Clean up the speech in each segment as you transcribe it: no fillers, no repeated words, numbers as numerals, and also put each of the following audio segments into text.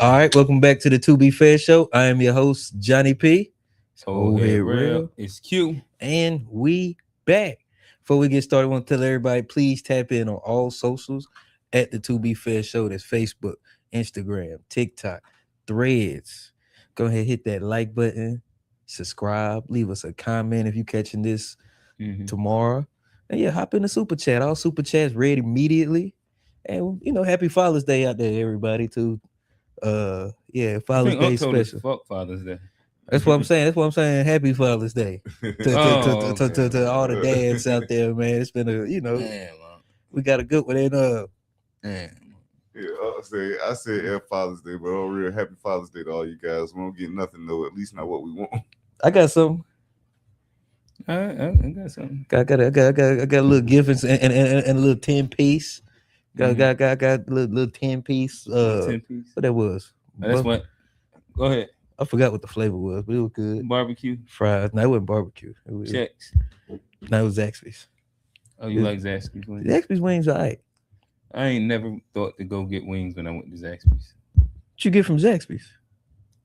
All right, welcome back to the To Be Fair Show. I am your host, Johnny P. It's Old head real. It's Q. And we back. Before we get started, I want to tell everybody, please tap in on all socials at the To Be Fair Show. That's Facebook, Instagram, TikTok, Threads. Go ahead, hit that like button, subscribe, leave us a comment if you're catching this tomorrow. And yeah, hop in the super chat. All super chats read immediately. And happy Father's Day out there, everybody, too. Yeah, I Father's think Day Unc told us special. fuck Father's Day. That's what I'm saying. That's what I'm saying. Happy Father's Day to all the Okay. dads out there, man. It's been Damn, we got a good one. And damn. Yeah, I say F Father's Day, but all real happy Father's Day to all you guys. We don't get nothing though, at least not what we want. I got some. I got something. I got a little gift and a little 10-piece. Got a little 10-piece. 10-piece. What that was? That's what. Go ahead. I forgot what the flavor was, but it was good. Barbecue. Fries. No, it wasn't barbecue. Checks. No, it was Zaxby's. Oh, you like Zaxby's wings? Zaxby's wings, all right. I ain't never thought to go get wings when I went to Zaxby's. What you get from Zaxby's?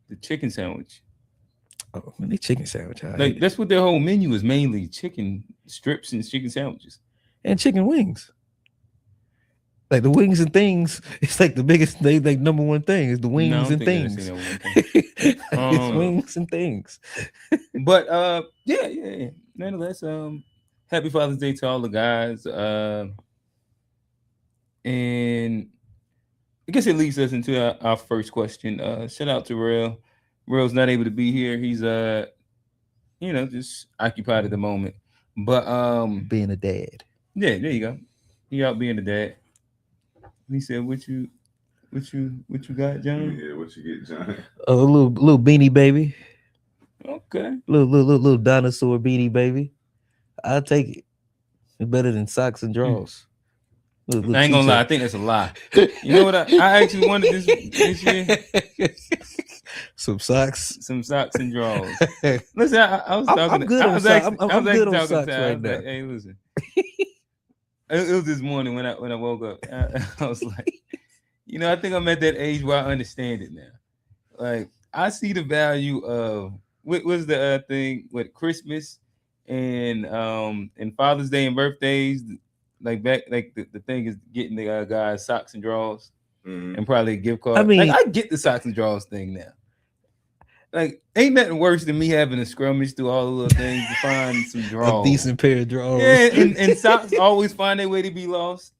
The chicken sandwich. Oh, man, they chicken sandwich. Like that's what their whole menu is, mainly chicken strips and chicken sandwiches and chicken wings. Like the wings and things, it's like the biggest thing, like number one thing is the wings and things. It's wings and things. But yeah. Nonetheless, happy Father's Day to all the guys. And I guess it leads us into our first question. Shout out to Real. Real's not able to be here. He's just occupied at the moment. But being a dad. Yeah, there you go. He out being a dad. He said, "What you got, John?" Yeah, what you get, John? A little beanie baby. Okay. Little dinosaur beanie baby. I'll take it. It's better than socks and drawers. I ain't gonna lie. I think that's a lie. You know what? I actually wanted this year. Some socks and drawers. Listen, I was talking. I'm good on socks. I'm good on socks right now. Like, hey, listen. It was this morning when I woke up. I was like, I think I'm at that age where I understand it now. Like, I see the value of what was the thing with Christmas and Father's Day and birthdays. Like the thing is getting the guys socks and drawers and probably a gift card. I mean, I get the socks and drawers thing now. Like, ain't nothing worse than me having to scrummage through all the little things to find some drawers. A decent pair of drawers. Yeah, and socks always find their way to be lost.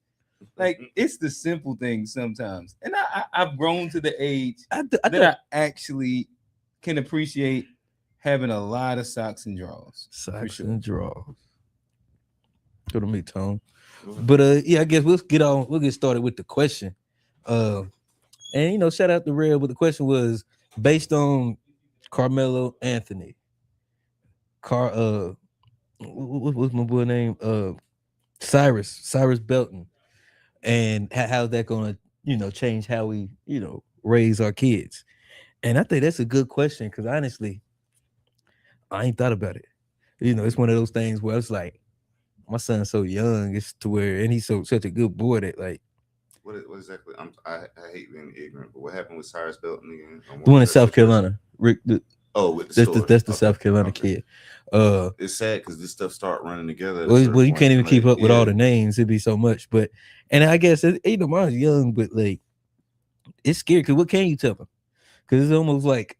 Like, it's the simple things sometimes. And I've grown to the age that I actually can appreciate having a lot of socks and drawers. Socks and drawers. Go to me, Tone. But yeah, I guess we'll get started with the question. And shout out to Red, but the question was based on Karmelo Anthony. What's my boy name? Cyrus Belton. And how's that gonna, change how we, raise our kids? And I think that's a good question because honestly, I ain't thought about it. It's one of those things where it's like, my son's so young, it's to where, and he's such a good boy that like. What exactly? I hate being ignorant, but what happened with Cyrus Belton again? The one in South Carolina, Rick. With that's the South Carolina kid. It's sad because this stuff start running together. Well, you can't even keep up with all the names. It'd be so much, and I guess mine's young, but like, it's scary because what can you tell them? Because it's almost like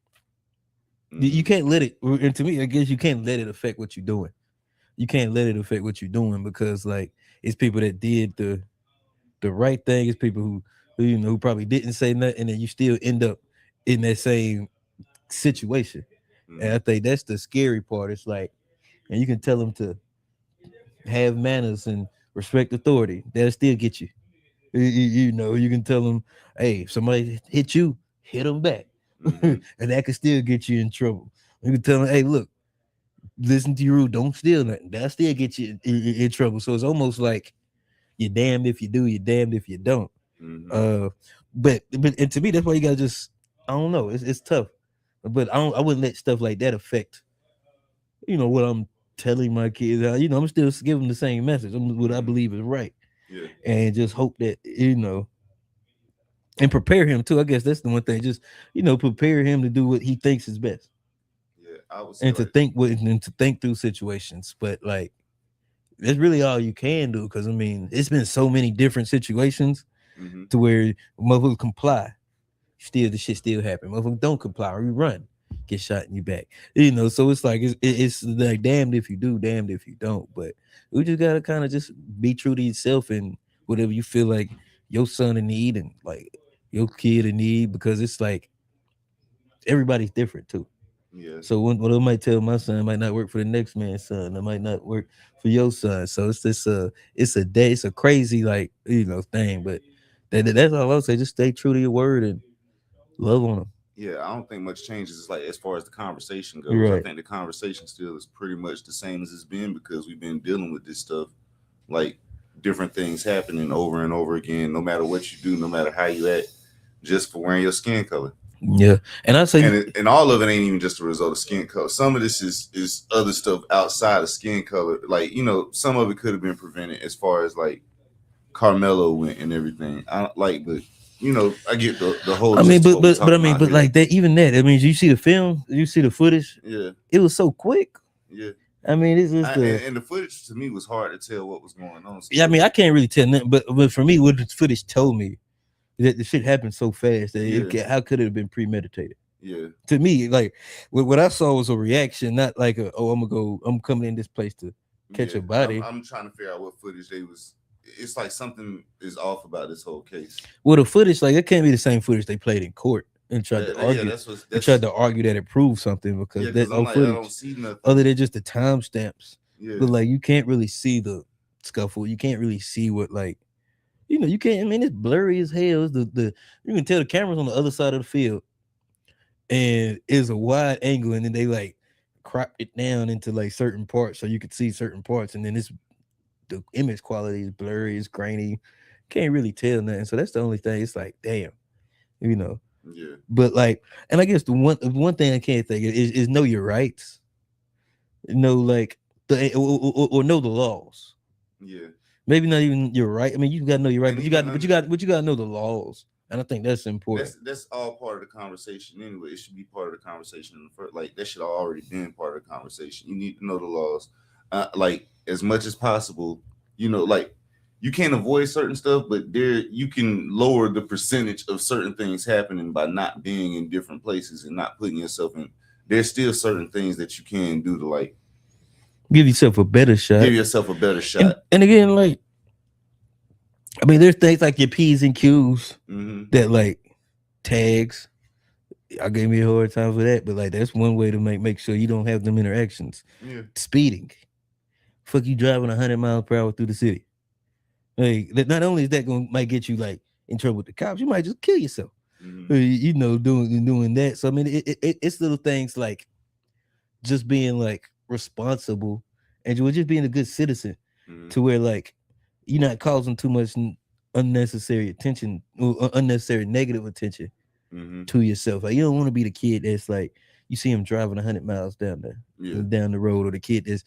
you can't let it. And to me, I guess you can't let it affect what you're doing. You can't let it affect what you're doing because like it's people that did the right thing. It's people who probably didn't say nothing, and then you still end up in that same situation. And I think that's the scary part. It's like, and you can tell them to have manners and respect authority. That'll still get you. You can tell them, hey, if somebody hit you, hit them back. And that could still get you in trouble. You can tell them, hey, look, listen to your rule, don't steal nothing. That'll still get you in trouble. So it's almost like you're damned if you do, you're damned if you don't. But and to me, that's why you gotta just, I don't know, it's tough. But I wouldn't let stuff like that affect, what I'm telling my kids. I'm still giving them the same message. What I believe is right. Yeah. And just hope that, and prepare him too. I guess that's the one thing. Just prepare him to do what he thinks is best, Yeah, I would say and to like, think and to think through situations. But like that's really all you can do, because I mean it's been so many different situations mm-hmm. to where motherfuckers comply, still the shit still happen. Motherfuckers don't comply or you run, get shot in your back. So it's like it's like damned if you do, damned if you don't. But we just gotta kind of just be true to yourself and whatever you feel like your son in need and like your kid in need, because it's like everybody's different too. Yeah, So what I might tell my son might not work for the next man's son. It might not work for your son. So it's this it's a crazy like thing. But that's all I'll say. Just stay true to your word and love on them. yeah. I don't think much changes. It's like as far as the conversation goes, I Right. think the conversation still is pretty much the same as it's been because we've been dealing with this stuff, like different things happening over and over again. No matter what you do, no matter how you act, just for wearing your skin color. Yeah. And I say And all of it ain't even just a result of skin color. Some of this is other stuff outside of skin color. Like some of it could have been prevented as far as like Carmelo went and everything. I don't like, but I get the whole I mean, gist of but what we're but but I talking mean, about but here. like that, even that. I mean, you see the film, you see the footage. Yeah, It was so quick. yeah. I mean, it's just And the footage to me was hard to tell what was going on. yeah. I mean, I can't really tell nothing, but for me, what the footage told me that the shit happened so fast that how could it have been premeditated? Yeah, To me, like what I saw was a reaction, not like I'm coming in this place to catch yeah. a body. I'm trying to figure out what footage they was. It's like something is off about this whole case. Well, the footage, like it can't be the same footage they played in court and tried to argue. That's what They tried to argue that it proved something because that because I'm like I footage, don't see nothing other than just the timestamps. Yeah, But like you can't really see the scuffle. You can't really see what like you can't. I mean, it's blurry as hell. It's the you can tell the camera's on the other side of the field, and it's a wide angle, and then they like cropped it down into like certain parts so you could see certain parts, and then it's the image quality is blurry, it's grainy, can't really tell nothing. So that's the only thing. It's like damn, you know. yeah, But like, and I guess the one thing I can't think of is know your rights, know like or know the laws. yeah. Maybe not even your right. I mean, you got to know your right, And but even you got to know the laws, and I think that's important. that's all part of the conversation anyway. It should be part of the conversation in the first. Like that should have already been part of the conversation. You need to know the laws, like as much as possible. Like you can't avoid certain stuff, but there you can lower the percentage of certain things happening by not being in different places and not putting yourself in. There's still certain things that you can do to like Give yourself a better shot. give yourself a better shot. And again, like, I mean, there's things like your P's and Q's Mm-hmm. that like tags. I gave me a hard time for that, but like that's one way to make sure you don't have them interactions. Yeah. Speeding, fuck you driving 100 miles per hour through the city. Like not only is that gonna might get you like in trouble with the cops, you might just kill yourself. Mm-hmm. Doing that. So I mean, it's little things like just being like responsible and just being a good citizen Mm-hmm. to where like you're not causing too much unnecessary attention or unnecessary negative attention Mm-hmm. to yourself. Like you don't want to be the kid that's like you see him driving 100 miles down the road, or the kid that's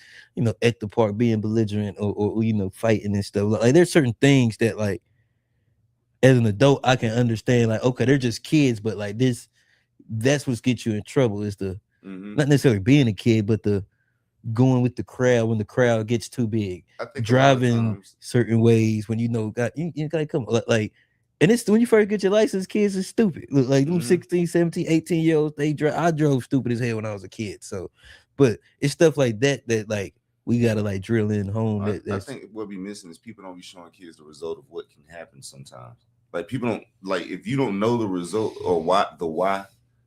at the park being belligerent or fighting and stuff. Like there's certain things that like as an adult I can understand. Like okay, they're just kids, but like that's what gets you in trouble is the not necessarily being a kid, but the going with the crowd when the crowd gets too big, I think driving certain ways when you gotta come like and it's when you first get your license, kids are stupid. Look like them 16, 17, 18-year-olds, I drove stupid as hell when I was a kid. So, but it's stuff like that like we gotta like drill in home. I think what we missing is people don't be showing kids the result of what can happen sometimes. Like people don't like if you don't know the result or why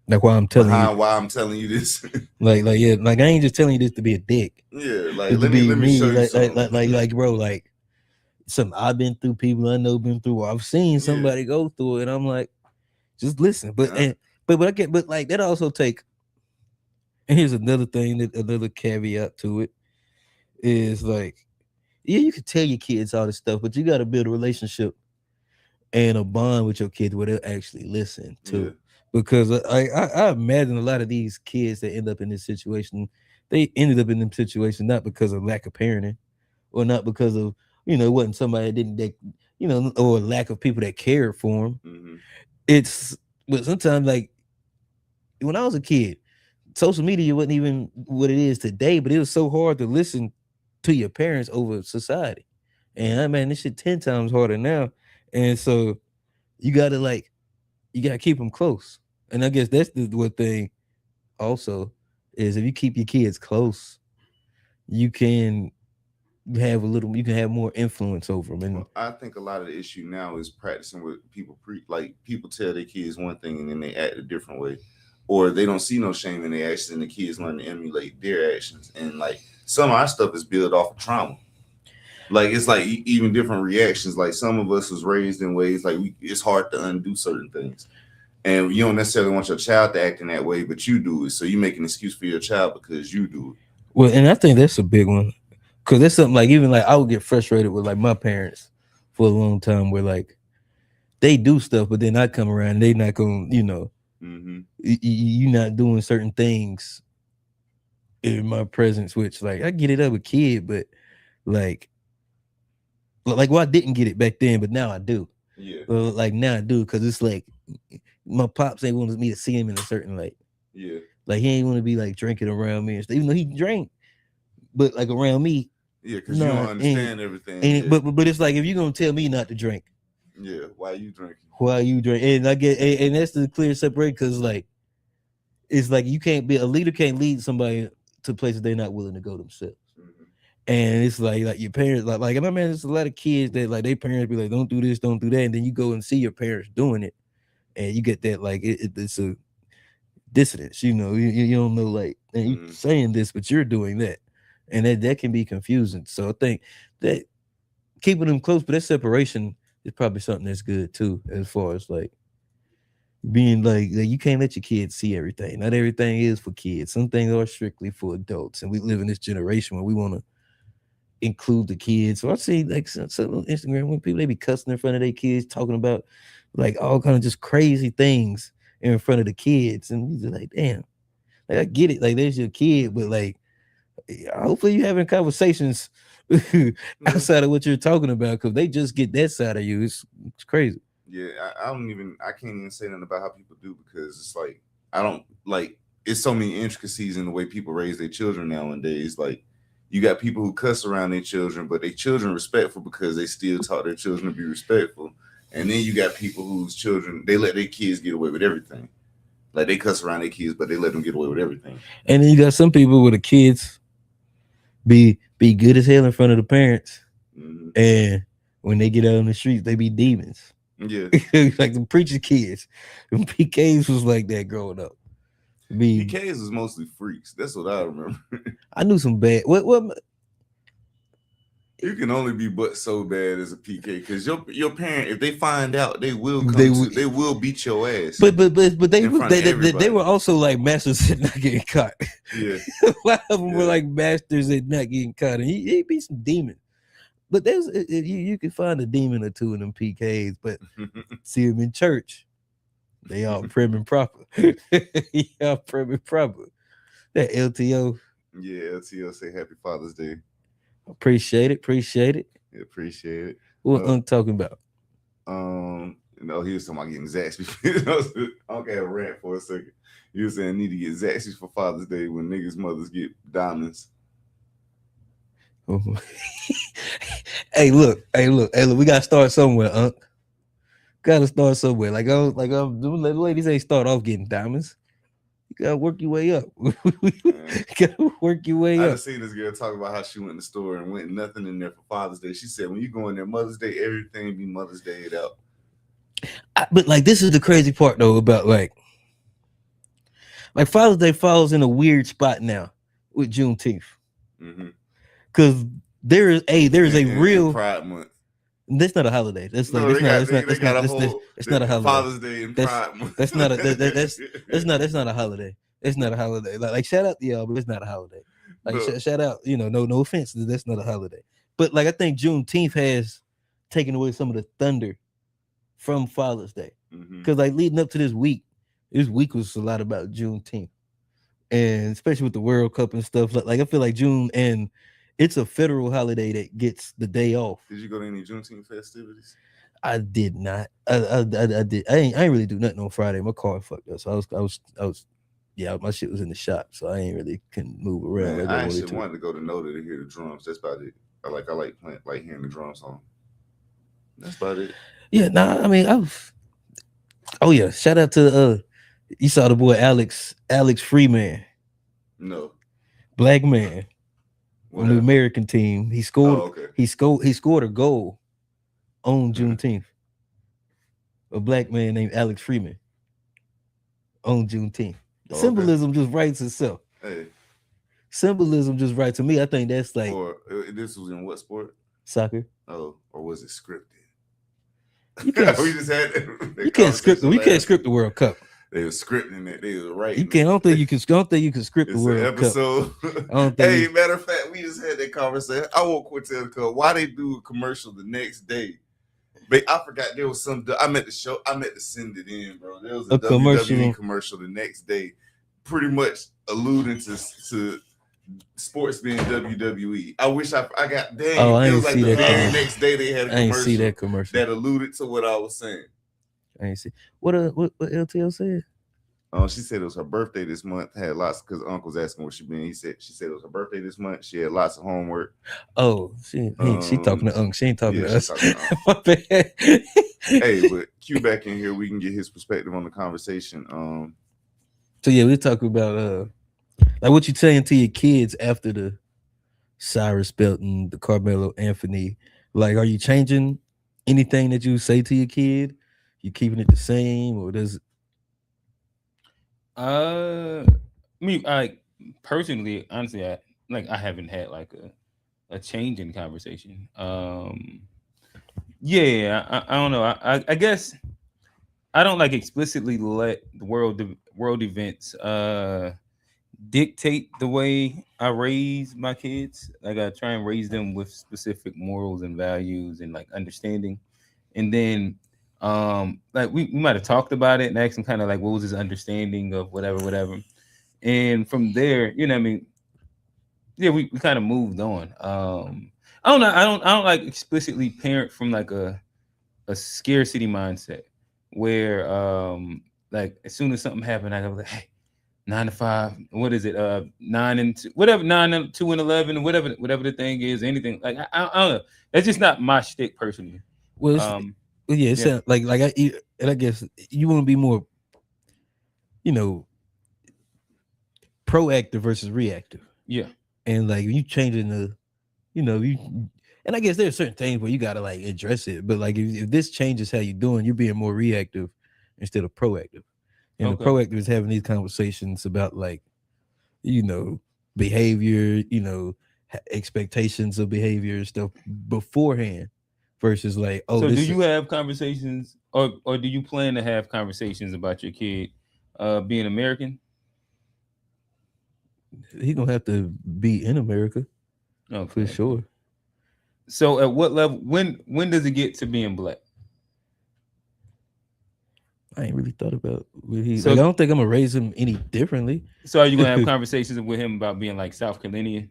like why I'm telling you why I'm telling you this. like yeah, like I ain't just telling you this to be a dick. Yeah, like let me show you something. Like bro, like something I've been through, people I know been through, or I've seen somebody go through it, and I'm like, just listen. But I get, but like that also take. And here's another thing, another caveat to it is like, yeah, you can tell your kids all this stuff, but you got to build a relationship and a bond with your kids where they'll actually listen to. Yeah. Because I imagine a lot of these kids that end up in this situation, they ended up in this situation not because of lack of parenting, or not because of it wasn't somebody that didn't or lack of people that cared for them. Mm-hmm. but sometimes like when I was a kid, social media wasn't even what it is today, but it was so hard to listen to your parents over society. And man, this shit 10 times harder now. And so you gotta like you gotta keep them close. And I guess that's the one thing also is if you keep your kids close, you can you can have more influence over them. And Well, I think a lot of the issue now is practicing what people like people tell their kids one thing and then they act a different way, or they don't see no shame in their actions and the kids learn to emulate their actions. And like some of our stuff is built off of trauma. Like it's like even different reactions. Like some of us was raised in ways like it's hard to undo certain things, and you don't necessarily want your child to act in that way, but you do it. So you make an excuse for your child because you do it. well, and I think that's a big one. Cause that's something like even like I would get frustrated with like my parents for a long time where like they do stuff, but then I come around and they not gonna, Mm-hmm. you not doing certain things in my presence, which like I get it as a kid, but like well, I didn't get it back then, but now I do. Yeah. Like now I do, cause it's like my pops ain't wanted me to see him in a certain light. Yeah. Like he ain't want to be like drinking around me and stuff, even though he drank, but like around me. Yeah, because you don't understand everything. And but it's like if you're gonna tell me not to drink, yeah, why you drinking? Why you drink? And I get and that's the clear separate because like it's like you can't be a leader can't lead somebody to places they're not willing to go themselves. Mm-hmm. And it's like your parents like and I mean there's a lot of kids that like their parents be like don't do this, don't do that, and then you go and see your parents doing it, and you get that like it's a dissonance. You don't know like and you saying this, but you're doing that. And that can be confusing. So I think that keeping them close, but that separation is probably something that's good too, as far as like being like you can't let your kids see everything. Not everything is for kids. Some things are strictly for adults. And we live in this generation where we want to include the kids. So I see like some on Instagram when people they be cussing in front of their kids, talking about like all kind of just crazy things in front of the kids. And you're like, damn, like I get it, like there's your kid, but like hopefully you're having conversations outside of what you're talking about because they just get that side of you. It's crazy. Yeah, I can't even say nothing about how people do because it's like I don't like it's so many intricacies in the way people raise their children nowadays. Like you got people who cuss around their children, but their children respectful because they still taught their children to be respectful. And then you got people whose children they let their kids get away with everything. Like they cuss around their kids, but they let them get away with everything. And then you got some people where the kids be good as hell in front of the parents, and when they get out on the streets, they be demons. Yeah, like the preacher kids. And PKs was like that growing up. PKs was mostly freaks. That's what I remember. I knew some bad. What? You can only be but so bad as a PK because your parent, if they find out, they will they will beat your ass. But they were also like masters at not getting caught. Yeah, a lot of them were like masters at not getting caught, and he be some demon. But there's you can find a demon or two in them PKs, but see them in church, they all prim and proper. Yeah, prim and proper. That LTO. Yeah, LTO say Happy Father's Day. Appreciate it. Yeah, appreciate it. What I'm talking about? He was talking about getting Zaxby's. Okay, a rant for a second. He was saying I need to get Zaxby's for Father's Day when niggas' mothers get diamonds. Oh. Hey, look. We gotta start somewhere, Unc. Gotta start somewhere. Like the ladies ain't start off getting diamonds. You gotta work your way up. Gotta work your way up. I seen this girl talk about how she went in the store and went nothing in there for Father's Day. She said when you go in there Mother's Day, everything be Mother's Day out. But like this is the crazy part though about like Father's Day falls in a weird spot now with Juneteenth. Because there is a real Pride Month. That's not a holiday. That's not a holiday. Father's Day and Pride Month. That's not a holiday. It's not a holiday. Like shout out to y'all, but it's not a holiday. Like shout out, no offense, that's not a holiday. But like I think Juneteenth has taken away some of the thunder from Father's Day. Because like leading up to this week was a lot about Juneteenth. And especially with the World Cup and stuff. Like I feel like June and it's a federal holiday that gets the day off. Did you go to any Juneteenth festivities? I did not. I did. I ain't really do nothing on Friday. My car fucked up, so I was. Yeah, my shit was in the shop, so I ain't really couldn't move around. Man, like I actually wanted to go to Noda to hear the drums. That's about it. I like playing, like hearing the drums on. That's about it. Yeah, nah. I mean, oh yeah, shout out to you saw the boy Alex Freeman. No. Black man on the American team. He scored. Oh, okay. He scored a goal on Juneteenth. A black man named Alex Freeman on Juneteenth. Symbolism just writes itself. Hey. Symbolism just writes to me. I think that's like. Or this was in what sport? Soccer. Oh, or was it scripted? You can't. We just had. You can't script. We can't script the World Cup. They were scripting it. They were right. You can't. I don't think you can script the World episode. Cup. Hey, matter of fact, we just had that conversation. I won't quit telling because why they do a commercial the next day. But I forgot there was some. I meant to send it in, bro. There was a WWE commercial the next day, pretty much alluding to sports being WWE. I wish I got dang. Oh, I it ain't was like see the that very next day they had a commercial. I ain't see that commercial that alluded to what I was saying. I ain't see what LTL said. She said it was her birthday this month. Had lots because Uncle's asking what she been. She said it was her birthday this month. She had lots of homework. Oh, she talking to Unc. She ain't talking to us. My bad. Hey, but Q back in here. We can get his perspective on the conversation. So yeah, we talk about like what you saying to your kids after the Cyrus belt and the Karmelo Anthony. Like, are you changing anything that you say to your kid? You keeping it the same, or does it? Me, I personally, honestly, I haven't had like a change in conversation. Yeah, I don't know. I guess I don't like explicitly let the world events dictate the way I raise my kids. Like I try and raise them with specific morals and values and like understanding, and then like we might have talked about it and asked him kind of like what was his understanding of whatever, and from there, you know what I mean, yeah, we kind of moved on. I don't know, I don't like explicitly parent from like a scarcity mindset where like as soon as something happened I go like, hey, 9 to 5, what is it, 9 and 2, whatever, 9 and 2 and 11, whatever the thing is, anything like I don't know, that's just not my shtick personally. Well, yeah, it sounds like I guess you want to be more, you know, proactive versus reactive. Yeah, and like you changing the, you know, and I guess there's certain things where you gotta like address it, but like if this changes how you're doing, you're being more reactive instead of proactive. And the proactive is having these conversations about like, you know, behavior, you know, expectations of behavior and stuff beforehand. Versus like, so do you have conversations or do you plan to have conversations about your kid being American? He's gonna have to be in America, for sure. So at what level, when does it get to being black? I ain't really thought about what he. So, like, I don't think I'm gonna raise him any differently. So are you gonna have conversations with him about being like South Carolinian?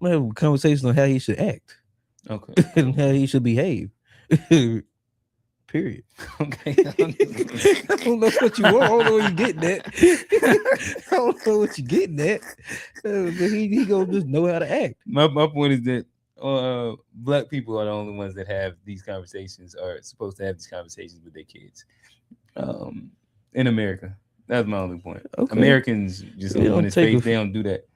I'm gonna have conversations on how he should act. Okay. And how he should behave. Period. Okay. I don't know what you want. I don't know what you're getting at. I don't know what you're getting at. But he gonna just know how to act. My point is that black people are the only ones that have these conversations, or supposed to have these conversations with their kids. In America. That's my only point. Okay. Americans just on his face, they don't do that.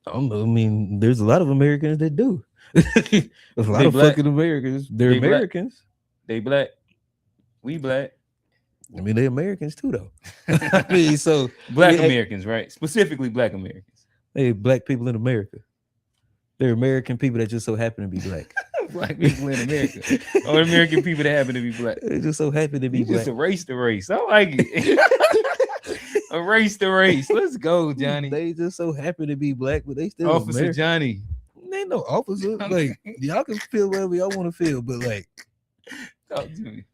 I don't know. I mean, there's a lot of Americans that do. There's a lot of fucking Americans. They're Americans. They black. We black. I mean, they're Americans too, though. I mean, so black Americans, right? Specifically, black Americans. Hey, black people in America. They're American people that just so happen to be black. Black people in America, or American people that happen to be black. They just so happen to be you black. Just erase the race. I like it. Erase the race. Let's go, Johnny. They just so happen to be black, but they still Officer American. Johnny. They ain't no officer. Like, y'all can feel whatever y'all want to feel, but like, talk to me.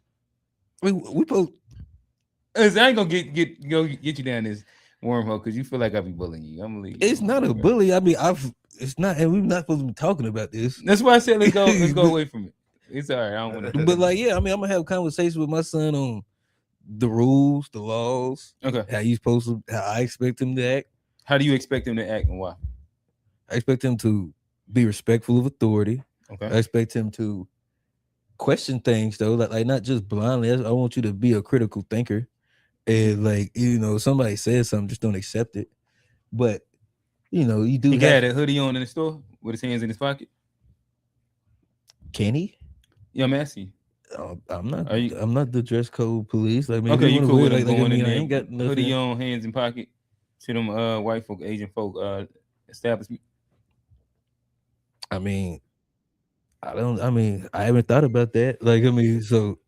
We both. I ain't gonna get you down this wormhole because you feel like I be bullying you. I'm gonna leave. It's not a bully. I mean, it's not, and we're not supposed to be talking about this. That's why I said let's go away from it. It's all right. I don't want to. But like, yeah, I mean, I'm gonna have a conversation with my son on the rules, the laws, Okay. how you supposed to, how I expect him to act. How do you expect him to act and why? I expect him to be respectful of authority. Okay. I expect him to question things though, like not just blindly. I want you to be a critical thinker, and like somebody says something, just don't accept it. But you do. He got a hoodie on in the store with his hands in his pocket. Can he? Yeah, I'm asking. I'm not. I'm not the dress code police. Like, okay, you cool with him going in I there? ain't got nothing. Hoodie on, hands in pocket. To them white folk, Asian folk establishment. I mean, I haven't thought about that. Like, so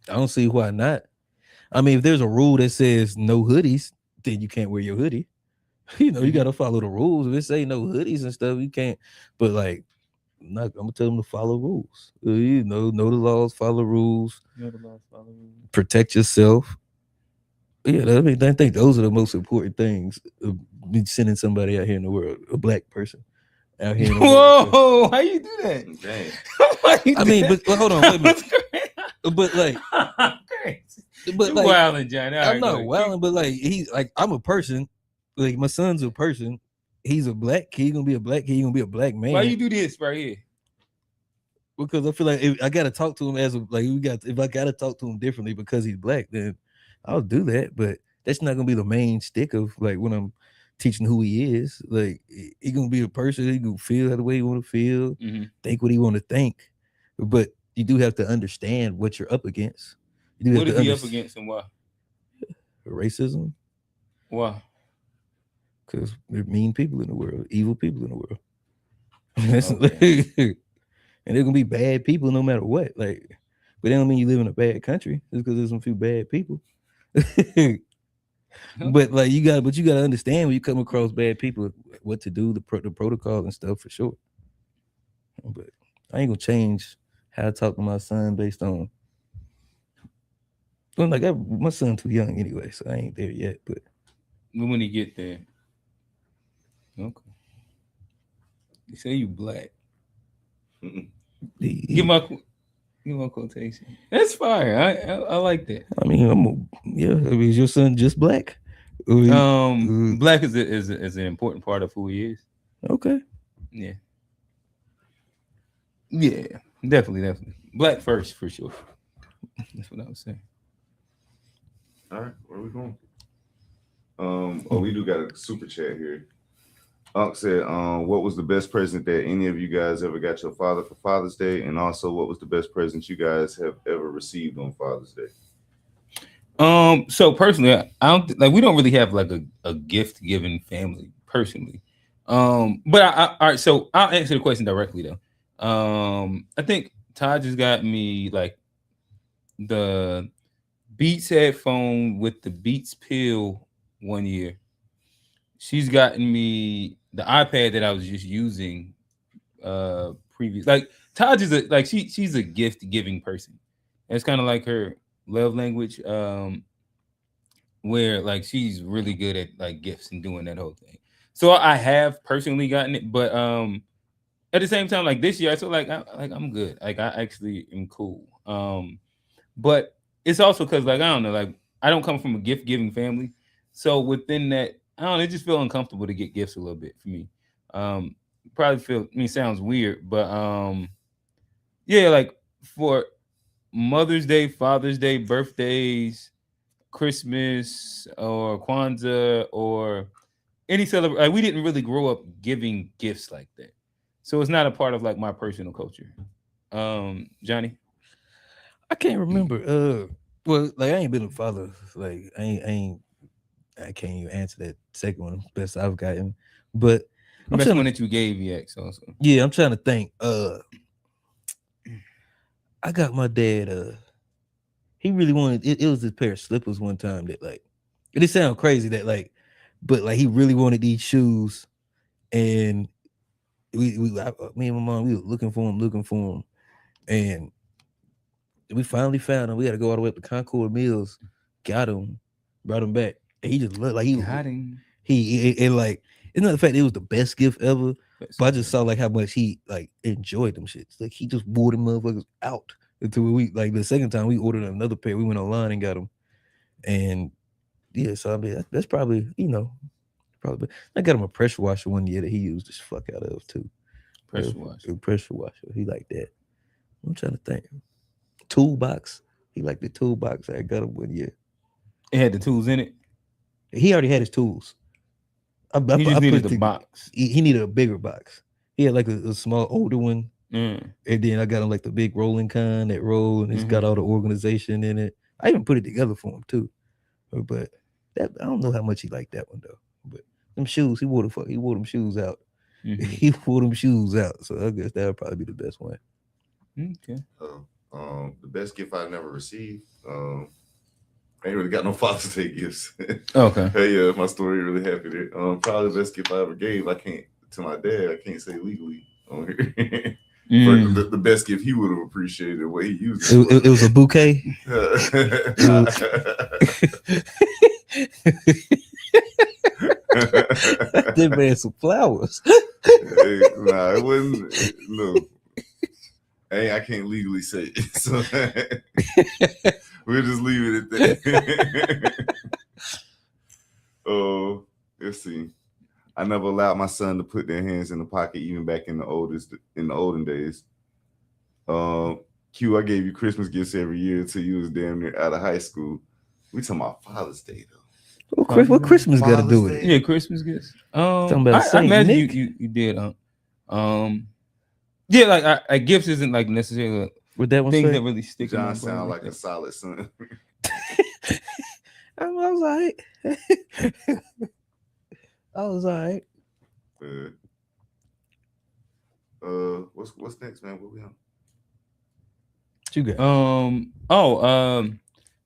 I don't see why not. I mean, if there's a rule that says no hoodies, then you can't wear your hoodie. You got to follow the rules. If it say no hoodies and stuff, you can't. But like, I'm gonna tell them to follow rules. Know the laws, follow rules. Know the laws, follow rules. Protect yourself. Yeah, I mean, I think those are the most important things. Sending somebody out here in the world, a black person out here. Whoa! How you do that? Okay. I mean, but hold on, wait a minute. But like, but like, wilding, John. I'm not wilding, but like, I'm a person. Like, my son's a person. He's a black kid. He's gonna be a black kid. He's gonna be a black man. Why you do this right here? Because I feel like I gotta talk to him if I gotta talk to him differently because he's black, then I'll do that. But that's not gonna be the main stick of like when I'm teaching who he is. Like, he gonna be a person. He gonna feel the way he want to feel, think what he want to think. But you do have to understand what you're up against. What is he up against and why? Racism. Why? Because they're mean people in the world, evil people in the world. Okay. And they're gonna be bad people no matter what. Like, but that don't mean you live in a bad country. Just because there's some few bad people. But like, you gotta understand when you come across bad people, what to do, the protocol and stuff for sure. But I ain't gonna change how I talk to my son based on. Well, like, my son's too young anyway, so I ain't there yet. But when he get there, okay. You say you black. Give my quotation. That's fire. I like that. I mean, is your son just black? Black is an important part of who he is. Okay. Yeah. Yeah. Definitely. Black first for sure. That's what I was saying. All right, where are we going? We do got a super chat here. Unc said, what was the best present that any of you guys ever got your father for Father's Day? And also, what was the best present you guys have ever received on Father's Day? So personally, I don't we don't really have like a gift giving family personally. But all right, so I'll answer the question directly though. I think Todd just got me like the Beats headphone with the Beats pill one year. She's gotten me the iPad that I was just using previous. Like, Taj is she's a gift giving person. And it's kind of like her love language, where like she's really good at like gifts and doing that whole thing. So I have personally gotten it, but at the same time, like this year, I feel like I'm good. Like, I actually am cool. But it's also because like I don't know, like I don't come from a gift giving family, so within that, I don't know, it just feel uncomfortable to get gifts a little bit for me. Probably sounds weird, but yeah, like for Mother's Day, Father's Day, birthdays, Christmas or Kwanzaa or any celebration, like we didn't really grow up giving gifts like that, so it's not a part of like my personal culture. Johnny, I can't remember. Well, like I ain't been a father. Like I can't even answer that second one. Best I've gotten, but the best one that you gave yet. So yeah, I'm trying to think. I got my dad. He really wanted. It was this pair of slippers one time that like. It sounds crazy that like, but like he really wanted these shoes, and me and my mom, we were looking for them, and we finally found him. We had to go all the way up to Concord Mills, got him, brought him back. And he just looked like he got him. He like, it's not the fact that it was the best gift ever, But I just saw like how much he like enjoyed them shits. Like he just wore them motherfuckers out until we like the second time we ordered another pair. We went online and got them, and yeah. So I mean that's probably probably I got him a pressure washer one year that he used the fuck out of too. Pressure washer. Pressure washer. He liked that. I'm trying to think. Toolbox. He liked the toolbox. I got him one year. It had the tools in it. He already had his tools. He just needed the box. He needed a bigger box. He had like a small older one, and then I got him like the big rolling kind that roll, and it's got all the organization in it. I even put it together for him too, but that I don't know how much he liked that one though. But them shoes, he wore them shoes out. He wore them shoes out. So I guess that would probably be the best one. Okay. The best gift I never received. I ain't really got no Father's Day gifts. Okay. Hey, my story really happy there. Probably the best gift I ever gave. I can't to my dad. I can't say legally on here. But the best gift he would have appreciated what he used. It was a bouquet. That man some flowers. Nah, it wasn't. No, I can't legally say it, so we'll just leave it at that. Oh, let's see. I never allowed my son to put their hands in the pocket, even back in the olden days. Q, I gave you Christmas gifts every year until you was damn near out of high school. We talking about Father's Day though. What Christmas got to do with it? Yeah, Christmas gifts. Talking about I imagine you did. Yeah, like I gifts isn't like necessarily with that one things say? that really stick. John sound like a solid son. I was all right. I was all right. What's next, man? What we on? What you got?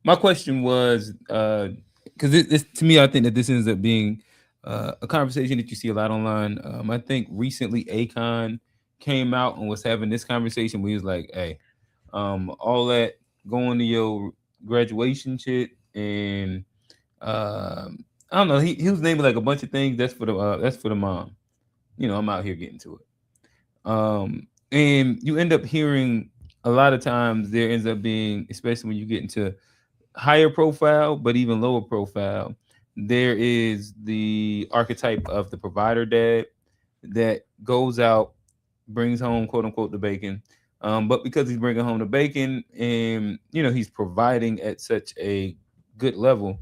My question was because this to me, I think that this ends up being a conversation that you see a lot online. I think recently Akon came out and was having this conversation where he was like, "Hey, all that going to your graduation shit and I don't know." He was naming like a bunch of things. That's for the mom. I'm out here getting to it. And you end up hearing a lot of times there ends up being, especially when you get into higher profile, but even lower profile, there is the archetype of the provider dad that goes out, brings home quote unquote the bacon. But because he's bringing home the bacon and he's providing at such a good level,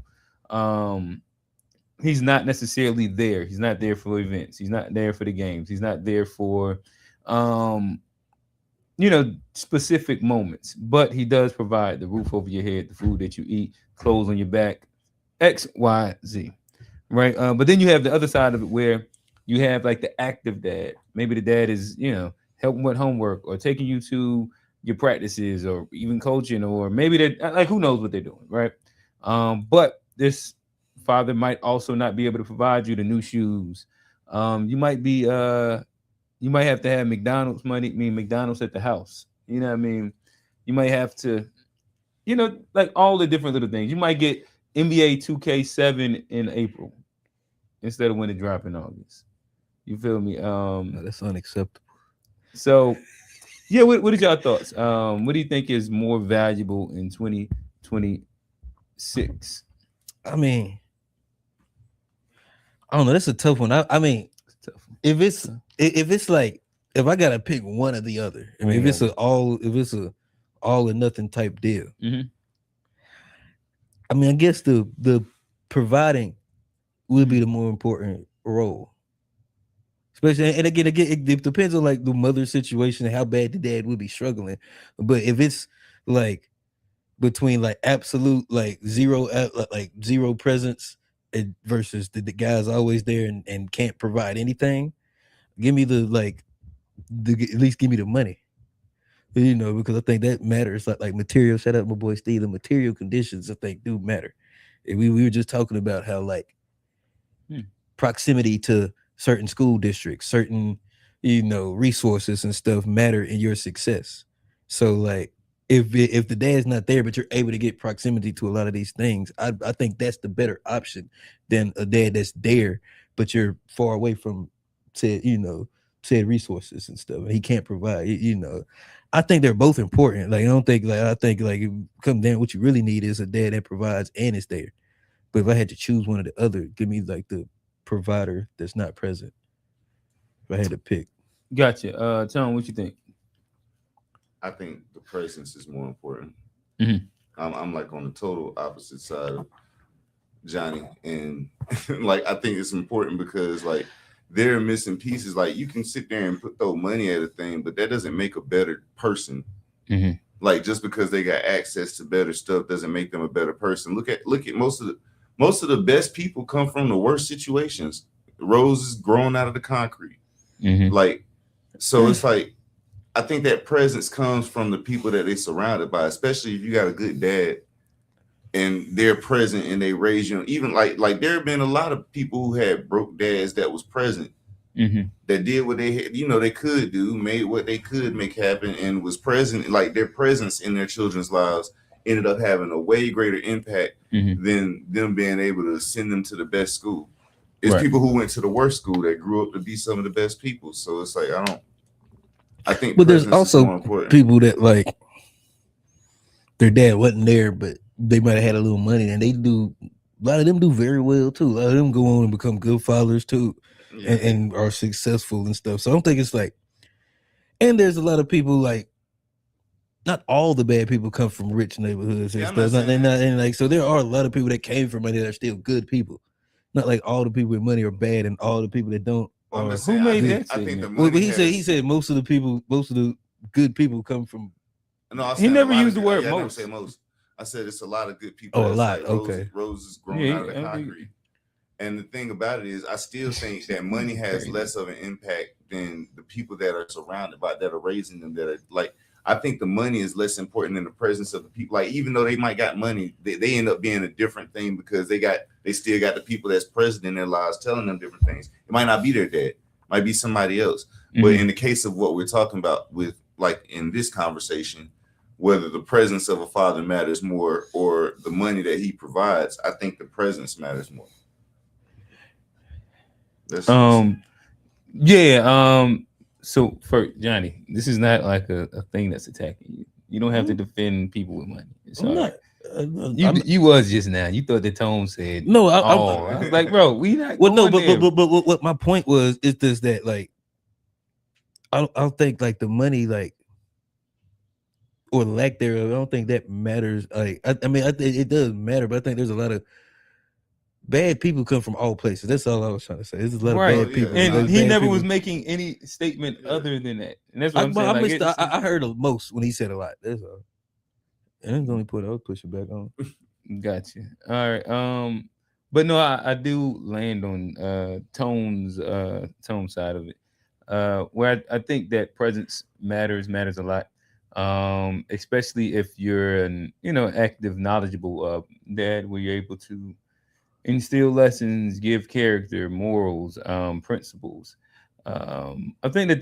he's not necessarily there. He's not there for events. He's not there for the games. He's not there for specific moments, but he does provide the roof over your head, the food that you eat, clothes on your back, X, Y, Z, right? But then you have the other side of it where you have like the active dad. Maybe the dad is, helping with homework or taking you to your practices or even coaching, or maybe they're like, who knows what they're doing, right? But this father might also not be able to provide you the new shoes. You might have to have McDonald's money, McDonald's at the house. You know what I mean? You might have to, like all the different little things. You might get NBA 2K7 in April instead of when it drop in August. You feel me? No, that's unacceptable. So, yeah, what are y'all thoughts? What do you think is more valuable in 2026? I mean, I don't know. That's a tough one. I mean, if it's like if I gotta pick one or the other, I mean, if it's a all or nothing type deal, I mean, I guess the providing would be the more important role. Especially, and again, it depends on like the mother situation and how bad the dad would be struggling. But if it's like between like absolute like zero presence versus the guy's always there and can't provide anything, give me at least give me the money, because I think that matters. Like material. Shout out my boy Steve. The material conditions I think do matter. And we were just talking about how like proximity to certain school districts, certain resources and stuff matter in your success. So like if the dad's not there, but you're able to get proximity to a lot of these things, I think that's the better option than a dad that's there, but you're far away from to said resources and stuff, and he can't provide. I think they're both important. Like I think it comes down what you really need is a dad that provides and is there. But if I had to choose one or the other, give me like the provider that's not present. If I had to pick. Gotcha. Tom, what you think? I think the presence is more important. Mhm. I'm like on the total opposite side of Johnny, and like I think it's important because like they're missing pieces. Like you can sit there and throw money at a thing, but that doesn't make a better person. Mhm. Like just because they got access to better stuff doesn't make them a better person. Look at most of the best people come from the worst situations. Roses growing out of the concrete. Mhm. Like so it's like I think that presence comes from the people that they're surrounded by, especially if you got a good dad and they're present and they raise you. Even like there have been a lot of people who had broke dads that was present, Mhm. that did what they had, they could do, made what they could make happen, and was present. Like their presence in their children's lives ended up having a way greater impact Mhm. than them being able to send them to the best school. It's Right. people who went to the worst school that grew up to be some of the best people. So it's like I think But there's presence is more also important. people that like their dad wasn't there, but they might have had a little money, and they do. A lot of them do very well too. A lot of them go on and become good fathers too, Yeah. and are successful and stuff. So I don't think it's like. And there's a lot of people like. Not all the bad people come from rich neighborhoods and Yeah, I'm not stuff. saying that. And like so, there are a lot of people that came from money that are still good people. Not like all the people with money are bad, and all the people that don't. Well, I'm are just Who saying, made I that think the statement? money Well, he has- said most of the good people come from. No, I He said never a lot used of the good- word yeah, I never most. said most. I said it's a lot of good people. Oh, a that's lot. like Okay. roses growing Yeah, out of the I think- concrete. And the thing about it is, I still think that money has Crazy. less of an impact than the people that are surrounded by, that are raising them. That are like, I think the money is less important than the presence of the people. Like, even though they might got money, they end up being a different thing because they still got the people that's present in their lives telling them different things. It might not be their dad, it might be somebody else. But Mhm. in the case of what we're talking about with, like in this conversation, whether the presence of a father matters more or the money that he provides, I think the presence matters more. That's Yeah. So for Johnny, this is not like a thing that's attacking you. You don't have to defend people with money. It's I'm all not. right. You was just now. You thought the tone said No, I was like, bro, we not Well, no, going there. but what my point was is this, that like I don't think like the money, like, or lack thereof, I don't think that matters. Like I mean I think it does matter, but I think there's a lot of bad people come from all places. That's all I was trying to say. There's a lot Right. of bad people. And There's he bad never people. was making any statement other than that. And that's what I'm saying. I Like, missed. it's- I heard of most when he said a lot. That's all. And that's the only point I was pushing back on. Gotcha. All right. But no, I do land on Tone's tone side of it. Where I think that presence matters a lot. Especially if you're an active, knowledgeable dad, where you're able to instill lessons, give character, morals, principles. I think that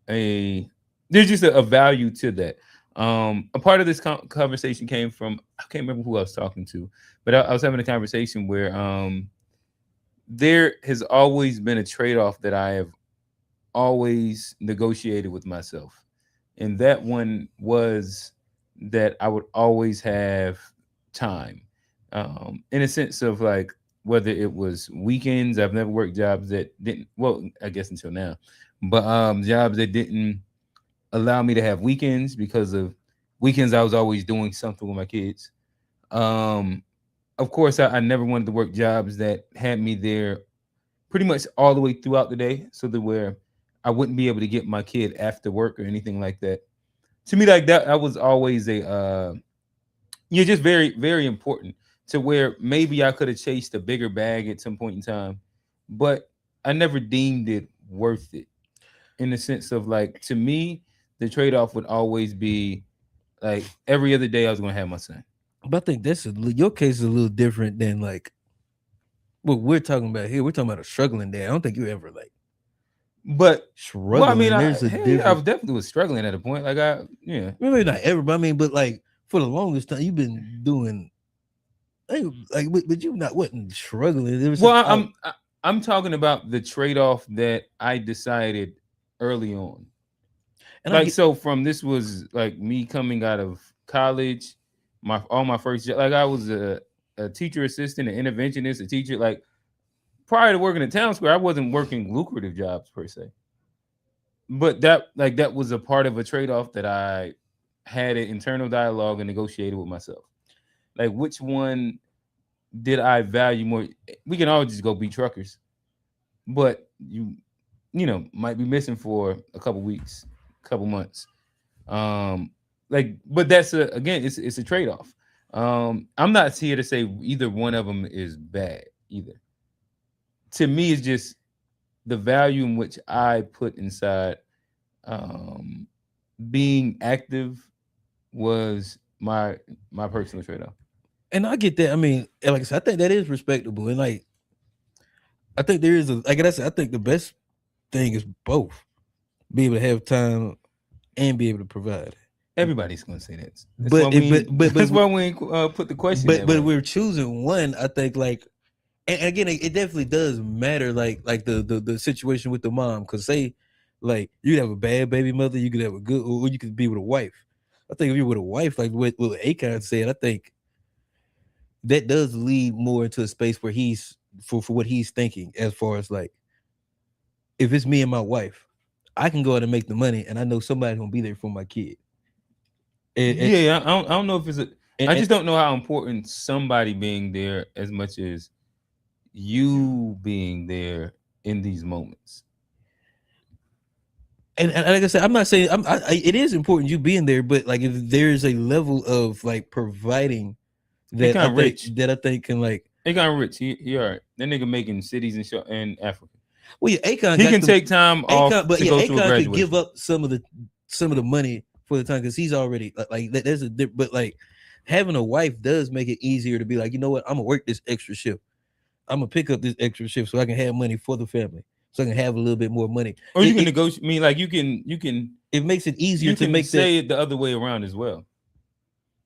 there's just a value to that. A part of this conversation came from, I can't remember who I was talking to, but I was having a conversation where there has always been a trade-off that I have always negotiated with myself, and that one was that I would always have time, in a sense of like, whether it was weekends. I've never worked jobs that didn't, well, I guess until now, but jobs that didn't allow me to have weekends, because of weekends I was always doing something with my kids. Of course, I never wanted to work jobs that had me there pretty much all the way throughout the day, so that where I wouldn't be able to get my kid after work or anything like that. To me, like that was always just very, very important, to where maybe I could have chased a bigger bag at some point in time, but I never deemed it worth it, in the sense of like, to me, the trade-off would always be like every other day I was going to have my son. But I think your case is a little different than like what we're talking about here. We're talking about a struggling dad. I don't think you ever like But struggling. well, I mean, there's a difference. I definitely was struggling at a point. Like maybe not ever, but I mean, but like for the longest time, you've been doing like, but you wasn't struggling. It was I'm talking about the trade-off that I decided early on. And Like, so from this was like me coming out of college, my first job. Like, I was a teacher assistant, an interventionist, a teacher. Like, prior to working at Town Square, I wasn't working lucrative jobs per se. But that was a part of a trade-off that I had an internal dialogue and negotiated with myself. Like, which one did I value more? We can all just go be truckers, but might be missing for a couple weeks, couple months. But that's it's a trade-off. I'm not here to say either one of them is bad either. To me, it's just the value in which I put inside being active was my personal trade-off. And I get that. I mean, like I said, I think that is respectable. And like, I think there is I think the best thing is both. Be able to have time and be able to provide. Everybody's gonna say that. That's why we ain't put the question. But we're choosing one. I think like, and again, it definitely does matter. Like the situation with the mom, because say like you could have a bad baby mother, you could have a good, or you could be with a wife. I think if you're with a wife, like what Akon said, I think that does lead more into a space where he's for what he's thinking, as far as like, if it's me and my wife, I can go out and make the money, and I know somebody's gonna be there for my kid. I don't know if it's I just don't know how important somebody being there as much as you being there in these moments. And like I said, I'm not saying it is important you being there, but like if there's a level of like providing that I think can like, they got rich. He all right. That nigga making cities in Africa. Well, yeah, Akon he can take time off, but yeah, Akon could give up some of the money for the time, because he's already like there's a but like having a wife does make it easier to be like, you know what, I'm gonna work this extra shift. I'm gonna pick up this extra shift so I can have money for the family, so I can have a little bit more money. Or you can negotiate. I mean, like you can. It makes it easier to make it the other way around as well.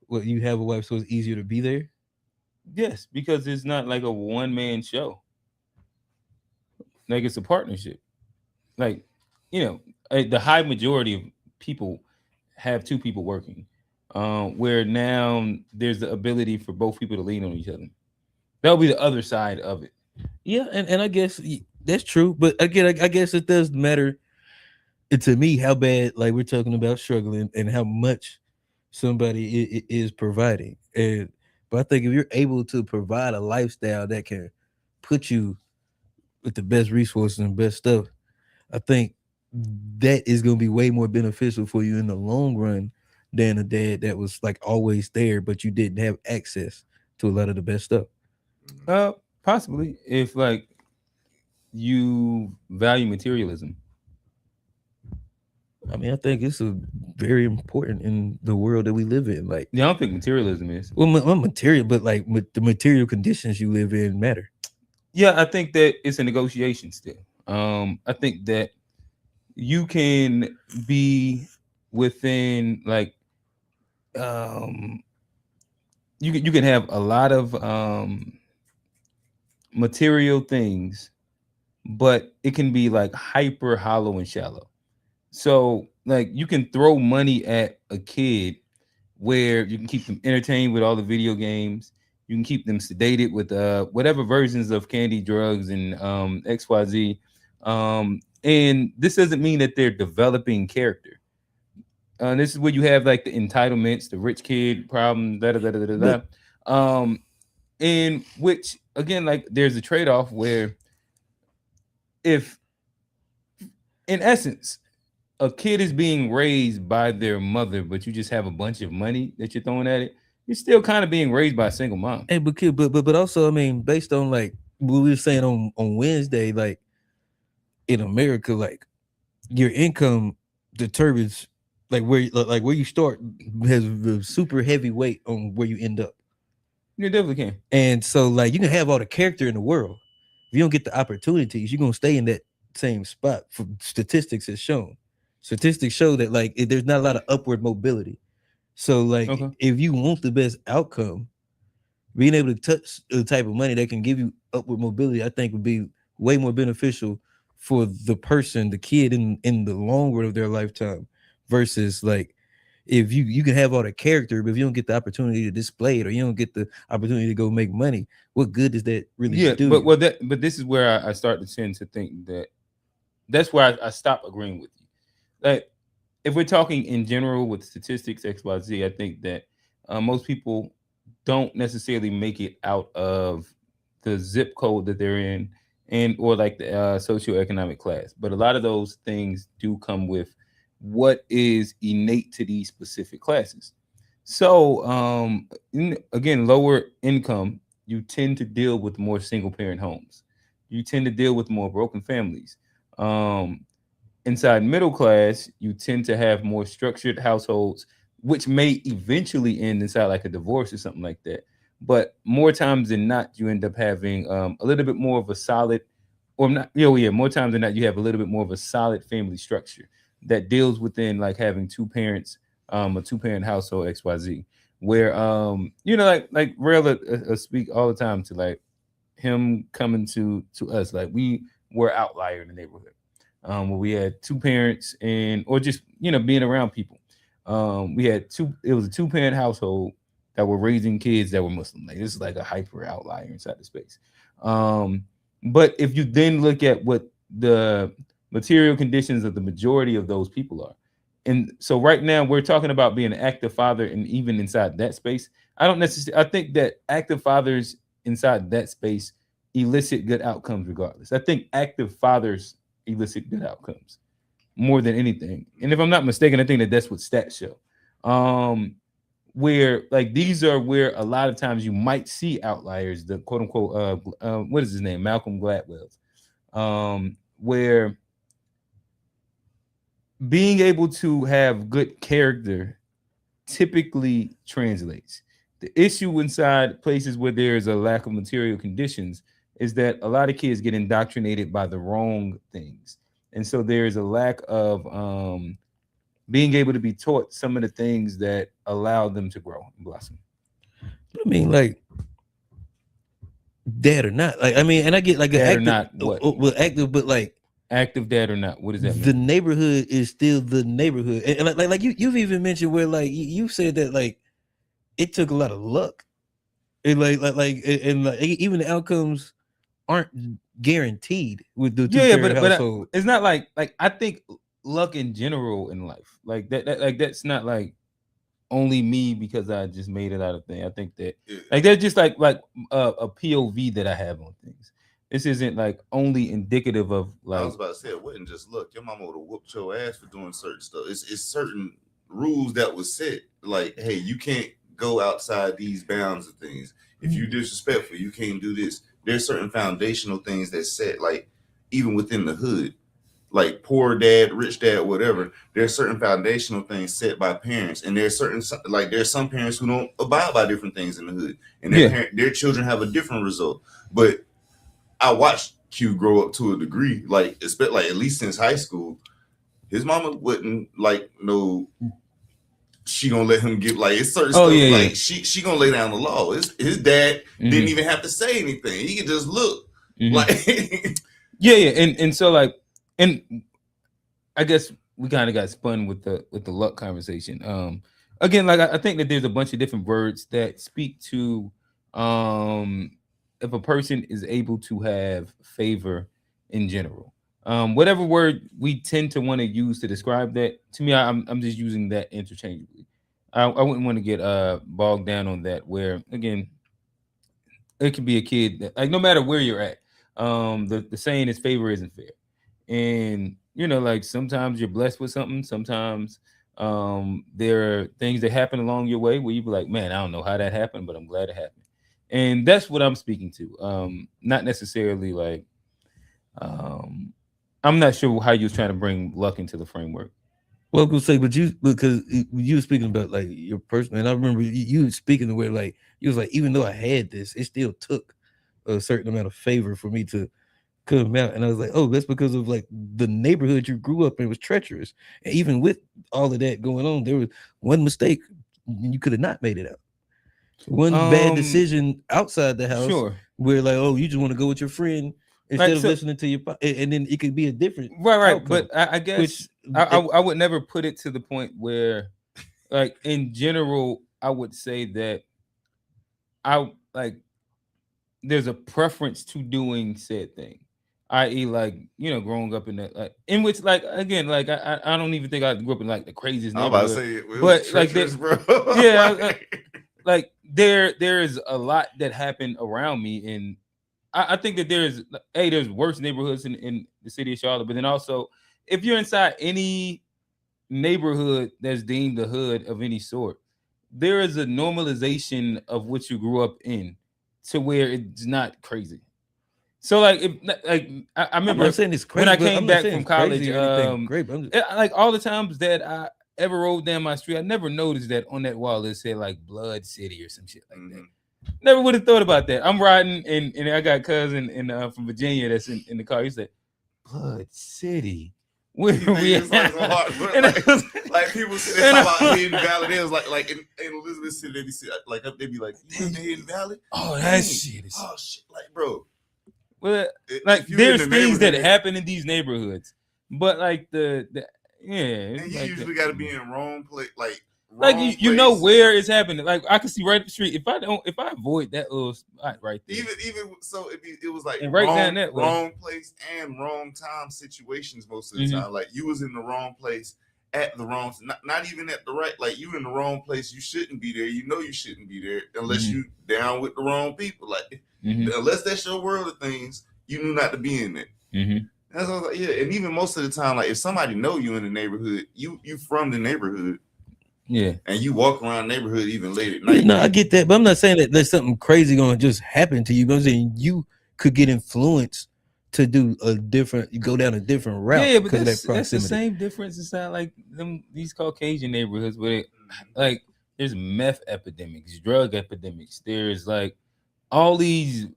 Well, you have a wife, so it's easier to be there. Yes, because it's not like a one-man show. Like, it's a partnership. Like, the high majority of people have two people working, where now there's the ability for both people to lean on each other. That'll be the other side of it. Yeah, and I guess that's true. But again, I guess it does matter to me how bad, like we're talking about struggling, and how much somebody is providing. But I think if you're able to provide a lifestyle that can put you with the best resources and best stuff, I think that is going to be way more beneficial for you in the long run than a dad that was like always there, but you didn't have access to a lot of the best stuff. Possibly, if like you value materialism. I mean, I think it's very important in the world that we live in. Like, yeah, I don't think materialism is. Well, material, but like the material conditions you live in matter. Yeah, I think that it's a negotiation still. I think that you can be within like you can have a lot of material things, but it can be like hyper hollow and shallow. So like you can throw money at a kid where you can keep them entertained with all the video games. You can keep them sedated with whatever versions of candy, drugs, and XYZ. And this doesn't mean that they're developing character. This is where you have like the entitlements, the rich kid problem, in which again, like there's a trade-off where if in essence a kid is being raised by their mother, but you just have a bunch of money that you're throwing at it, you're still kind of being raised by a single mom. Hey, but also, I mean, based on like what we were saying on Wednesday, like in America, like your income determines like where you start has a super heavy weight on where you end up. You definitely can. And so like you can have all the character in the world. If you don't get the opportunities, you're gonna stay in that same spot. For statistics has shown. Statistics show that like there's not a lot of upward mobility. So like if you want the best outcome, being able to touch the type of money that can give you upward mobility, I think would be way more beneficial for the person, the kid, in the long run of their lifetime, versus like if you can have all the character, but if you don't get the opportunity to display it, or you don't get the opportunity to go make money, what good does that really do? But this is where I start to tend to think that's where I stop agreeing with you. Like, if we're talking in general with statistics XYZ, I think that most people don't necessarily make it out of the zip code that they're in, and or like the socioeconomic class. But a lot of those things do come with what is innate to these specific classes. So again, lower income, you tend to deal with more single parent homes. You tend to deal with more broken families. Um, Inside middle class, you tend to have more structured households, which may eventually end inside like a divorce or something like that. But more times than not, you end up having a little bit more of a solid, or not, more times than not, you have a little bit more of a solid family structure that deals within like having two parents, a two-parent household XYZ, where like Rail speak all the time to like him coming to us, like we were outlier in the neighborhood, where we had two parents and or just being around people. We had it was a two-parent household that were raising kids that were Muslim. Like this is like a hyper outlier inside the space. But if you then look at what the material conditions of the majority of those people are, and so right now we're talking about being an active father, and even inside that space, I think that active fathers inside that space elicit good outcomes regardless. I think active fathers elicit good outcomes more than anything. And if I'm not mistaken, I think that that's what stats show. Where like these are where a lot of times you might see outliers, the quote unquote what is his name, Malcolm Gladwell's, where being able to have good character typically translates. The issue inside places where there's a lack of material conditions is that a lot of kids get indoctrinated by the wrong things. And so there's a lack of being able to be taught some of the things that allow them to grow and blossom. I mean, like, dad or not. Like, I mean, and I get like dad active, or not, what? Well, active, but like active dad or not. What does that mean? The neighborhood is still the neighborhood. And like you've even mentioned where like you said that like it took a lot of luck. And like even the outcomes aren't guaranteed with the two-parent household. But it's not like I think luck in general in life, like that's not like only me because I just made it out of thing. I think that like that's just like a POV that I have on things. This isn't like only indicative of like. I was about to say it wasn't just look. Your mama would have whooped your ass for doing certain stuff. It's certain rules that was set. Like, hey, you can't go outside these bounds of things. If you're disrespectful, you can't do this. There's certain foundational things that set, like even within the hood, like poor dad, rich dad, whatever. There's certain foundational things set by parents, and there's some parents who don't abide by different things in the hood, and their children have a different result. But I watched Q grow up to a degree, like at least since high school. His mama wouldn't she gonna let him get like it's certain stuff. Like she gonna lay down the law. His dad didn't even have to say anything. He could just look like and so like, and I guess we kind of got spun with the luck conversation. Again, like I think that there's a bunch of different words that speak to if a person is able to have favor in general. Whatever word we tend to want to use to describe that, to me, I'm just using that interchangeably. I wouldn't want to get bogged down on that, where again, it could be a kid that, like, no matter where you're at, the saying is favor isn't fair. And like sometimes you're blessed with something, sometimes there are things that happen along your way where you be like, man, I don't know how that happened, but I'm glad it happened. And that's what I'm speaking to. Not necessarily like I'm not sure how you was trying to bring luck into the framework. Well, I was gonna say, because you were speaking about like your person, and I remember you speaking the way like you was like, even though I had this, it still took a certain amount of favor for me to come out. And I was like, oh, that's because of like the neighborhood you grew up in was treacherous. And even with all of that going on, there was one mistake and you could have not made it out. One bad decision outside the house, where like, oh, you just want to go with your friend instead of listening to your, and then it could be a different right. outcome, But I guess I would never put it to the point where, like, in general, I would say that there's a preference to doing said thing, i.e., like, growing up in that, like, in which, like, again, like, I don't even think I grew up in like the craziest neighborhood. I'm about to say but like bro. Yeah, like there is a lot that happened around me, and I think that there's worse neighborhoods in the city of Charlotte, but then also, if you're inside any neighborhood that's deemed a hood of any sort, there is a normalization of what you grew up in to where it's not crazy. So, like, I remember, I'm not saying it's crazy, when I came back from college, great, like, all the times that I ever rode down my street, I never noticed that on that wall it said like Blood City or some shit like that. Never would have thought about that. I'm riding, and I got a cousin from Virginia that's in the car. He said, Blood City. Where we at? Like people say about Hidden Valley. They was like in Elizabeth City, they be like, you in the Hidden Valley? Oh, that shit is. Oh shit, like, bro. Well, like, there's things that happen in these neighborhoods, but like the and you like usually got to be in wrong place, like you know where it's happening. Like, I can see right up the street. If I avoid that little spot right there, even so, it was like and right down that way. Wrong place and wrong time situations most of the time. Like, you was in the wrong place at the wrong, not even at the right. Like, you in the wrong place. You shouldn't be there. You know you shouldn't be there unless you down with the wrong people. Like, unless that's your world of things, you knew not to be in it. That's what I was like, yeah. And even most of the time, like, if somebody know you in the neighborhood, you from the neighborhood. Yeah, and you walk around the neighborhood even late at night. No, I get that, but I'm not saying that there's something crazy going to just happen to you. But I'm saying you could get influenced to go down a different route. Yeah, but that's the same difference. It's not like these Caucasian neighborhoods where like there's meth epidemics, drug epidemics. There's like all these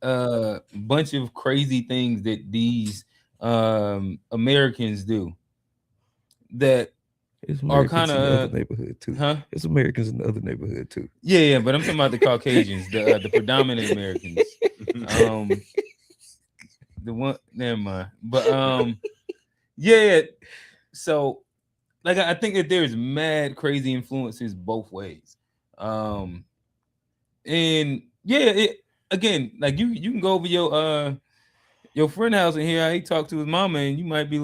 bunch of crazy things that these Americans do that are kind of other neighborhood too. Huh? It's Americans in the other neighborhood too. Yeah, but I'm talking about the Caucasians, the predominant Americans. The one, never mind. But yeah. So, like, I think that there's mad crazy influences both ways. And yeah, again, like you can go over your friend house and hear how he talked to his mama, and you might be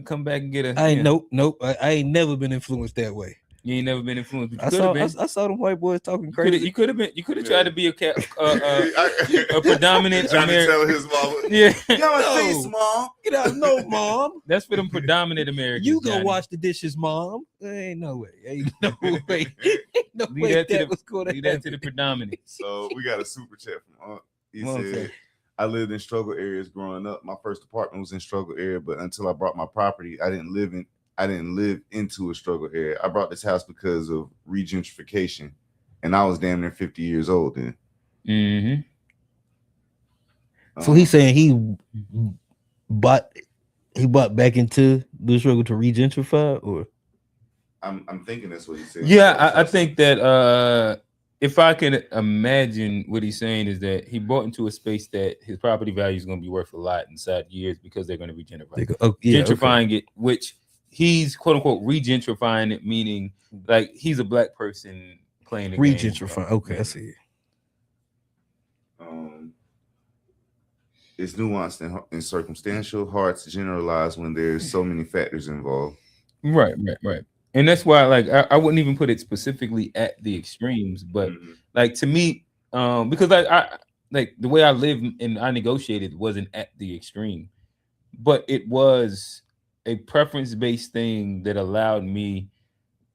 come back and get a. Nope. I ain't never been influenced that way. You ain't never been influenced. But I saw them white boys talking crazy. You could have tried to be a predominant American. Tell his mama, yeah, get out of my face, mom. Get out, no, mom. That's for them predominant Americans. You go Johnny. wash the dishes, mom. Ain't no way. Ain't no way. Leave that to the predominant. So we got a super chat from he said, I lived in struggle areas growing up. My first apartment was in struggle area, but until I bought my property, I didn't live into a struggle area. I bought this house because of regentrification, and I was damn near 50 years old then. So he's saying he bought back into the struggle to regentrify, or I'm thinking that's what he said. Yeah, I think that if I can imagine what he's saying is that he bought into a space that his property value is going to be worth a lot inside years because they're going to regentrify. Gentrifying it, which he's quote unquote regentrifying it, meaning like he's a black person playing the game. Regentrifying. Okay, I see. It's nuanced and circumstantial, hard to generalize when there's so many factors involved. Right. And that's why, like, I wouldn't even put it specifically at the extremes, but like to me, because I like the way I live and I negotiated wasn't at the extreme, but it was a preference-based thing that allowed me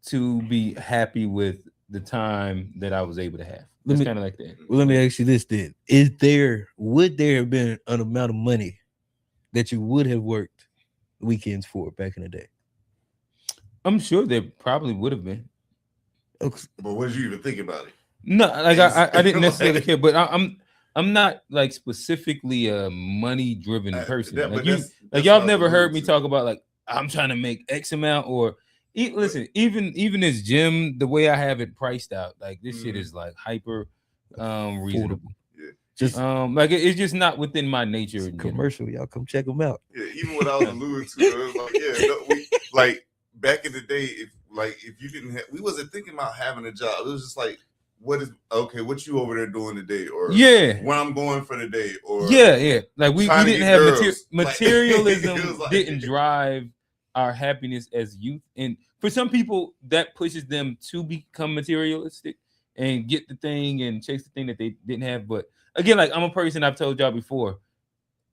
to be happy with the time that I was able to have. It's kind of like that. Well, let me ask you this then: would there have been an amount of money that you would have worked weekends for back in the day? I'm sure there probably would have been. Okay. But what did you even think about it? No, like I didn't necessarily care, but I'm not like specifically a money driven person. That's y'all never heard me talk about like I'm trying to make X amount or listen, even this gym, the way I have it priced out, like this shit is like hyper reasonable. Yeah. Just like it's just not within my nature. it's a commercial, y'all come check them out. Yeah, even what I was alluding to, it was like, yeah, no, we like back in the day, if you didn't have, we wasn't thinking about having a job. It was just like, what you over there doing today, or where I'm going for the day, or yeah. Like we didn't have materialism like, like, didn't drive our happiness as youth, and for some people that pushes them to become materialistic and get the thing and chase the thing that they didn't have. But again, like I'm a person, I've told y'all before,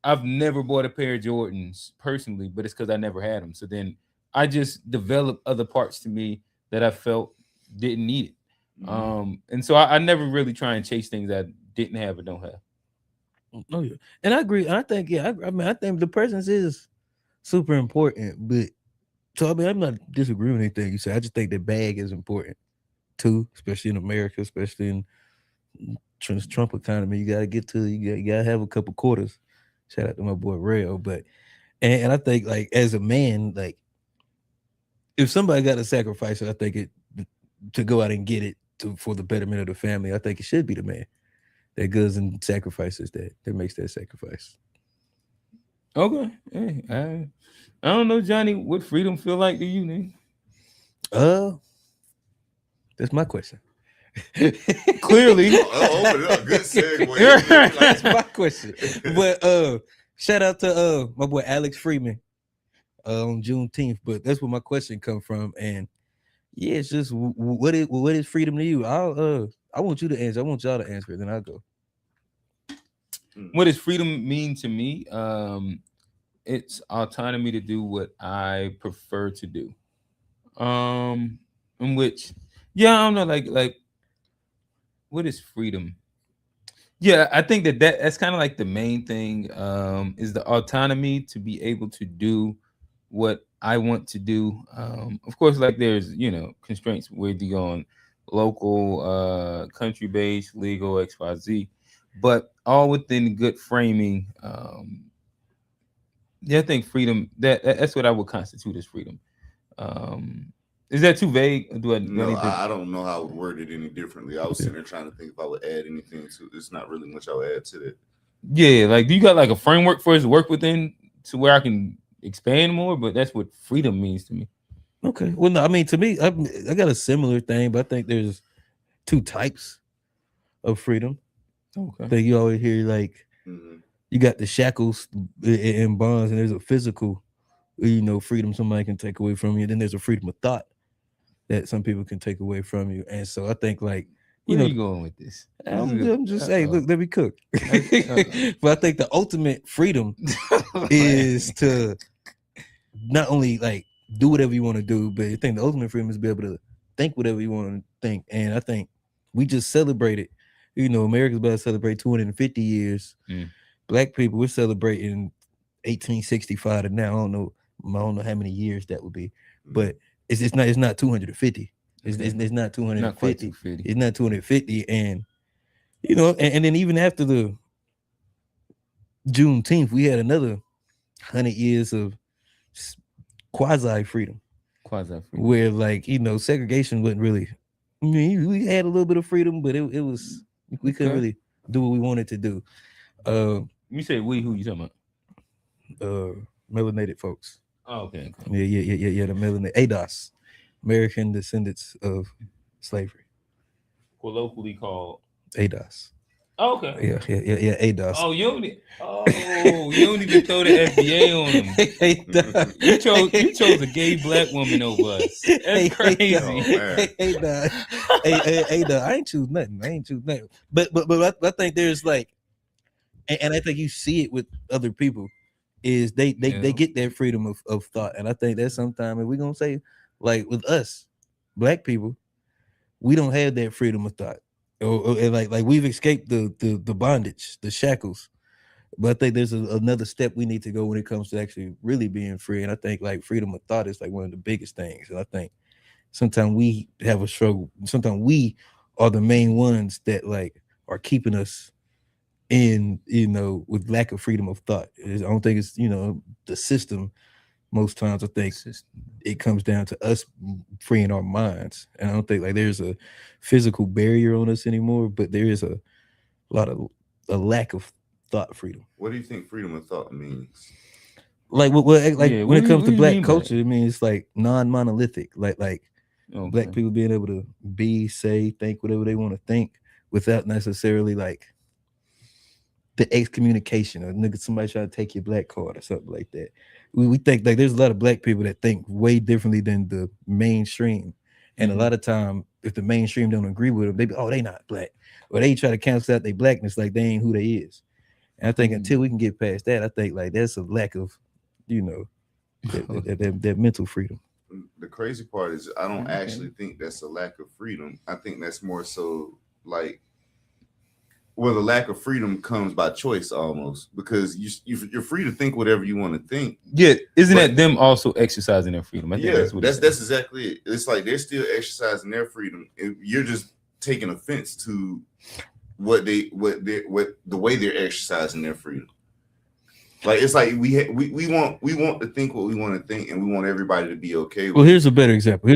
I've never bought a pair of Jordans personally, but it's because I never had them. So then I just developed other parts to me that I felt didn't need it. And so I never really try and chase things I didn't have or don't have. Oh yeah, and I agree. I think I think the presence is super important. But so I mean, I'm not disagreeing with anything you say. I just think the bag is important too, especially in America, especially in Trump economy. You gotta you gotta have a couple quarters. Shout out to my boy Rail, but and I think like as a man, like if somebody got to sacrifice it, I think it to go out and get it for the betterment of the family. I think it should be the man that goes and sacrifices that makes that sacrifice. Okay, hey, I don't know, Johnny. What freedom feel like to you, man? That's my question. Clearly, good segue. That's my question. But shout out to my boy Alex Freeman on Juneteenth. But that's where my question come from. And yeah, it's just what is freedom to you? I want you to answer. I want y'all to answer it. Then I'll go. What does freedom mean to me? It's autonomy to do what I prefer to do. In which, yeah, I don't know, like, what is freedom? Yeah, I think that's kind of like the main thing. Is the autonomy to be able to do what I want to do. Of course, like there's constraints whether you go on local, country based, legal, XYZ, but all within good framing. Yeah, I think freedom that's what I would constitute as freedom. Is that too vague? Or do I No, I don't know how I would word it any differently. I was sitting there trying to think if I would add anything to it. It's not really much I would add to that. Yeah, like do you got like a framework for us to work within to where I can expand more? But that's what freedom means to me. Okay. Well, no, I mean to me, I got a similar thing, but I think there's two types of freedom. Okay. That you always hear like you got the shackles and bonds, and there's a physical, freedom somebody can take away from you. Then there's a freedom of thought that some people can take away from you. And so I think like where are you going with this? I'm just saying, look, let me cook. But I think the ultimate freedom is to not only like do whatever you want to do, but I think the ultimate freedom is to be able to think whatever you want to think. And I think we just celebrated, America's about to celebrate 250 years. Black people, we're celebrating 1865 to now. I don't know how many years that would be, but it's not 250. It's not 250. Not quite 250. It's not 250. And and then even after the Juneteenth, we had another 100 years of quasi freedom. Where like, segregation wasn't really, I mean, we had a little bit of freedom, but it was we couldn't really do what we wanted to do. You say we, who you talking about? Melanated folks. Oh, okay. Yeah, the melanated ADOS, American descendants of slavery. Colloquially called ADOS. Oh, okay. Yeah, ADOS. Oh, you don't even throw the FBA on them. You chose a gay black woman over us. That's crazy. ADOS. I ain't choose nothing. But I think there's like, and I think you see it with other people, is they get that freedom of thought. And I think that sometimes, if we're gonna say like with us, black people, we don't have that freedom of thought. Or like we've escaped the bondage, the shackles. But I think there's another step we need to go when it comes to actually really being free. And I think like freedom of thought is like one of the biggest things. And I think sometimes we have a struggle. Sometimes we are the main ones that like are keeping us in, with lack of freedom of thought. I don't think it's, the system. Most times I think it comes down to us freeing our minds. And I don't think like there's a physical barrier on us anymore, but there is a lot of a lack of thought freedom. What do you think freedom of thought means? Like Yeah, when it comes what to do you black mean by culture, it means like non-monolithic. Like black Okay. people being able to be, say, think whatever they want to think without necessarily like the excommunication or nigga somebody trying to take your black card or something like that. We think like there's a lot of black people that think way differently than the mainstream. And a lot of time, if the mainstream don't agree with them, they be, oh, they not black. Or they try to cancel out their blackness like they ain't who they is. And I think until we can get past that, I think like that's a lack of, you know, that mental freedom. The crazy part is I don't actually think that's a lack of freedom. I think that's more so like, well, the lack of freedom comes by choice almost, because you're free to think whatever you want to think. Yeah, isn't that them also exercising their freedom? I think Yeah, that's what that's exactly it. It's like they're still exercising their freedom. You're just taking offense to the way they're exercising their freedom. Like it's like we want to think what we want to think, and we want everybody to be okay with. Well, here's a better example.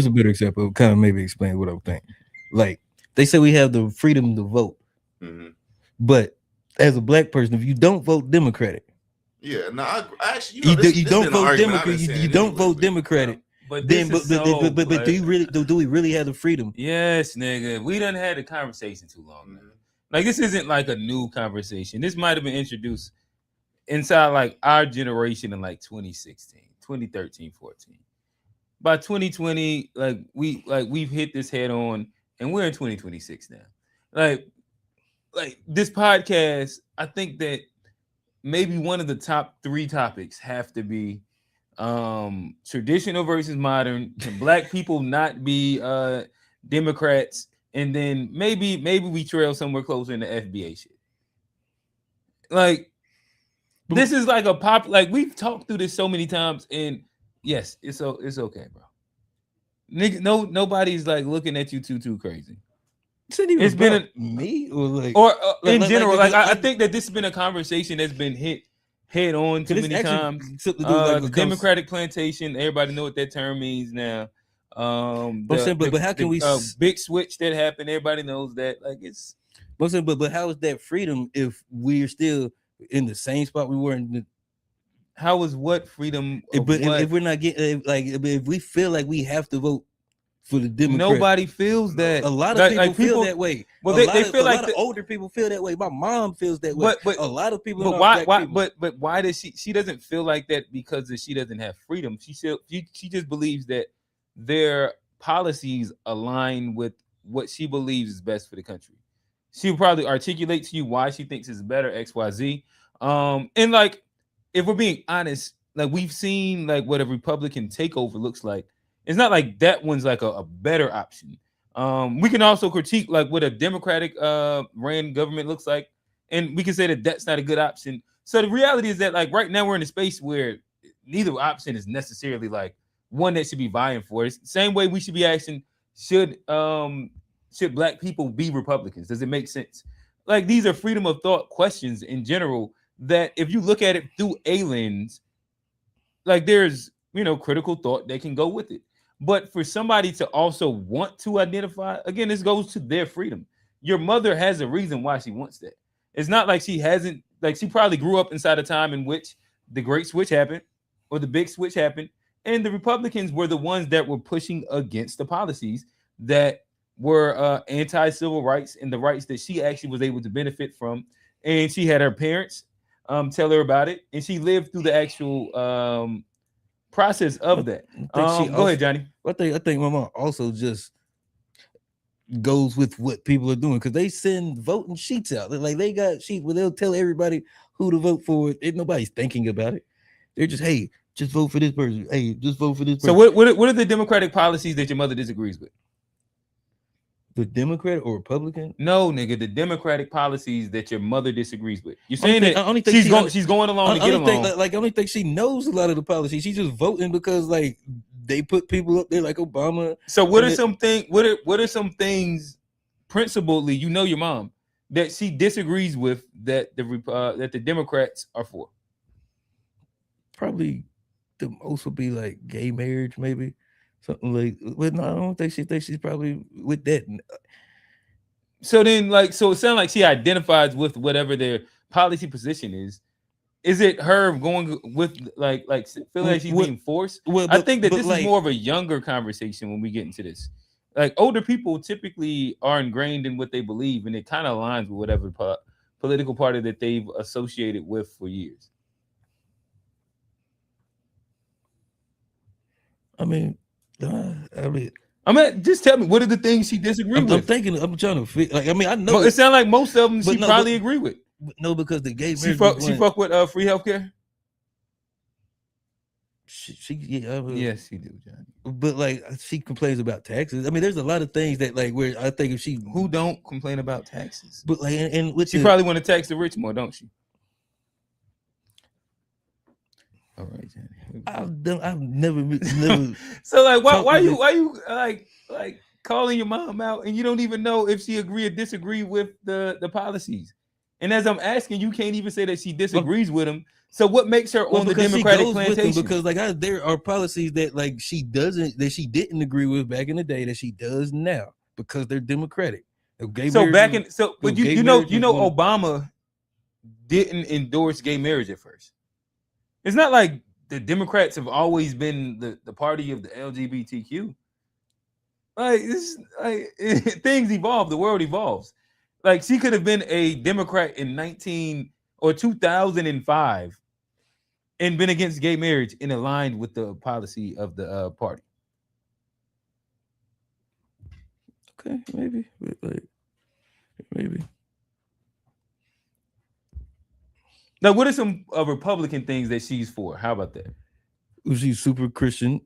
Kind of maybe explain what I'm thinking. Like they say we have the freedom to vote. But as a black person, if you don't vote Democratic, yeah, no, I actually, you don't vote Democratic. You don't vote Democratic. But then, but do we really have the freedom? Yes, nigga. We done had a conversation too long now. Like this isn't like a new conversation. This might have been introduced inside like our generation in like 2016, 2013, 14. By 2020, we've hit this head on, and we're in 2026 now. Like this podcast, I think that maybe one of the top 3 topics have to be traditional versus modern. Can black people not be Democrats? And then maybe we trail somewhere closer in the FBA shit. Like this is like a pop. Like we've talked through this so many times, and yes, it's okay, bro. Nigga, nobody's like looking at you too crazy. It's been me or like in general. I think that this has been a conversation that's been hit head on too many times. The Democratic plantation. Everybody know what that term means now. But how can we big switch that happened? Everybody knows that. Like it's. But how is that freedom if we're still in the same spot we were in? How is what freedom? If we're not getting if we feel like we have to vote for the Democrats. Nobody feels that. A lot of people feel that way. Well, they feel like a lot of older people feel that way. My mom feels that way. But a lot of people. But why? But why does she doesn't feel like that? Because she doesn't have freedom. She just believes that their policies align with what she believes is best for the country. She'll probably articulate to you why she thinks it's better XYZ. And like, if we're being honest, like we've seen like what a Republican takeover looks like. It's not like that one's like a better option. We can also critique like what a Democratic ran government looks like, and we can say that that's not a good option. So the reality is that like right now we're in a space where neither option is necessarily like one that should be vying for. It's the same way we should be asking, should black people be Republicans? Does it make sense? Like these are freedom of thought questions in general that if you look at it through a lens, like there's critical thought that can go with it. But for somebody to also want to identify, again, this goes to their freedom. Your mother has a reason why she wants that. It's not like she hasn't, like she probably grew up inside a time in which the great switch happened or the big switch happened. And the Republicans were the ones that were pushing against the policies that were anti-civil rights and the rights that she actually was able to benefit from. And she had her parents tell her about it. And she lived through the actual process of that. Go ahead, Johnny. I think my mom also just goes with what people are doing because they send voting sheets out. Like they got sheets where they'll tell everybody who to vote for. And nobody's thinking about it. They're just, hey, just vote for this person. Hey, just vote for this person. So what are the Democratic policies that your mother disagrees with? The Democrat or Republican? No, nigga, the Democratic policies that your mother disagrees with. You're saying that she's going along to get along. I don't think she knows a lot of the policies. She's just voting because like they put people up there like Obama. So what are some things principally, your mom, that she disagrees with that the Democrats are for? Probably the most would be like gay marriage, maybe. Something like, but no, I don't think she thinks she's probably with that. So then, like, so it sounds like she identifies with whatever their policy position is. Is it her going with like feeling like she's being forced? Well, I think that but this is more of a younger conversation when we get into this. Like older people typically are ingrained in what they believe, and it kind of aligns with whatever political party that they've associated with for years. I mean, just tell me, what are the things she disagrees with? I'm thinking. I'm trying to figure. Like, I mean, I know it sounds like most of them she no, probably agree with. No, because the gay she fuck with free healthcare. Yes, she do, Johnny. But like she complains about taxes. I mean, there's a lot of things that like where I think if she who don't complain about taxes, but like and with she probably want to tax the rich more, don't she? All right, Johnny. I've never. So like, why you like calling your mom out and you don't even know if she agree or disagree with the policies? And as I'm asking, you can't even say that she disagrees with them. So what makes her on the Democratic plantation? Because like there are policies that like she didn't agree with back in the day that she does now because they're Democratic. But you know Obama didn't endorse gay marriage at first. It's not like the Democrats have always been the party of the LGBTQ. Like this, things evolve. The world evolves. Like she could have been a Democrat in 2005 and been against gay marriage and aligned with the policy of the party. Okay, maybe. Now, what are some Republican things that she's for? How about that? She's super Christian.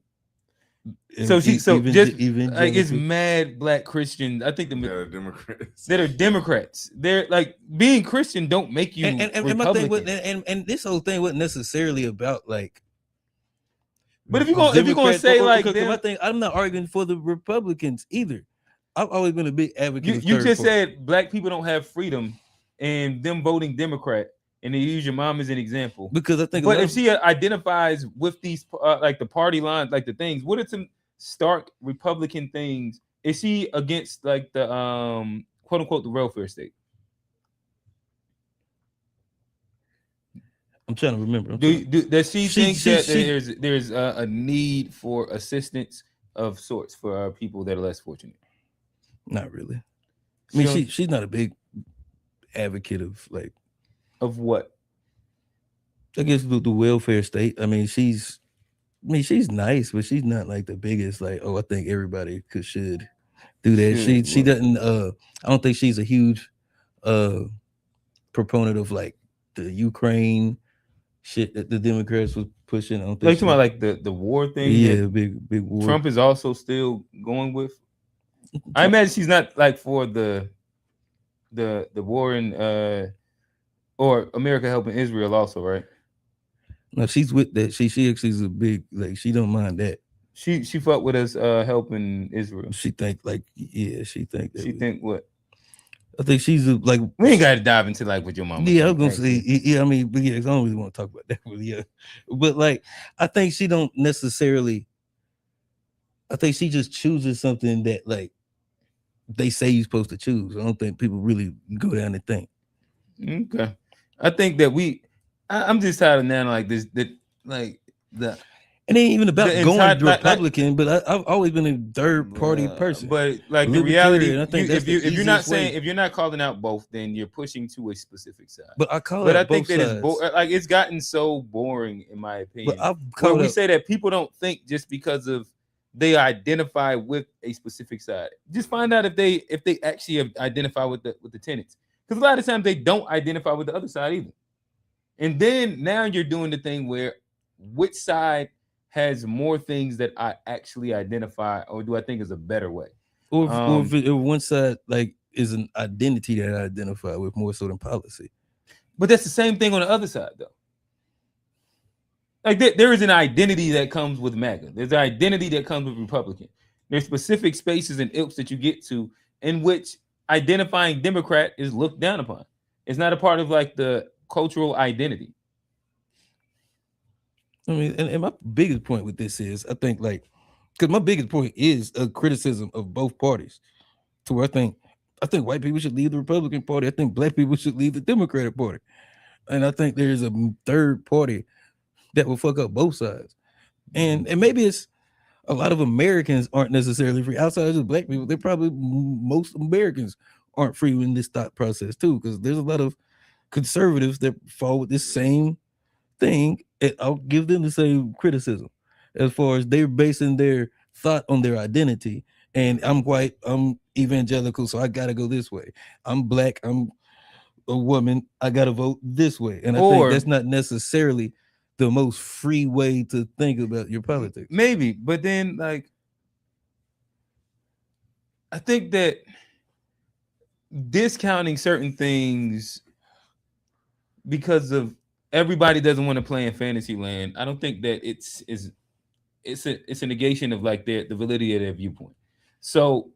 So it's mad black Christians. I think that are Democrats. That are Democrats. They're like being Christian don't make you and my thing and this whole thing wasn't necessarily about like. But if you're gonna say like, my thing, I'm not arguing for the Republicans either. I've always been a big advocate. You just said black people don't have freedom, and them voting Democrat. And they use your mom as an example because I think. But if she identifies with these like the party lines, like the things, what are some stark Republican things? Is she against like the quote unquote the welfare state? I'm trying to remember. Does she think that there's a need for assistance of sorts for people that are less fortunate? Not really. I mean, she's not a big advocate of like. Of what? I guess the welfare state. I mean, she's nice, but she's not like the biggest. Like, oh, I think everybody should do that. She doesn't. I don't think she's a huge proponent of like the Ukraine shit that the Democrats was pushing. I don't think. Like talking about like the war thing. Yeah, big war. Trump is also still going with. I imagine she's not like for the war in or America helping Israel also, right? No, she's with that. She actually is a big like. She don't mind that. She fuck with us helping Israel. She think like she think that. She think what? I think she's like. We ain't got to dive into like what your mama. Yeah, I was gonna say. Yeah, I mean, but yeah, I don't really want to talk about that. But yeah, but like, I think she don't necessarily. I think she just chooses something that like they say you're supposed to choose. I don't think people really go down and think. Okay. I think that I'm just tired of now like this, that like the. It ain't even about going Republican, but I've always been a third party person. But like the reality, if you're not saying, if you're not calling out both, then you're pushing to a specific side. But I call it. But I think that it's gotten so boring, in my opinion. But we say that people don't think just because of they identify with a specific side. Just find out if they actually identify with the tenants. Because a lot of times they don't identify with the other side either. And then now you're doing the thing where which side has more things that I actually identify, or do I think is a better way? Or if one side like is an identity that I identify with more so than policy. But that's the same thing on the other side, though. Like there is an identity that comes with MAGA. There's an identity that comes with Republican. There's specific spaces and ilks that you get to in which identifying Democrat is looked down upon. It's not a part of like the cultural identity. I mean, and my biggest point with this is, I think like, because my biggest point is a criticism of both parties. To where I think I think white people should leave the Republican Party. I think black people should leave the Democratic Party. And I think there's a third party that will fuck up both sides. And maybe it's a lot of Americans aren't necessarily free. Outside of just black people, they're probably most Americans aren't free in this thought process too, because there's a lot of conservatives that fall with this same thing. I'll give them the same criticism as far as they're basing their thought on their identity. And I'm white, I'm evangelical, so I gotta go this way. I'm black, I'm a woman, I gotta vote this way. And I think that's not necessarily the most free way to think about your politics. Maybe, but then like I think that discounting certain things because of everybody doesn't want to play in fantasy land, I don't think that it's a negation of like the validity of their viewpoint. So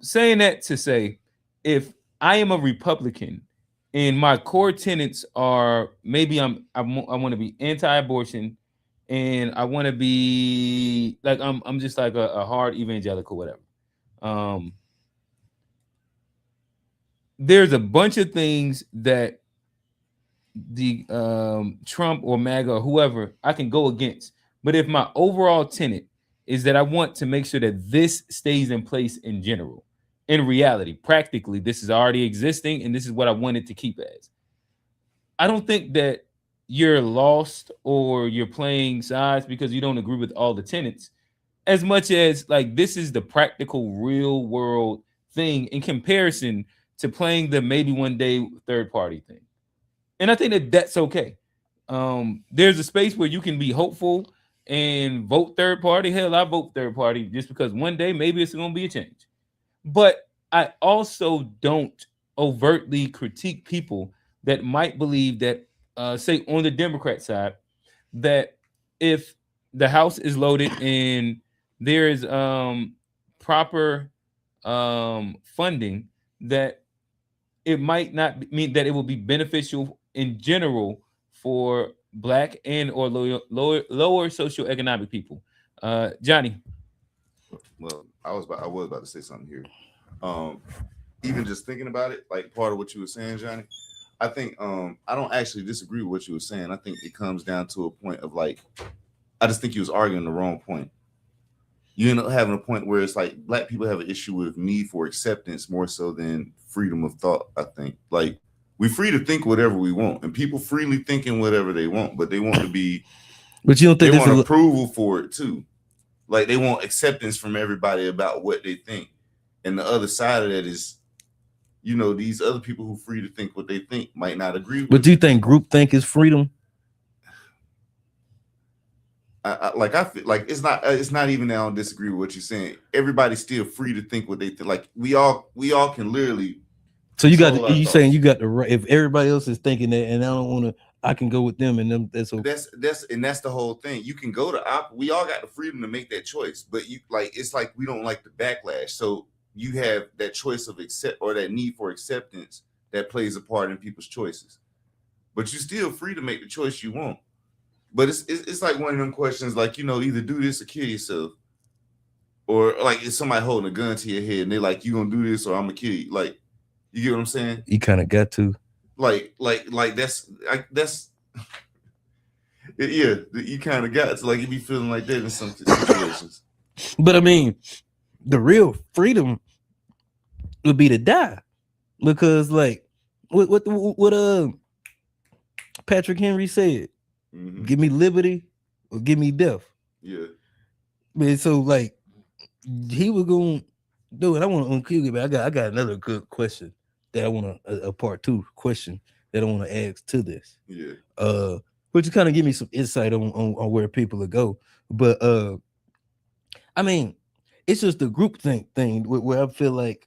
saying that to say, if I am a Republican and my core tenets are maybe I want to be anti-abortion and I want to be like I'm just like a hard evangelical, whatever. There's a bunch of things that the Trump or MAGA or whoever I can go against. But if my overall tenet is that I want to make sure that this stays in place in general, in reality, practically, this is already existing and this is what I want it to keep as. I don't think that you're lost or you're playing sides because you don't agree with all the tenets, as much as like this is the practical real world thing in comparison to playing the maybe one day third party thing. And I think that that's okay. There's a space where you can be hopeful and vote third party. Hell, I vote third party just because one day maybe it's going to be a change. But I also don't overtly critique people that might believe that, say, on the Democrat side, that if the House is loaded and there is proper funding, that it might not mean that it will be beneficial in general for Black and or lower socioeconomic people. Johnny. Well, I was about to say something here. Even just thinking about it, like part of what you were saying, Johnny, I think I don't actually disagree with what you were saying. I think it comes down to a point of like, I just think you was arguing the wrong point. You end up having a point where it's like Black people have an issue with need for acceptance more so than freedom of thought. I think like we're free to think whatever we want, and people freely thinking whatever they want, but they want to be. But you don't think they want approval for it too? Like they want acceptance from everybody about what they think, and the other side of that is, you know, these other people who free to think what they think might not agree with. But do you think groupthink is freedom? I feel like it's not even that I don't disagree with what you're saying. Everybody's still free to think what they think. Like we all can literally. So you saying you got the right. If everybody else is thinking that, and I don't want to, I can go with them, and them. That's okay. That's the whole thing. You can go to we all got the freedom to make that choice, but you like it's like we don't like the backlash. So you have that choice of accept or that need for acceptance that plays a part in people's choices, but you're still free to make the choice you want. But it's like one of them questions, like, you know, either do this or kill yourself, or like it's somebody holding a gun to your head and they're like, you gonna do this or I'm gonna kill you. Like, you get what I'm saying? You kind of got to. Like that's yeah. You kind of got to like you be feeling like that in some situations. But I mean, the real freedom would be to die, because like what Patrick Henry said. Mm-hmm. Give me liberty or give me death. Yeah. Man, so like he was going to do it. I want to unkill it, but I got another good question that I want a part 2 question that I want to ask to this. Yeah. Which kind of give me some insight on where people will go. But I mean, it's just the group thing where I feel like,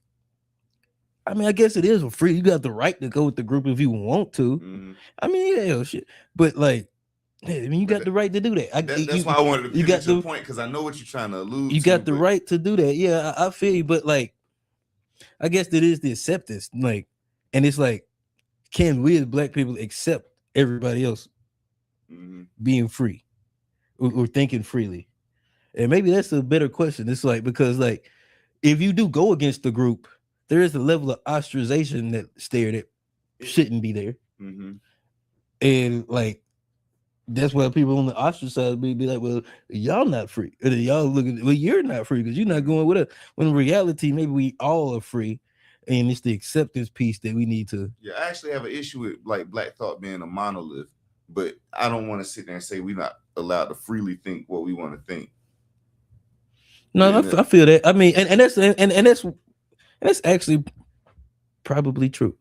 I mean, I guess it is free. You got the right to go with the group if you want to. Mm-hmm. I mean, yeah, shit. But like, hey, I mean, you got the right to do that. That's why I wanted to pivot to the point, because I know what you're trying to allude to. You got the right to do that. Yeah, I feel you. But like, I guess that is the acceptance. Like, and it's like, can we as Black people accept everybody else being free or thinking freely? And maybe that's a better question. It's like, because like, if you do go against the group, there is a level of ostracization that's there that shouldn't be there. Mm-hmm. And like that's why people on the ostracized be like, well, y'all not free. And then y'all look at, well, you're not free because you're not going with us. When in reality, maybe we all are free. And it's the acceptance piece that we need to. Yeah, I actually have an issue with like Black thought being a monolith, but I don't want to sit there and say we're not allowed to freely think what we want to think. No, I feel that. I mean, and that's actually probably true.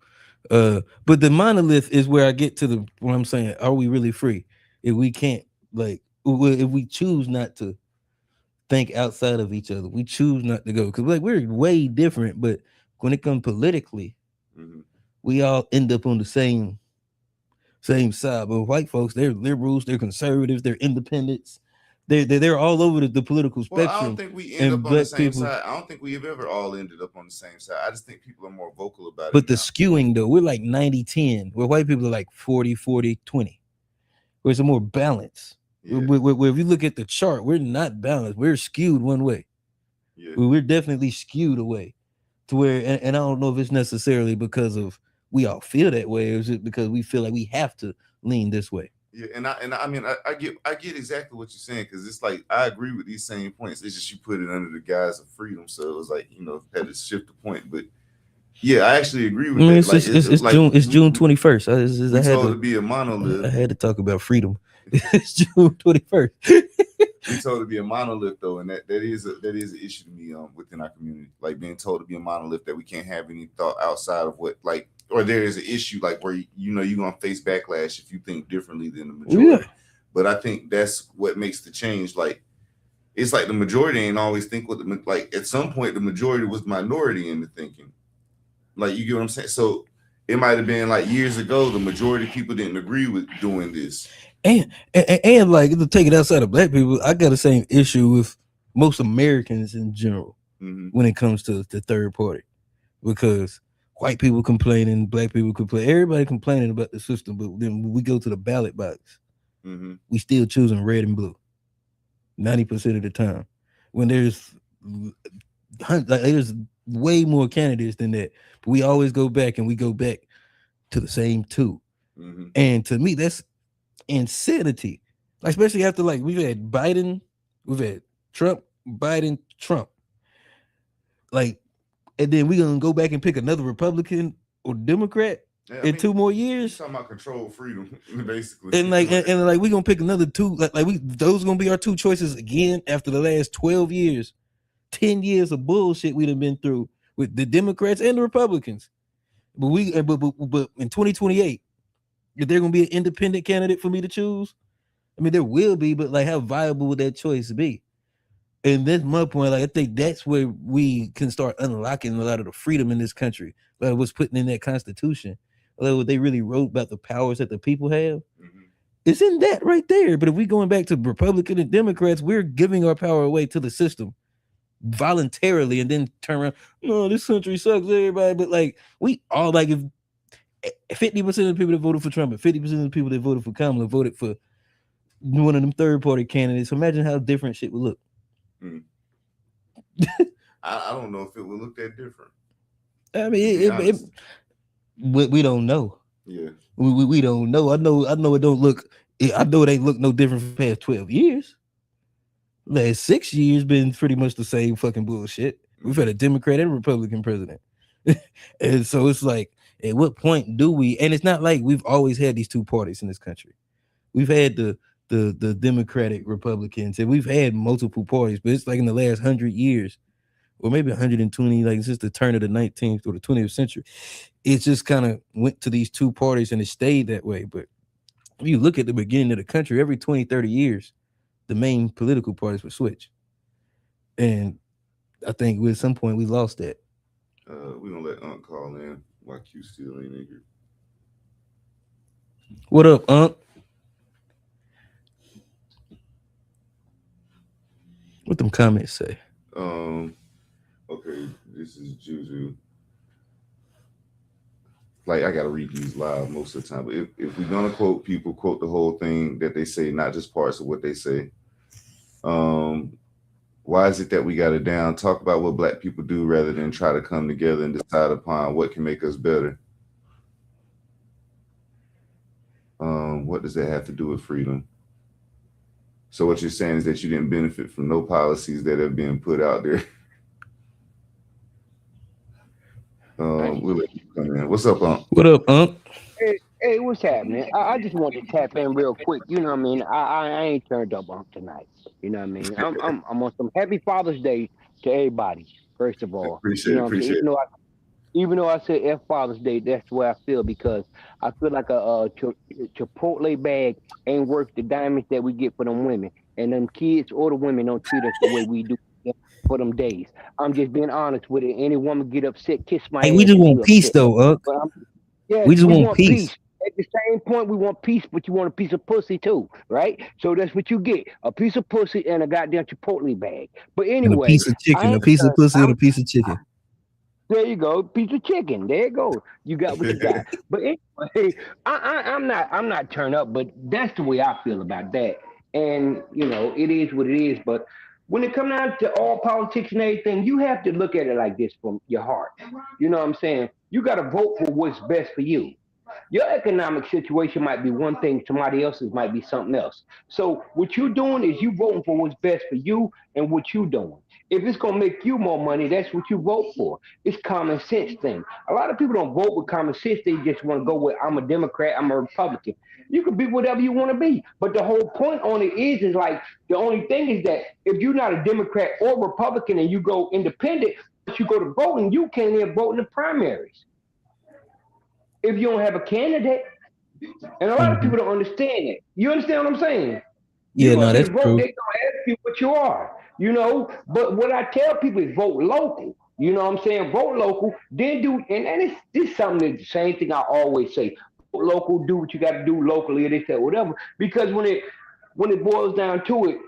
But the monolith is where I get to the what I'm saying. Are we really free if we can't like if we choose not to think outside of each other? We choose not to go because like we're way different. But when it comes politically, we all end up on the same side. But white folks, they're liberals, they're conservatives, they're independents. They're all over the political spectrum. Well, I don't think we end up on the same side. I don't think we've ever all ended up on the same side. I just think people are more vocal about it. But the skewing, though, we're like 90-10, where white people are like 40-40-20. Where it's a more balance. Yeah. Where if you look at the chart, we're not balanced. We're skewed one way. Yeah. We're definitely skewed away to where, and I don't know if it's necessarily because of we all feel that way, or is it because we feel like we have to lean this way? Yeah, and I mean I get exactly what you're saying because it's like I agree with these same points. It's just you put it under the guise of freedom, so it was like had to shift the point. But yeah, I actually agree with that. It's June 21st. I had to be a monolith. I had to talk about freedom. It's June 21st. Being told to be a monolith though, and that is an issue to me within our community. Like being told to be a monolith that we can't have any thought outside of what like. Or there is an issue like where you're gonna face backlash if you think differently than the majority. Yeah. But I think that's what makes the change. Like it's like the majority ain't always think what like at some point the majority was minority in the thinking. Like you get what I'm saying? So it might have been like years ago the majority of people didn't agree with doing this. And like to take it outside of Black people, I got the same issue with most Americans in general when it comes to the third party because white people complaining, Black people complain, everybody complaining about the system, but then when we go to the ballot box, we still choosing red and blue 90% of the time. When there's way more candidates than that, but we always go back to the same two. And to me, that's insanity. Like, especially after like we've had Biden, we've had Trump, Biden, Trump. Like, and then we're gonna go back and pick another Republican or Democrat in 2 more years. Talking about control freedom, basically. And like we're gonna pick another two. Those gonna be our two choices again after the last 12 years, 10 years of bullshit we'd have been through with the Democrats and the Republicans. But in 2028, if they're gonna be an independent candidate for me to choose, I mean there will be, but like how viable would that choice be? And that's my point. Like I think that's where we can start unlocking a lot of the freedom in this country. Like what's putting in that Constitution, like what they really wrote about the powers that the people have. It's in that right there. But if we going back to Republican and Democrats, we're giving our power away to the system voluntarily, and then turn around. No, this country sucks, everybody. But like we all like if 50% of the people that voted for Trump and 50% of the people that voted for Kamala voted for one of them third party candidates. Imagine how different shit would look. I don't know if it would look that different. I mean, we don't know. Yeah, we don't know. I know it don't look. I know it ain't look no different for the past 12 years. Last 6 years been pretty much the same fucking bullshit. We've had a Democrat and a Republican president, and so it's like, at what point do we? And it's not like we've always had these two parties in this country. We've had the Democratic Republicans, and we've had multiple parties, but it's like in the last 100 years, or maybe 120, like since the turn of the 19th or the 20th century, it just kind of went to these two parties and it stayed that way. But if you look at the beginning of the country, every 20, 30 years, the main political parties would switch. And I think at some point we lost that. We're gonna let Unc call in while Q still ain't in here. What up, Unc? What them comments say? Okay, this is Juju. Like I gotta read these live most of the time, but if we're gonna quote people, quote the whole thing that they say, not just parts of what they say. Why is it that we got it down? Talk about what Black people do rather than try to come together and decide upon what can make us better. What does that have to do with freedom? So what you're saying is that you didn't benefit from no policies that have been put out there. We'll let you come in. What's up, What up, Unc? Hey, what's happening? I just want to tap in real quick. You know what I mean? I ain't turned up on tonight. You know what I mean? I'm on some happy Father's Day to everybody. First of all, you know what I'm saying? Even though I said F Father's Day, that's the way I feel because I feel like a Chipotle bag ain't worth the diamonds that we get for them women, and them kids or the women don't treat us the way we do for them days. I'm just being honest with it. Any woman get upset, kiss my Hey, ass we just if want you peace, upset. though, Unc. But yeah, We just we want want peace. peace. At the same point, we want peace, but you want a piece of pussy too, right? So that's what you get: a piece of pussy and a goddamn Chipotle bag. But And a anyway, piece of I chicken, a ain't piece of turned. pussy, and a piece of chicken. There you go, piece of chicken. There you go. You got what you got. But anyway, I'm not turned up, but that's the way I feel about that. And it is what it is. But when it comes down to all politics and everything, you have to look at it like this from your heart. You know what I'm saying? You got to vote for what's best for you. Your economic situation might be one thing, somebody else's might be something else. So what you're doing is you voting for what's best for you and what you doing. If it's gonna make you more money, that's what you vote for. It's common sense thing. A lot of people don't vote with common sense. They just want to go with I'm a Democrat, I'm a Republican. You can be whatever you want to be. But the whole point on it is like the only thing is that if you're not a Democrat or Republican and you go independent, but you go to voting, you can't even vote in the primaries if you don't have a candidate. And a lot of Mhm. people don't understand it. You understand what I'm saying? You Yeah, go no, up there that's to vote, true. they gonna ask you what you are, But what I tell people is vote local. You know what I'm saying? Vote local, then do, and this something that's the same thing I always say. Vote local, do what you got to do locally, or this, that, whatever. Because when it boils down to it,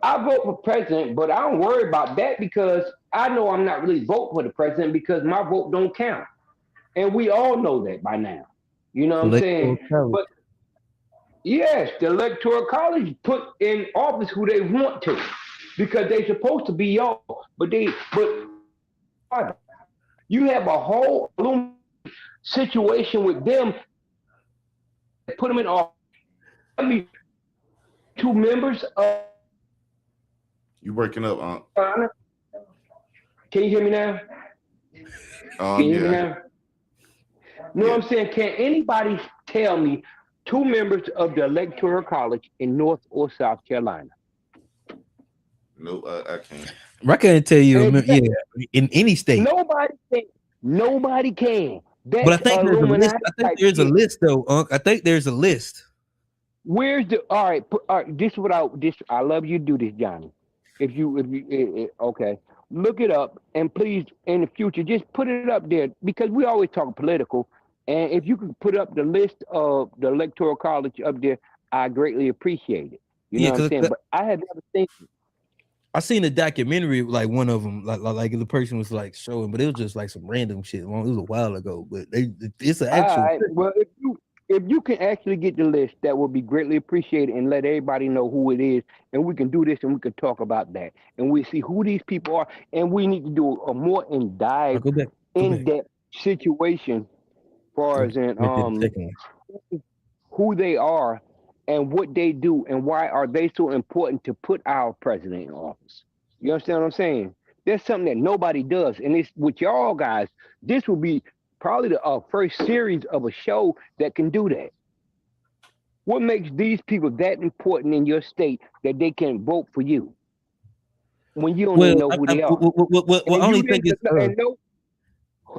I vote for president, but I don't worry about that because I know I'm not really voting for the president because my vote don't count. And we all know that by now. You know what I'm saying? Electoral college. But yes, the electoral college put in office who they want to, because they're supposed to be y'all. But you have a whole situation with them. Put them in office. I mean, two members of. You breaking up, Can you hear me now? Can you hear me Yeah, now? No, yeah. I'm saying, can anybody tell me two members of the electoral college in North or South Carolina? No, I can't. I can't tell you, Exactly. yeah, in any state. Nobody can. Nobody can. But I That's think there's a list. Illuminati I think type there's a shit. list, though, Unc. I think there's a list. Where's the all right? This is what I love you to do this, Johnny. If you okay, look it up and please in the future just put it up there because we always talk political. And if you could put up the list of the electoral college up there, I greatly appreciate it. You Yeah, know what I'm because saying? But I have never seen. I seen a documentary, like one of them, like the person was like showing, but it was just like some random shit. It was a while ago, but it's an All actual. right. Well, if you can actually get the list, that would be greatly appreciated, and let everybody know who it is, and we can do this, and we can talk about that, and we see who these people are, and we need to do a more I'll go back. Go in back. depth situation, far as in Went to the second one. who they are, and what they do, and why are they so important to put our president in office. You understand what I'm saying? That's something that nobody does, and it's with y'all guys. This will be probably the first series of a show that can do that. What makes these people that important in your state that they can vote for you when you don't even Well, know who they are? I And only you think didn't it's and no.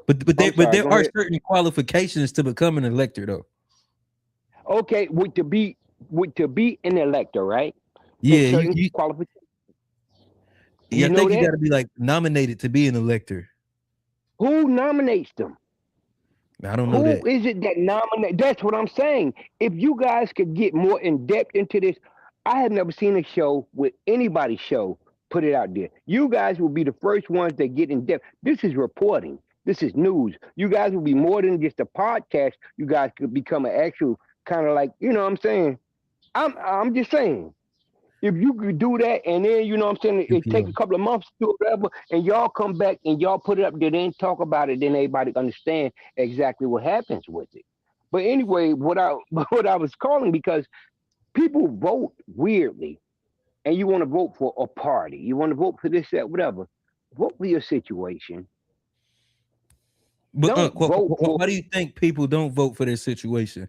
but I'm sorry. there Go are ahead. certain qualifications to become an elector, though. Okay, with to be an elector, right? It's Yeah, certain qualifications. yeah, You I know think you got that? to be like nominated to be an elector. Who nominates them? I don't know that. Who is it that nominate? That's what I'm saying. If you guys could get more in depth into this, I have never seen a show with anybody's show put it out there. You guys will be the first ones that get in depth. This is reporting. This is news. You guys will be more than just a podcast. You guys could become an actual kind of like, you know what I'm saying? I'm just saying. if you could do that, and then you know what I'm saying, it takes a 2 p.m. couple of months to do whatever, and y'all come back and y'all put it up there, then talk about it, then everybody understand exactly what happens with it. But anyway, what I what I was calling because people vote weirdly, and you want to vote for a party, you want to vote for this, that, whatever. Vote for your situation. But Don't vote for why do you think people don't vote for their situation?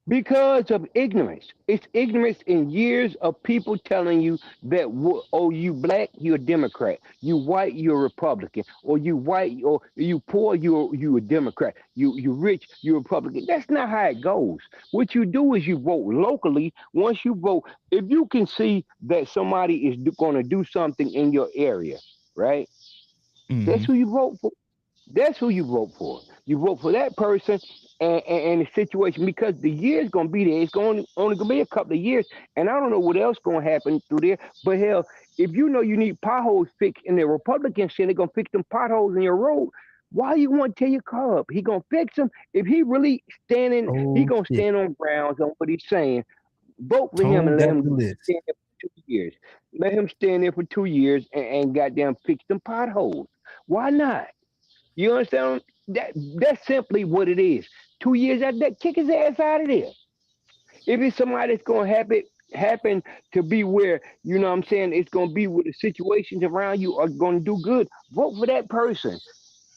because of ignorance. It's ignorance in years of people telling you that, oh, you black, you're a Democrat. You white, you're a Republican. Or you white, or you poor, you a Democrat. You rich, you're a Republican. That's not how it goes. What you do is you vote locally. Once you vote, if you can see that somebody is going to do something in your area, right? That's Mm-hmm. who you vote for. That's who you vote for. You vote for that person and the situation because the year's gonna be there. It's going only gonna be a couple of years, and I don't know what else gonna happen through there. But hell, if you know you need potholes fixed, and the Republicans saying they're gonna fix them potholes in your road, why you want to tear your car up? He gonna fix them. If he really standing, he Oh gonna shit. stand on grounds on what he's saying. Vote for him Tone and let got the him list. stand there for 2 years. Let him stand there for 2 years and goddamn fix them potholes. Why not? You understand? That's simply what it is. 2 years after that, kick his ass out of there. If it's somebody that's gonna happen to be where, you know what I'm saying, it's gonna be where the situations around you are gonna do good, vote for that person.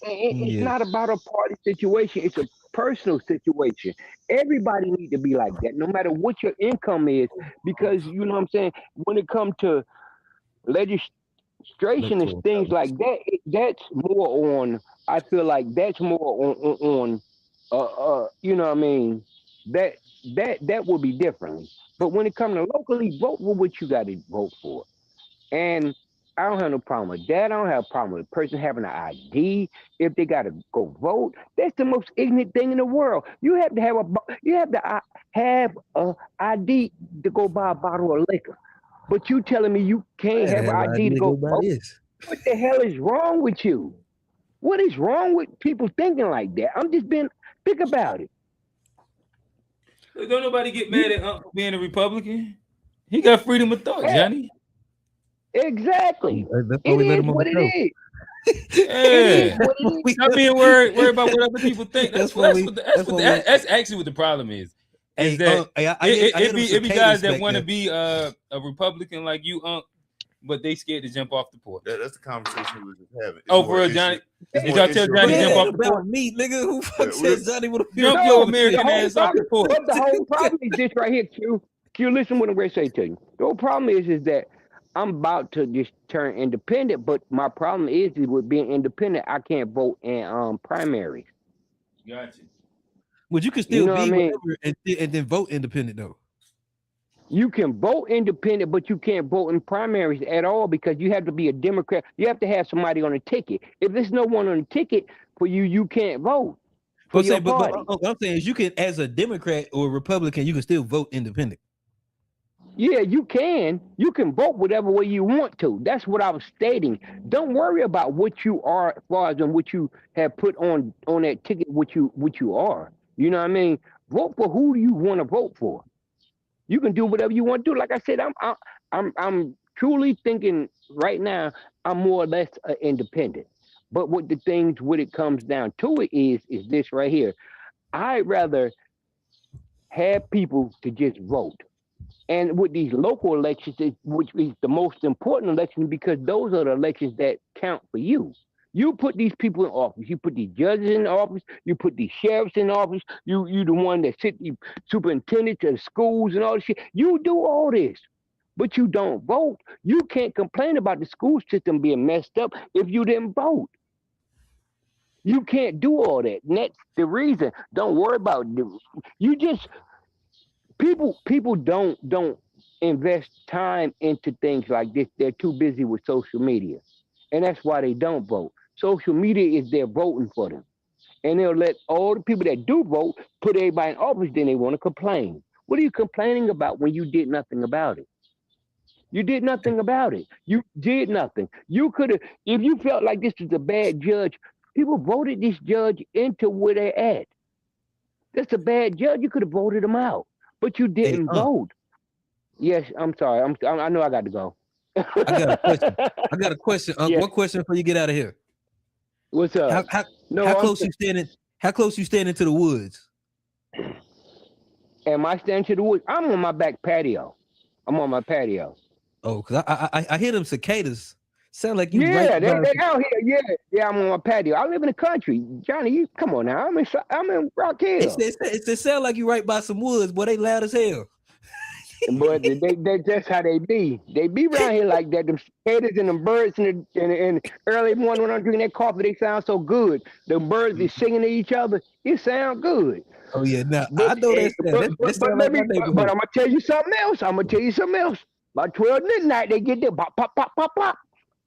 It's Yeah. not about a party situation, it's a personal situation. Everybody need to be like that, no matter what your income is, because you know what I'm saying, when it comes to legislation and Electoral things college. like that, that's more on. I feel like that's more on you know what I mean. That that would be differently. But when it comes to locally, vote for what you got to vote for. And I don't have no problem with that. I don't have a problem with a person having an ID if they got to go vote. That's the most ignorant thing in the world. You have to have a ID to go buy a bottle of liquor. But you telling me you I can't had to have an have an ID idea to to go go by vote? this. What the hell is wrong with you? What is wrong with people thinking like that? I'm just being think about it. Don't nobody get You mad at Uncle being a Republican. He got freedom of thought, yeah, Johnny. exactly. That's why It we let is him on the what it show. is. It is Yeah. what it is. We Stop being worried about what other people think. that's why we that's why we That's actually what the problem is. Is hey that I get him some it be guys cadence that back want to there. be a Republican like you, but they scared to jump off the porch. That's the conversation we were just having. It's Oh, more for real, issue. Johnny? It's Did more y'all tell issue Johnny But to it jump around. off ain't the about porch? me, nigga. Who fuck Yeah, says Johnny would be Jump your No, the American whole ass off the problem, porch. but the whole problem is this right here, Q. Q, listen what I'm going to say to you. The whole problem is that I'm about to just turn independent, but my problem is with being independent, I can't vote in primaries. Gotcha. But you can You still know what I be mean? whatever and then vote independent though. You can vote independent, but you can't vote in primaries at all because you have to be a Democrat. You have to have somebody on the ticket. If there's no one on the ticket for you, you can't vote for But say, your but party. what I'm saying is you can, as a Democrat or a Republican, you can still vote independent. Yeah, you can. You can vote whatever way you want to. That's what I was stating. Don't worry about what you are as far as and what you have put on that ticket, what you are. You know what I mean? Vote for who you want to vote for. You can do whatever you want to do. Like I said, I'm truly thinking right now. I'm more or less independent. But what the things what it comes down to it is this right here. I'd rather have people to just vote. And with these local elections, which is the most important election because those are the elections that count for you. You put these people in office. You put these judges in office. You put these sheriffs in office. You the one that sit the superintendents of schools and all this shit. You do all this, but you don't vote. You can't complain about the school system being messed up if you didn't vote. You can't do all that. And that's the reason. Don't worry about it. You just people don't invest time into things like this. They're too busy with social media, and that's why they don't vote. Social media is there voting for them, and they'll let all the people that do vote put everybody in office. Then they want to complain. What are you complaining about when you did nothing about it? You did nothing about it. You did nothing. You could have, if you felt like this was a bad judge, people voted this judge into where they're at. That's a bad judge. You could have voted him out, but you Hey, didn't vote. Yes, I'm sorry. I know I got to go. I got a question. I got a question. Yeah. One question before you get out of here. What's up? How close you standing? How close you standing to the woods? Am I standing to the woods? I'm on my back patio. I'm on my patio. Oh, because I hear them cicadas. Sound like you Yeah, right they by out here. Yeah, I'm on my patio. I live in the country, Johnny. You come on now. I'm in Rock Hill. It sound like you right by some woods, boy. They loud as hell. But they that's how they be. They be around here like that. Them cicadas and them birds in the early morning when I'm drinking that coffee, they sound so good. The birds is singing to each other. It sound good. Oh yeah, now But, I know that sound. That sound like my neighborhood. But I'm gonna tell you something else. By 12 midnight, they get there. Pop, pop, pop, pop, pop.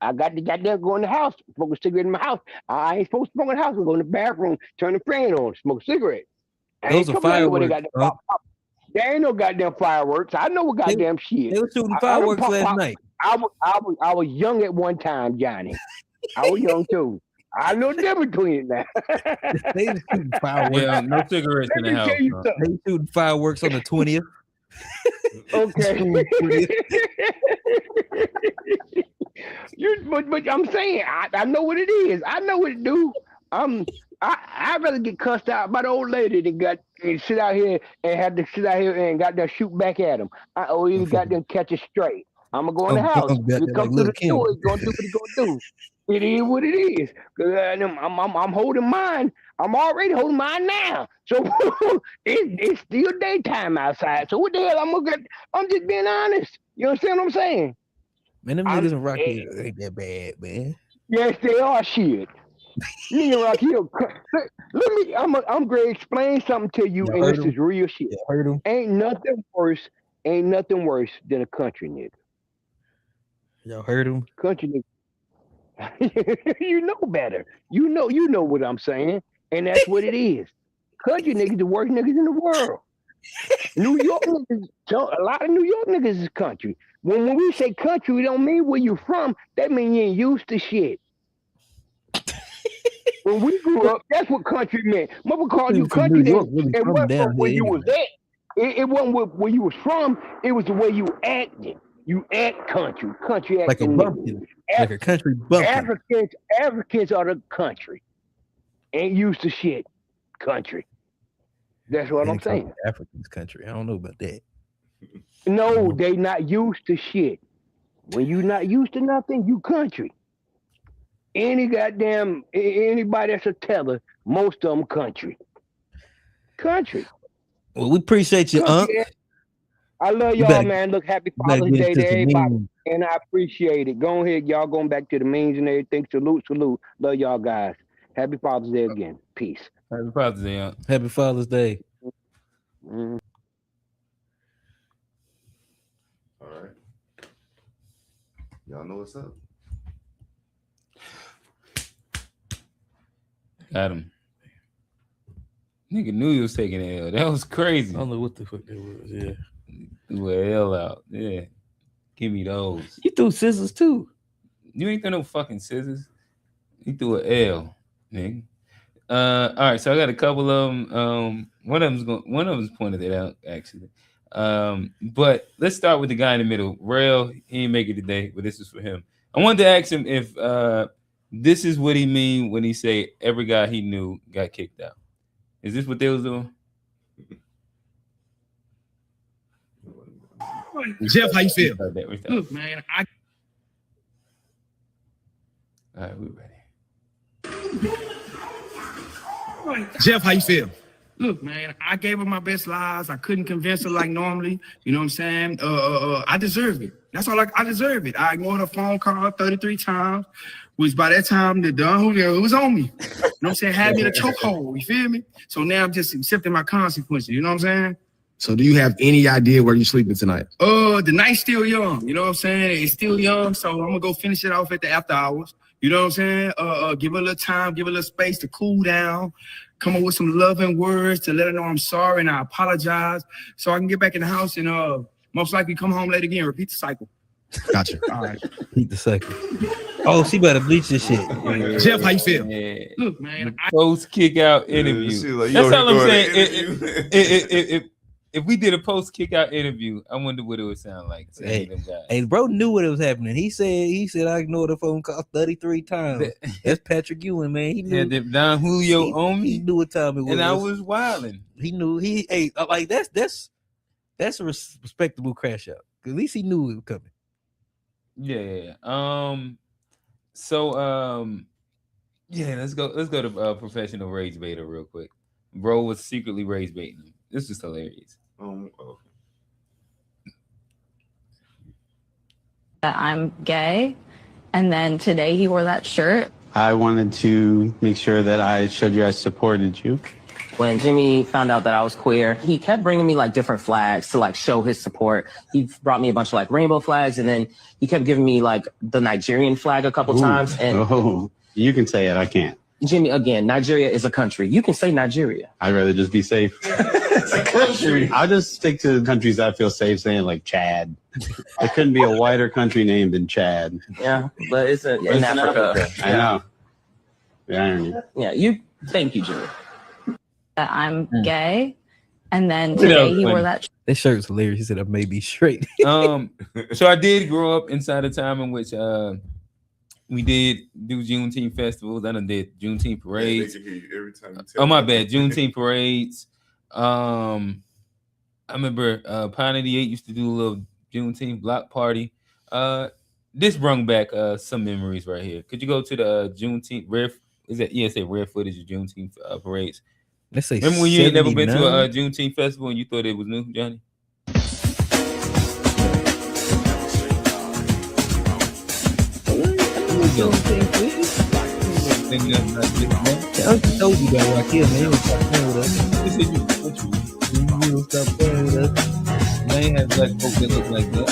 I got there, go in the house, smoke a cigarette in my house. I ain't supposed to smoke in the house. I go in the bathroom, turn the fan on, smoke a cigarette. Those are fireworks. There ain't no goddamn fireworks. I know what goddamn shit. They were shooting fireworks last night. I was young at one time, Johnny. I was young too. I know the difference between it now. They were shooting fireworks. Yeah, no cigarettes in the house. They were shooting fireworks on the 20th. Okay. But I'm saying I know what it is. I know what it do. I'd rather get cussed out by the old lady than sit out here and have to sit out here and got to shoot back at them. You got them catch it straight. I'm gonna go in the house. You come through the door, it's gonna do what it's gonna do. It is what it is. I'm holding mine. I'm already holding mine now. So it's still daytime outside. So what the hell I'm just being honest. You understand what I'm saying? Man, them niggas in Rock Hill ain't that bad, man. Yes, they are shit. Nigga Rock Hill. I'm gonna explain something to you, and this is real shit. Ain't nothing worse than a country nigga. Y'all heard him? Country nigga. You know better. You know what I'm saying, and that's what it is. Country niggas the worst niggas in the world. New York niggas, a lot of New York niggas is country. When we say country, we don't mean where you from. That means you ain't used to shit. When we grew up, that's what country meant. Mother called you country, it wasn't where you was at. It wasn't where you was from. It was the way you acted. You act country. Country like acting. A bumpkin. Like a country bumpkin. Africans are the country. Ain't used to shit. Country. That's what I'm saying. Africans country. I don't know about that. No, they not used to shit. When you not used to nothing, you country. Anybody that's a teller, most of them country. Country. Well, we appreciate you, Unc. I love y'all, man. Look, happy Father's Day to everybody. And I appreciate it. Go ahead, y'all going back to the means and everything. Salute. Love y'all guys. Happy Father's Day again. Peace. Happy Father's Day, Unc. Happy Father's Day. All right. Y'all know what's up. Got him. Nigga knew you was taking an L. That was crazy. I don't know what the fuck that was. Yeah. Threw an L out. Yeah. Give me those. You threw scissors too. You ain't threw no fucking scissors. You threw an L, nigga. All right, so I got a couple of them. One of them's pointed it out, actually. But let's start with the guy in the middle. Rail, he didn't make it today, but this is for him. I wanted to ask him if this is what he mean when he say every guy he knew got kicked out. Is this what they was doing? Jeff, how you feel? Look, man, all right, we're ready. Jeff, how you feel? Look, man, I gave her my best lies. I couldn't convince her like normally. You know what I'm saying? I deserve it. That's all I deserve it. I ignored her phone call 33 times, which by that time the Julio was on me. You know what I'm saying? Had me in a chokehold. You feel me? So now I'm just accepting my consequences. You know what I'm saying? So do you have any idea where you're sleeping tonight? The night's still young. You know what I'm saying? It's still young, so I'm gonna go finish it off at the after hours. You know what I'm saying? Give her a little time, give her a little space to cool down, come up with some loving words to let her know I'm sorry and I apologize, so I can get back in the house and most likely come home late again, repeat the cycle. Gotcha. All right. Repeat the cycle. Oh, she better bleach this shit. Jeff, how you feel? Look, man, post kick out interview. That's all I'm saying. if we did a post kick out interview, I wonder what it would sound like. Hey, Them guys. Hey, bro knew what was happening. He said I ignored the phone call 33 times. That's Patrick Ewing, man. He knew. Had Don Julio on me. He knew what time it was. And I was wilding. He knew. Like that's a respectable crash out. At least he knew it was coming. Yeah. So let's go to professional rage baiter real quick. Bro was secretly rage baiting him. This is hilarious. Okay. That I'm gay, and then today he wore that shirt. I wanted to make sure that I showed you I supported you. When Jimmy found out that I was queer, he kept bringing me like different flags to like show his support. He brought me a bunch of like rainbow flags, and then he kept giving me like the Nigerian flag a couple times. And You can say it, I can't. Jimmy, again, Nigeria is a country. You can say Nigeria. I'd rather just be safe. It's a country. I'll just stick to countries I feel safe saying, like Chad. There couldn't be a whiter country name than Chad. Yeah, but it's in Africa. I know. The irony. Yeah, thank you, Jimmy. That I'm gay, and then today he wore that. That shirt's hilarious. He said I may be straight. So I did grow up inside a time in which we did do Juneteenth festivals. I done did Juneteenth parades. They can hear you every time you tell Oh my me. bad, Juneteenth parades. I remember Pioneer 88 used to do a little Juneteenth block party. This brought back some memories right here. Could you go to the Juneteenth rare? Is that say rare footage of Juneteenth parades? Let's say. Remember when you ain't never been to 79? a Juneteenth festival and you thought it was new, Johnny? I told you that right here, man. You was stop playing with us. They said you You stop playing with us. they ain't have black folk that look like that.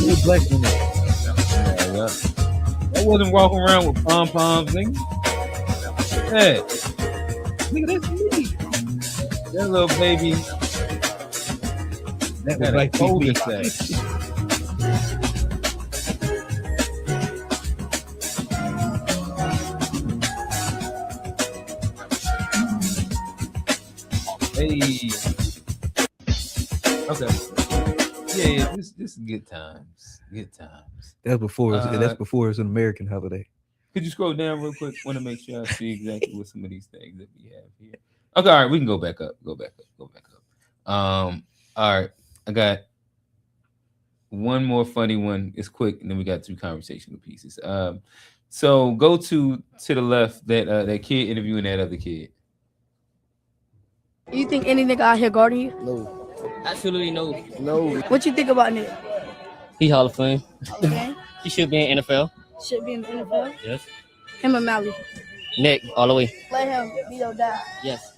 You was black in there. I wasn't walking around with pom poms, nigga. Hey, nigga, that's me. That little baby. That was Got a like cul-de-sac. Hey. Okay. Yeah, this is good times. Good times. That's before it's an American holiday. Could you scroll down real quick? Want to make sure I see exactly what some of these things that we have here. Okay, all right, we can go back up. All right, I got one more funny one. It's quick, and then we got 2 conversational pieces. So go to the left, that kid interviewing that other kid. You think any nigga out here guarding you? No. Absolutely no. No. What you think about Nick? He Hall of Fame. Okay. He should be in NFL. Should be in the NFL. Yes. Him and Mally. Nick, all the way. Let him beat or die. Yes.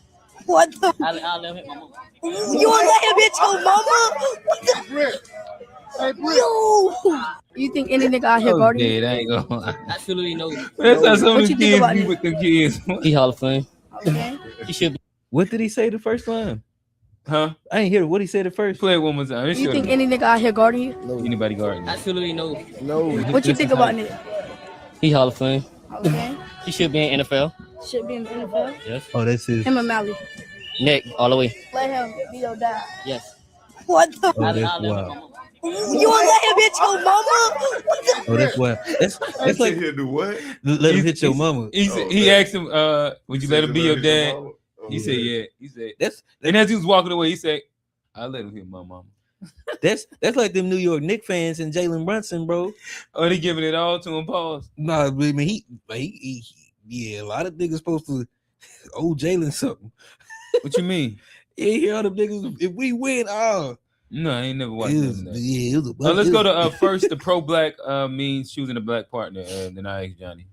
What the? I'll let him hit my mama. You want to let him hit your mama? What the? Yo! You think any nigga out here guarding you? I ain't gonna lie. Absolutely no. That's how some What of you the think kids about be it? with the kids. He Hall of Fame. Okay. He should be. What did he say the first time? Huh? I ain't hear what he said at first. Play it one more time. It You should've think been. any nigga out here guarding you? Anybody guarding? Absolutely no. What you think about Nick? He Hall of Fame. Okay. He should be in NFL. Should be in the NFL. Yes. Oh, that's his. Him and Mally. Nick, all the way. Let him beat or die. Yes. What the? Oh, that's I'll let him hit my wild. mama. You want to let him hit your mama? What the? Oh, that's wild. That's like here do what? let him hit your mama. He asked him, would you let him be your dad? He said, yeah. He said, and as he was walking away, he said, I'll let him hit my mama. That's like them New York Knicks fans and Jalen Brunson, bro. Oh, they giving it all to him, pause. Nah, I mean he yeah, a lot of niggas supposed to owe Jalen something. What you mean? Yeah, hear all the niggas. If we win, No, I ain't never watched it was, that. yeah, it was Let's go to first. The pro-black means choosing a black partner. Then I ask Johnny.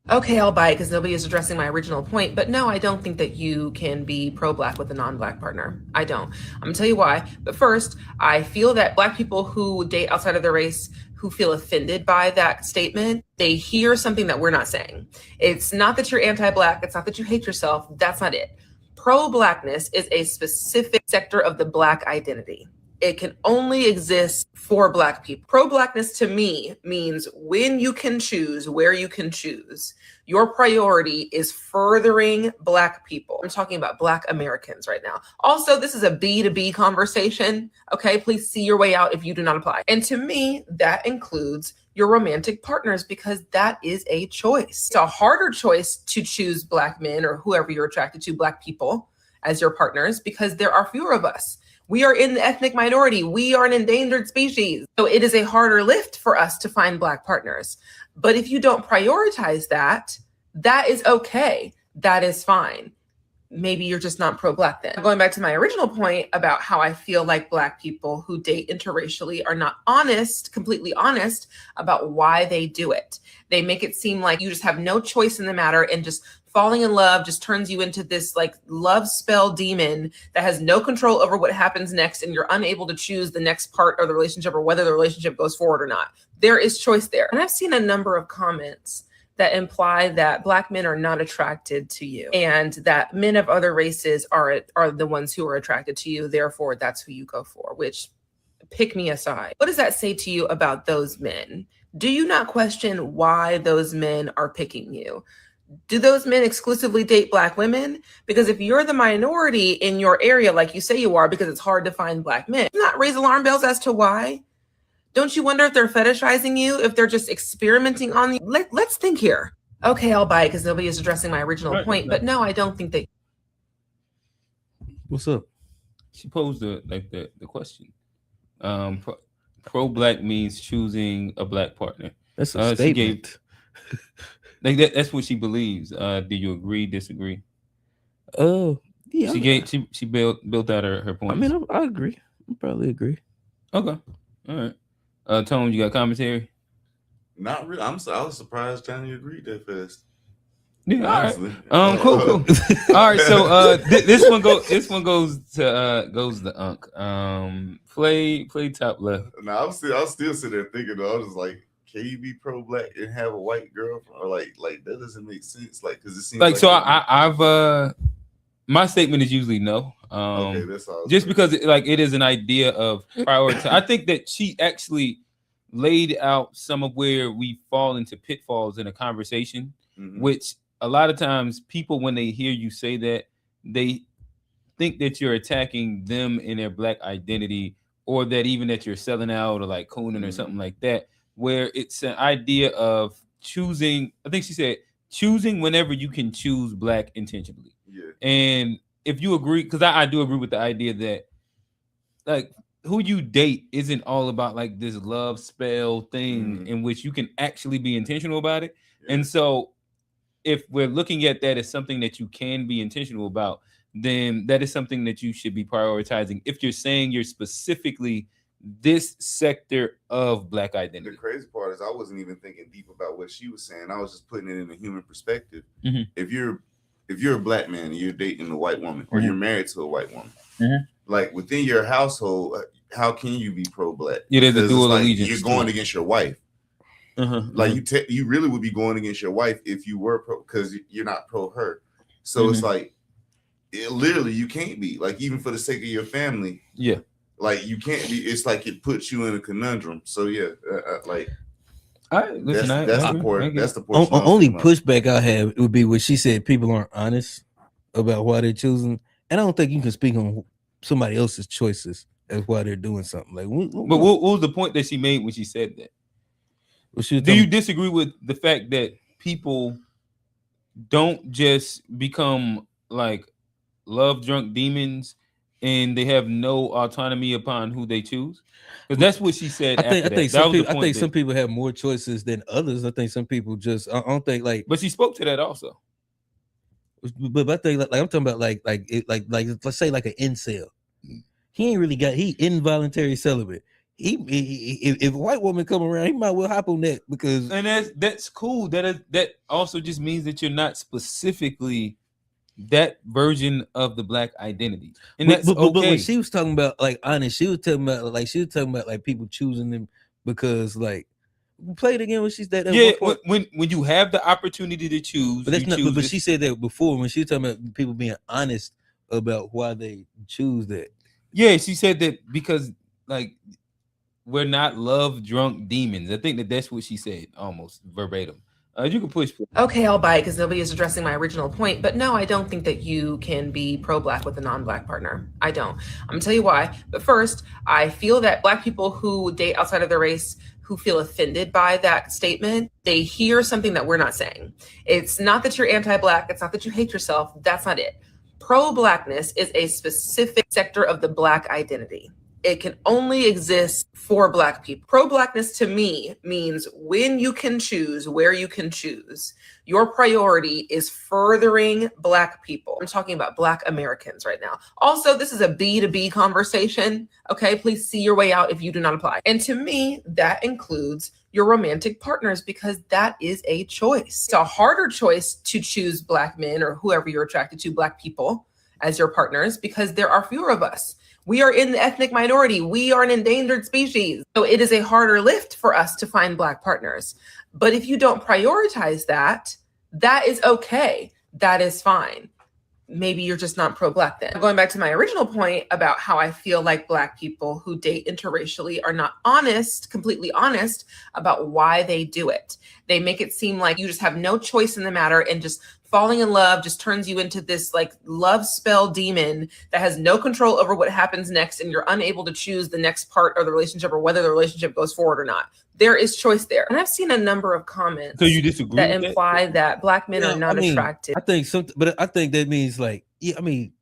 Okay, I'll buy it because nobody is addressing my original point. But no, I don't think that you can be pro-black with a non-black partner. I don't. I'm gonna tell you why. But first, I feel that black people who date outside of their race, who feel offended by that statement, they hear something that we're not saying. It's not that you're anti-black. It's not that you hate yourself. That's not it. Pro-blackness is a specific sector of the black identity. It can only exist for Black people. Pro-Blackness to me means when you can choose, where you can choose, your priority is furthering Black people. I'm talking about Black Americans right now. Also, this is a B2B conversation. Okay, please see your way out if you do not apply. And to me, that includes your romantic partners, because that is a choice. It's a harder choice to choose Black men or whoever you're attracted to, Black people, as your partners, because there are fewer of us. We are in the ethnic minority. We are an endangered species. So it is a harder lift for us to find Black partners. But if you don't prioritize that, that is okay. That is fine. Maybe you're just not pro-Black then. Going back to my original point about how I feel like Black people who date interracially are not honest, completely honest about why they do it. They make it seem like you just have no choice in the matter, and just falling in love just turns you into this like love spell demon that has no control over what happens next, and you're unable to choose the next part of the relationship or whether the relationship goes forward or not. There is choice there. And I've seen a number of comments that imply that Black men are not attracted to you and that men of other races are the ones who are attracted to you. Therefore, that's who you go for, which, pick me aside. What does that say to you about those men? Do you not question why those men are picking you? Do those men exclusively date Black women? Because if you're the minority in your area, like you say you are, because it's hard to find Black men, do not raise alarm bells as to why. Don't you wonder if they're fetishizing you, if they're just experimenting on you? Let's think here. Okay, I'll buy it because nobody is addressing my original point, but no, I don't think they. What's up? She posed the question. Pro-Black means choosing a Black partner. That's a statement. That's what she believes. Do you agree, disagree? Yeah. She built out her point. I mean, I agree. I probably agree. Okay. All right. Tone, you got commentary? Not really. I was surprised Johnny agreed that fast. Yeah. Honestly. All right. Cool. All right. So this one goes to Unc. Play top left. No, I'll still sit there thinking though. I was just like, can you be pro-Black and have a white girlfriend? Or like that doesn't make sense. Like, because it seems like so. I've my statement is usually no. Okay, that's all. Just because it is an idea of priority. I think that she actually laid out some of where we fall into pitfalls in a conversation, which a lot of times people, when they hear you say that, they think that you're attacking them in their Black identity, or that even that you're selling out or like cooning or something like that, where it's an idea of choosing. I think she said choosing whenever you can choose Black intentionally. Yeah. And if you agree, because I do agree with the idea that like who you date isn't all about like this love spell thing in which you can actually be intentional about it. Yeah. And so if we're looking at that as something that you can be intentional about, then that is something that you should be prioritizing if you're saying you're specifically this sector of Black identity. The crazy part is I wasn't even thinking deep about what she was saying. I was just putting it in a human perspective. If you're a Black man and you're dating a white woman, or you're married to a white woman, like within your household, how can you be pro-Black? Yeah, there's a dual allegiance. You're going against your wife. Like you really would be going against your wife if you were pro, because you're not pro her. So it's like literally you can't be, like, even for the sake of your family. Yeah. Like you can't be. It's like it puts you in a conundrum. So yeah, like. That's the portion. Only pushback I have would be what she said. People aren't honest about why they're choosing, and I don't think you can speak on somebody else's choices as why they're doing something. Like, but what was the point that she made when she said that? Do you disagree with the fact that people don't just become like love drunk demons and they have no autonomy upon who they choose? Because that's what she said. I think some people have more choices than others. I think some people just I don't think like. But she spoke to that also. But I think like I'm talking about like let's say like an incel. He ain't really got involuntary celibate. If a white woman come around, he might well hop on that because. And that's cool. That also just means that you're not specifically that version of the Black identity, and that's okay. But when she was talking about like honest, she was talking about like people choosing them because like play it again when she's that. Yeah, when you have the opportunity to choose, but that's not. But she said that before when she was talking about people being honest about why they choose that. Yeah, she said that because like we're not love drunk demons. I think that's what she said, almost verbatim. You can push. Okay, I'll buy it because nobody is addressing my original point. But no, I don't think that you can be pro-Black with a non-Black partner. I don't. I'm gonna tell you why. But first, I feel that Black people who date outside of their race, who feel offended by that statement, they hear something that we're not saying. It's not that you're anti-Black. It's not that you hate yourself. That's not it. Pro-Blackness is a specific sector of the Black identity. It can only exist for Black people. Pro-Blackness to me means when you can choose, where you can choose, your priority is furthering Black people. I'm talking about Black Americans right now. Also, this is a B2B conversation. Okay, please see your way out if you do not apply. And to me, that includes your romantic partners because that is a choice. It's a harder choice to choose Black men or whoever you're attracted to, Black people as your partners because there are fewer of us. We are in the ethnic minority. We are an endangered species. So it is a harder lift for us to find Black partners. But if you don't prioritize that, that is okay. That is fine. Maybe you're just not pro-Black then. Going back to my original point about how I feel like Black people who date interracially are not honest, completely honest about why they do it. They make it seem like you just have no choice in the matter and just falling in love just turns you into this like love spell demon that has no control over what happens next and you're unable to choose the next part of the relationship or whether the relationship goes forward or not. There is choice there. And I've seen a number of comments So you disagree that with imply that Black men are not attractive. I think something, but I think that means like, yeah, I mean,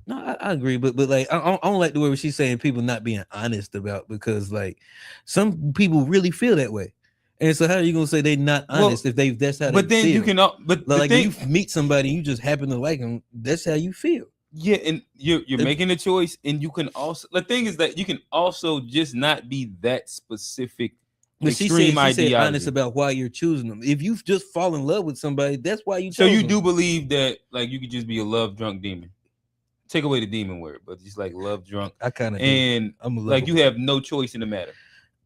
no, I agree, but like I don't like the way she's saying people not being honest about because like some people really feel that way. And so how are you gonna say they're not honest if that's how they feel? But then you can, but like if you meet somebody, you just happen to like them. That's how you feel. Yeah, and you're making a choice, and you can also. The thing is that you can also just not be that specific. But she said honest about why you're choosing them. If you just fall in love with somebody, that's why you. So you them. do believe that like you could just be a love drunk demon. Take away the demon word, but just like love drunk. I kind of and I'm like you have no choice in the matter.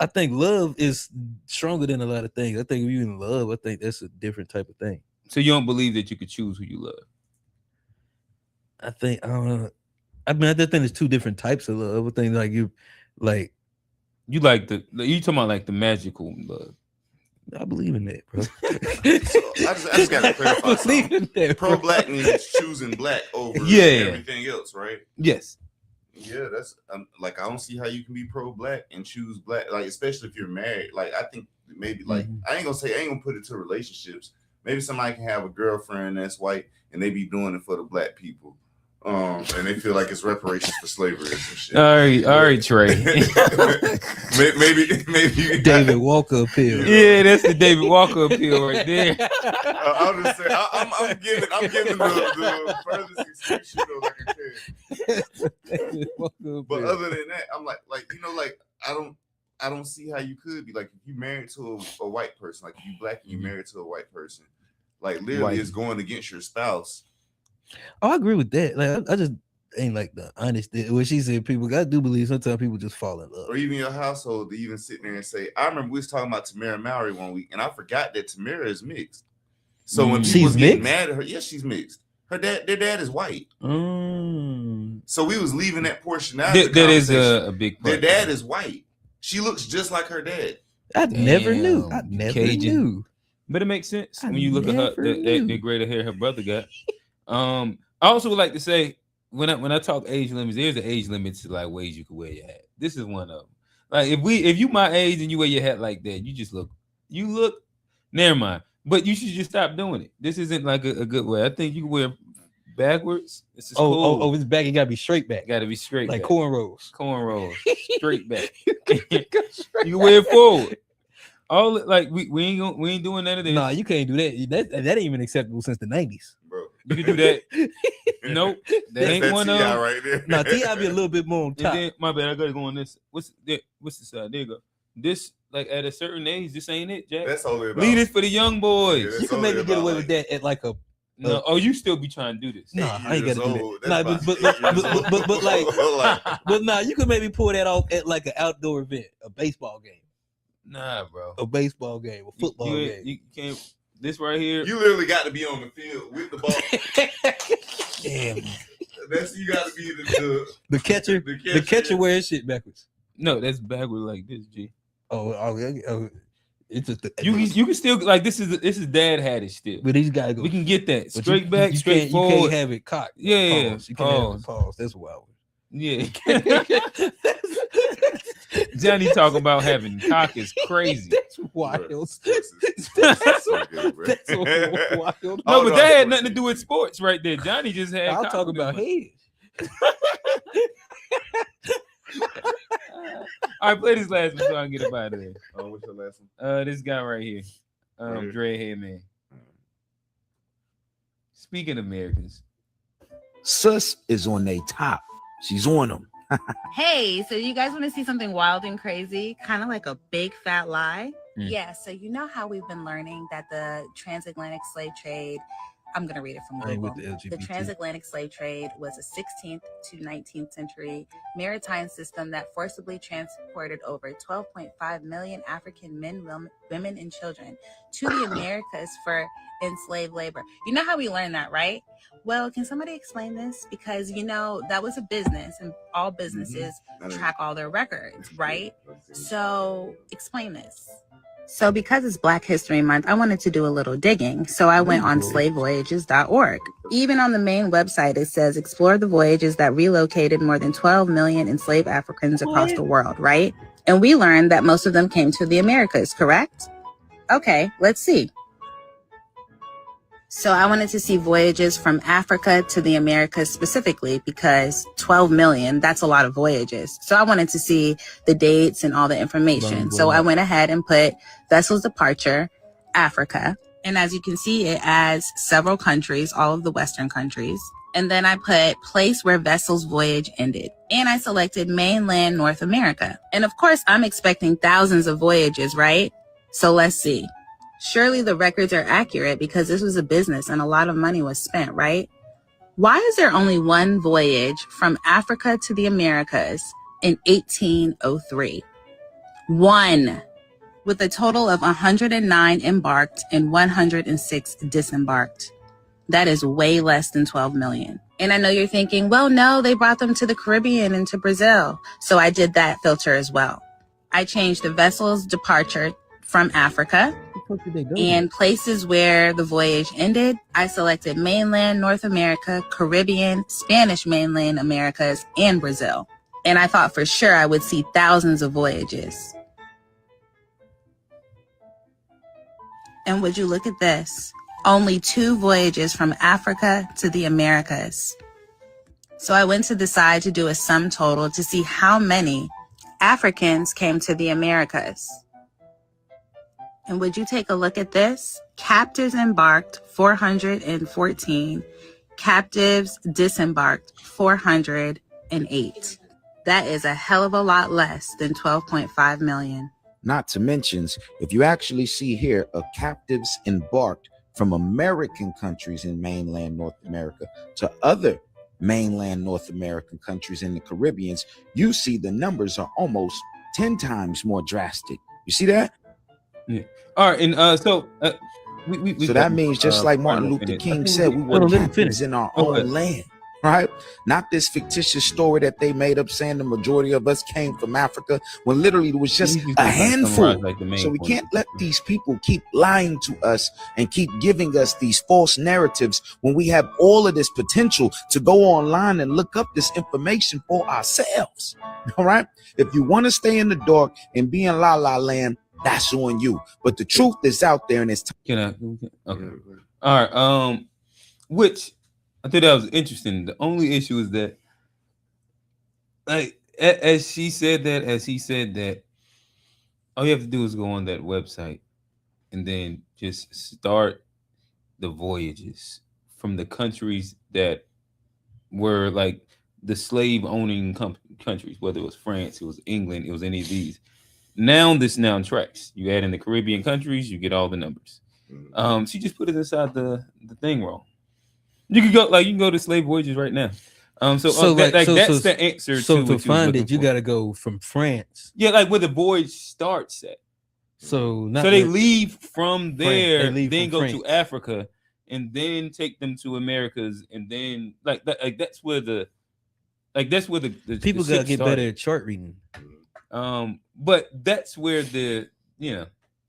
I think love is stronger than a lot of things. I think if you're in love, I think that's a different type of thing. So you don't believe that you could choose who you love? I think I don't know. I mean, I just think there's two different types of love. I think like you like you talking about like the magical love. I believe in that, bro. So I just gotta clarify something. Pro-Black means choosing Black over everything else, right? Yes. Yeah, that's like I don't see how you can be pro-Black and choose Black, like especially if you're married. Like I think maybe like I ain't gonna put it to relationships. Maybe somebody can have a girlfriend that's white and they be doing it for the Black people, and they feel like it's reparations for slavery or some shit. All right, Trey. maybe David Walker appeal. Yeah, that's the David Walker appeal right there. I'll just say I'm giving the furthest excuse like I can. But other than that, I'm like I don't see how you could be like if you married to a white person, like if you Black and you married to a white person, like literally it's going against your spouse. Oh, I agree with that. Like I just ain't like the honesty. What she said, people, I do believe sometimes people just fall in love. Or even your household, to even sit there and say, I remember we was talking about Tamara Mowry one week, and I forgot that Tamara is mixed. So when people was getting mad at her, yes, she's mixed. Their dad is white. So we was leaving that portion out. That is a big part. Their dad is white. She looks just like her dad. I never knew. I never knew. But it makes sense when you look at her, the greater hair her brother got. I also would like to say when I talk age limits, there's an age limit to like ways you can wear your hat. This is one of them. Like if you my age and you wear your hat like that, you look. Never mind. But you should just stop doing it. This isn't like a good way. I think you can wear backwards. This is cool. Oh, it's back. It gotta be straight back. Gotta be straight, like back. Cornrows, straight back. You can wear it forward. All like we ain't doing none of this. Nah, you can't do that. That ain't even acceptable since the 90s. Bro, you can do that. Nope, that ain't one of them. Right there. Nah, T.I. be a little bit more on top. Then, my bad, I gotta go on this. What's the side? There you go. This like at a certain age, this ain't it, Jack. That's only about. Leave this for the young boys. Yeah, you can maybe get away with that at like a. No, you still be trying to do this. Nah, I ain't gotta do that. Nah, but like, but nah, you could maybe pull that off at like an outdoor event, a baseball game. Nah, bro. A baseball game, a football game. You can't. This right here. You literally got to be on the field with the ball. Damn. That's you got to be the catcher. The catcher wears shit backwards. No, that's backwards like this, G. Oh, it's just you can still like this is dad had it still. But these guys go. We can get that but straight back, straight forward. You can't have it cocked. Yeah, pause. You can't have it pause. That's wild. Yeah. Johnny talking about having cock is crazy. That's wild. That's wild. No, but that had nothing to do with sports right there. Johnny just had. I'll talk about head. All right, play this last one so I can get up out of there. What's the last one? This guy right here. Dreadhead man. Speaking of Americans. Sus is on their top. She's on them. Hey, so you guys want to see something wild and crazy? Kind of like a big fat lie? Yeah, so you know how we've been learning that the transatlantic slave trade, I'm going to read it from Google. The transatlantic slave trade was a 16th to 19th century maritime system that forcibly transported over 12.5 million African men, women, and children to the Americas for enslaved labor. You know how we learned that, right? Well, can somebody explain this? Because, you know, that was a business and all businesses track all their records, right? So explain this. So because it's Black History Month, I wanted to do a little digging. So I went on slavevoyages.org. Even on the main website, it says explore the voyages that relocated more than 12 million enslaved Africans across the world, right? And we learned that most of them came to the Americas, correct? Okay, let's see. So I wanted to see voyages from Africa to the Americas specifically because 12 million, that's a lot of voyages. So I wanted to see the dates and all the information. So I went ahead and put vessels departure, Africa. And as you can see, it adds several countries, all of the Western countries. And then I put place where vessel's voyage ended. And I selected mainland North America. And of course, I'm expecting thousands of voyages, right? So let's see. Surely the records are accurate because this was a business and a lot of money was spent, right? Why is there only one voyage from Africa to the Americas in 1803? One, with a total of 109 embarked and 106 disembarked. That is way less than 12 million. And I know you're thinking, well, no, they brought them to the Caribbean and to Brazil. So I did that filter as well. I changed the vessel's departure from Africa and places where the voyage ended. I selected mainland North America, Caribbean, Spanish mainland Americas, and Brazil. And I thought for sure I would see thousands of voyages. And would you look at this? Only 2 voyages from Africa to the Americas. So I went to decide to do a sum total to see how many Africans came to the Americas. And would you take a look at this? Captives embarked, 414. Captives disembarked, 408. That is a hell of a lot less than 12.5 million. Not to mention, if you actually see here, captives embarked from American countries in mainland North America to other mainland North American countries in the Caribbean, you see the numbers are almost 10 times more drastic. You see that? Yeah. All right, and so that means just like Martin Luther King said, we were captives in our own land, right? Not this fictitious story that they made up saying the majority of us came from Africa when literally it was just a handful. So we can't let these people keep lying to us and keep giving us these false narratives when we have all of this potential to go online and look up this information for ourselves. All right. If you want to stay in the dark and be in La La Land, that's on you. But the truth is out there, and it's okay. All right. Which I thought that was interesting. The only issue is that, like, as she said that, as he said that, all you have to do is go on that website and then just start the voyages from the countries that were like the slave owning countries, whether it was France, it was England, it was any of these. Now this tracks. You add in the Caribbean countries, you get all the numbers. She just put it inside the thing wrong. You can go to Slave Voyages right now. That's the answer. So to find it, you got to go from France. Yeah, like where the voyage starts at. So they leave from there, then go to Africa, and then take them to Americas, and then like that's where the people gotta get better at chart reading. But that's where the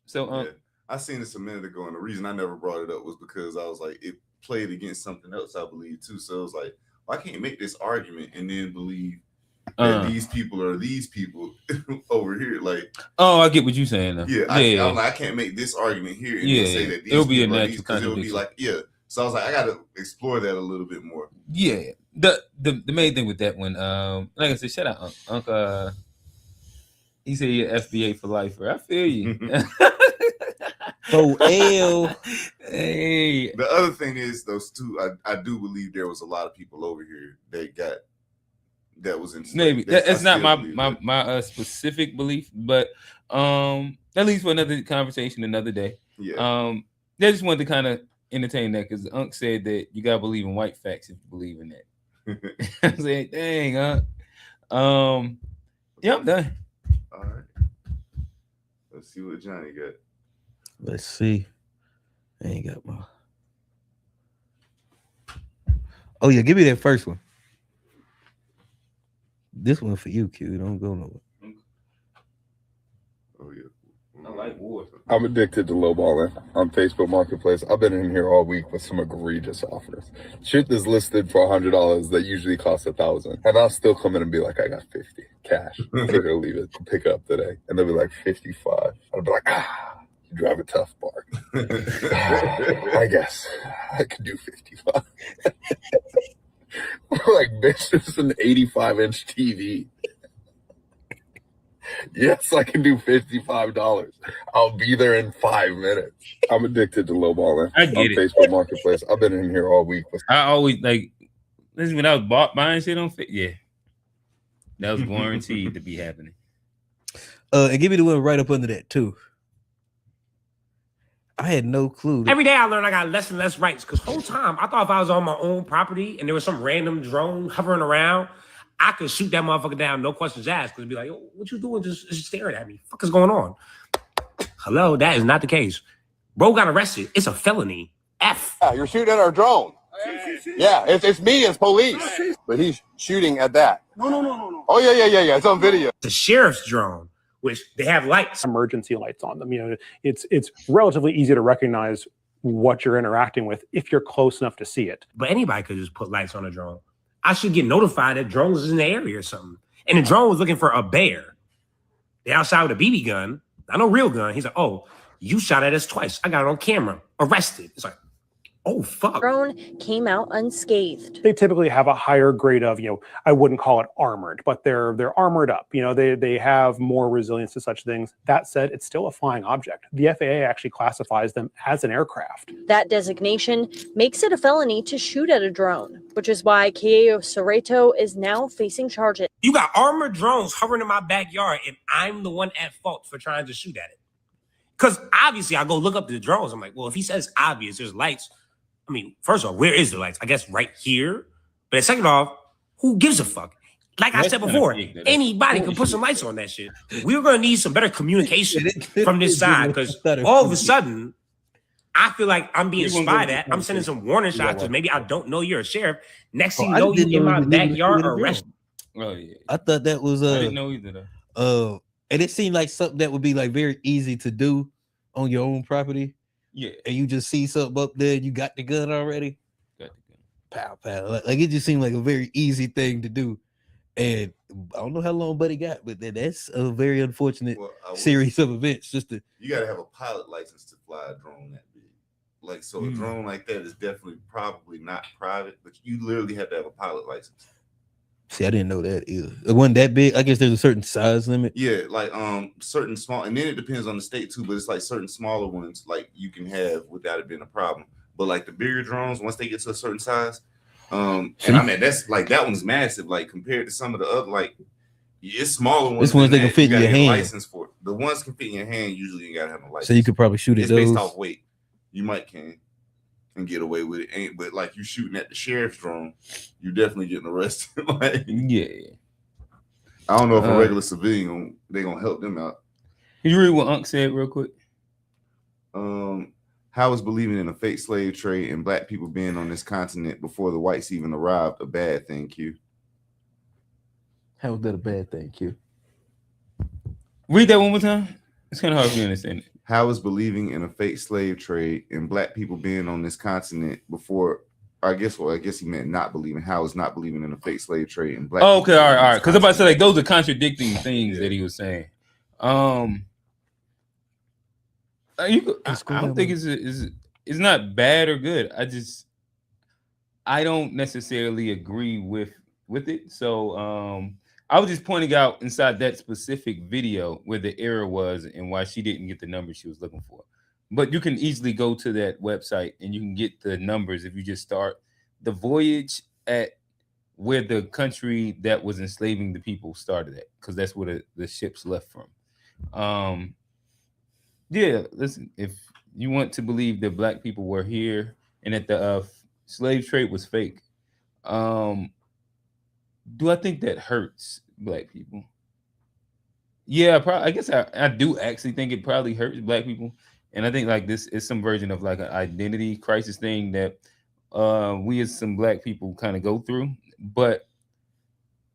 so I seen this a minute ago, and the reason I never brought it up was because I was like, it played against something else, I believe too. So it was like, well, I can't make this argument and then believe that these people are these people over here. Like, I get what you're saying now. I'm like, I can't make this argument here and then say that these it'll be a people are natural these, because it'll be like, So I was like, I got to explore that a little bit more. Yeah, the main thing with that one, like I said, shout out Uncle. He said you're FBA for life, bro. I feel you. So L. Hey. The other thing is those two. I do believe there was a lot of people over here that was in. Maybe that's not my specific belief, but at least for another conversation another day. Yeah. I just wanted to kind of entertain that because Unc said that you gotta believe in white facts if you believe in that. I'm saying, dang, Unc. Yeah, I'm done. All right. Let's see what Johnny got. Let's see. I ain't got my. Oh yeah, give me that first one. This one for you, Q. Don't go nowhere. Oh yeah. I like war. I'm addicted to lowballing on Facebook Marketplace. I've been in here all week with some egregious offers. Shit is listed for $100 that usually costs $1,000, and I'll still come in and be like, I got 50 cash. I'm gonna leave it to pick up today, and they'll be like 55. I'll be like, you drive a tough bark. I guess I could do 55. Like, bitch, this is an 85-inch TV. Yes, I can do $55. I'll be there in 5 minutes. I'm addicted to lowballing on Facebook Marketplace. I've been in here all week. I always like this is when I was buying shit on Facebook. Yeah, that was guaranteed to be happening. And give me the one right up under that too. I had no clue. Every day I learn I got less and less rights because whole time I thought if I was on my own property and there was some random drone hovering around, I could shoot that motherfucker down, no questions asked, because it'd be like, yo, what you doing just staring at me? Fuck is going on? Hello, that is not the case. Bro got arrested. It's a felony. F. Yeah, you're shooting at our drone. Yeah, it's me as police. But he's shooting at that. No. Oh, yeah. It's on video. The sheriff's drone, which they have lights. Emergency lights on them. You know, it's relatively easy to recognize what you're interacting with if you're close enough to see it. But anybody could just put lights on a drone. I should get notified that drones is in the area or something. And the drone was looking for a bear. They outside with a BB gun, not no real gun. He's like, oh, you shot at us twice. I got it on camera. Arrested. It's like, oh, fuck. Drone came out unscathed. They typically have a higher grade of, I wouldn't call it armored, but they're armored up. They have more resilience to such things. That said, it's still a flying object. The FAA actually classifies them as an aircraft. That designation makes it a felony to shoot at a drone, which is why Cayo Cerrato is now facing charges. You got armored drones hovering in my backyard, and I'm the one at fault for trying to shoot at it. Because obviously, I go look up the drones. I'm like, well, if he says obvious, there's lights. I mean, first of all, where is the lights? I guess right here. But second off, who gives a fuck? Like I said before, anybody can put some lights on that shit. We're going to need some better communication from this side because all of a sudden, I feel like I'm being spied at. I'm sending some warning shots because maybe I don't know you're a sheriff. Next thing you know, you in my backyard arrested. Oh, yeah. I thought that was I didn't know either though. And it seemed like something that would be like very easy to do on your own property. Yeah, and you just see something up there, you got the gun already. Got the gun. Pow, pow. Like it just seemed like a very easy thing to do. And I don't know how long Buddy got, but that's a very unfortunate series of events. You got to have a pilot license to fly a drone that big. Like, so a drone like that is definitely probably not private, but you literally have to have a pilot license. See, I didn't know that either. It wasn't that big. I guess there's a certain size limit. Yeah, like certain small, and then it depends on the state too. But it's like certain smaller ones, like you can have without it being a problem. But like the bigger drones, once they get to a certain size, and I mean that's like that one's massive. Like compared to some of the other, like it's smaller ones. This ones they can fit in your hand. License for it. The ones can fit in your hand. Usually you gotta have a license. So you could probably shoot at those. It's based off weight. You might can and get away with it. But like you shooting at the sheriff's drone, you definitely getting arrested. Like, yeah. I don't know if a regular civilian they gonna help them out. Can you read what Unc said real quick? How is believing in a fake slave trade and black people being on this continent before the whites even arrived a bad thing, Q? How is that a bad thing, Q? Read that one more time. It's kind of hard for me to understand it. How is believing in a fake slave trade and black people being on this continent before? I guess he meant not believing. How is not believing in a fake slave trade and black? Oh, okay, all right. Because I'm about to say like those are contradicting things that he was saying. I don't think it's not bad or good. I don't necessarily agree with it. So I was just pointing out inside that specific video where the error was and why she didn't get the numbers she was looking for. But you can easily go to that website and you can get the numbers if you just start the voyage at where the country that was enslaving the people started at, because that's where the ships left from. Yeah, listen, if you want to believe that black people were here and that the slave trade was fake, do I think that hurts black people? Yeah, I guess I do actually think it probably hurts black people. And I think like this is some version of like an identity crisis thing that we as some black people kind of go through. But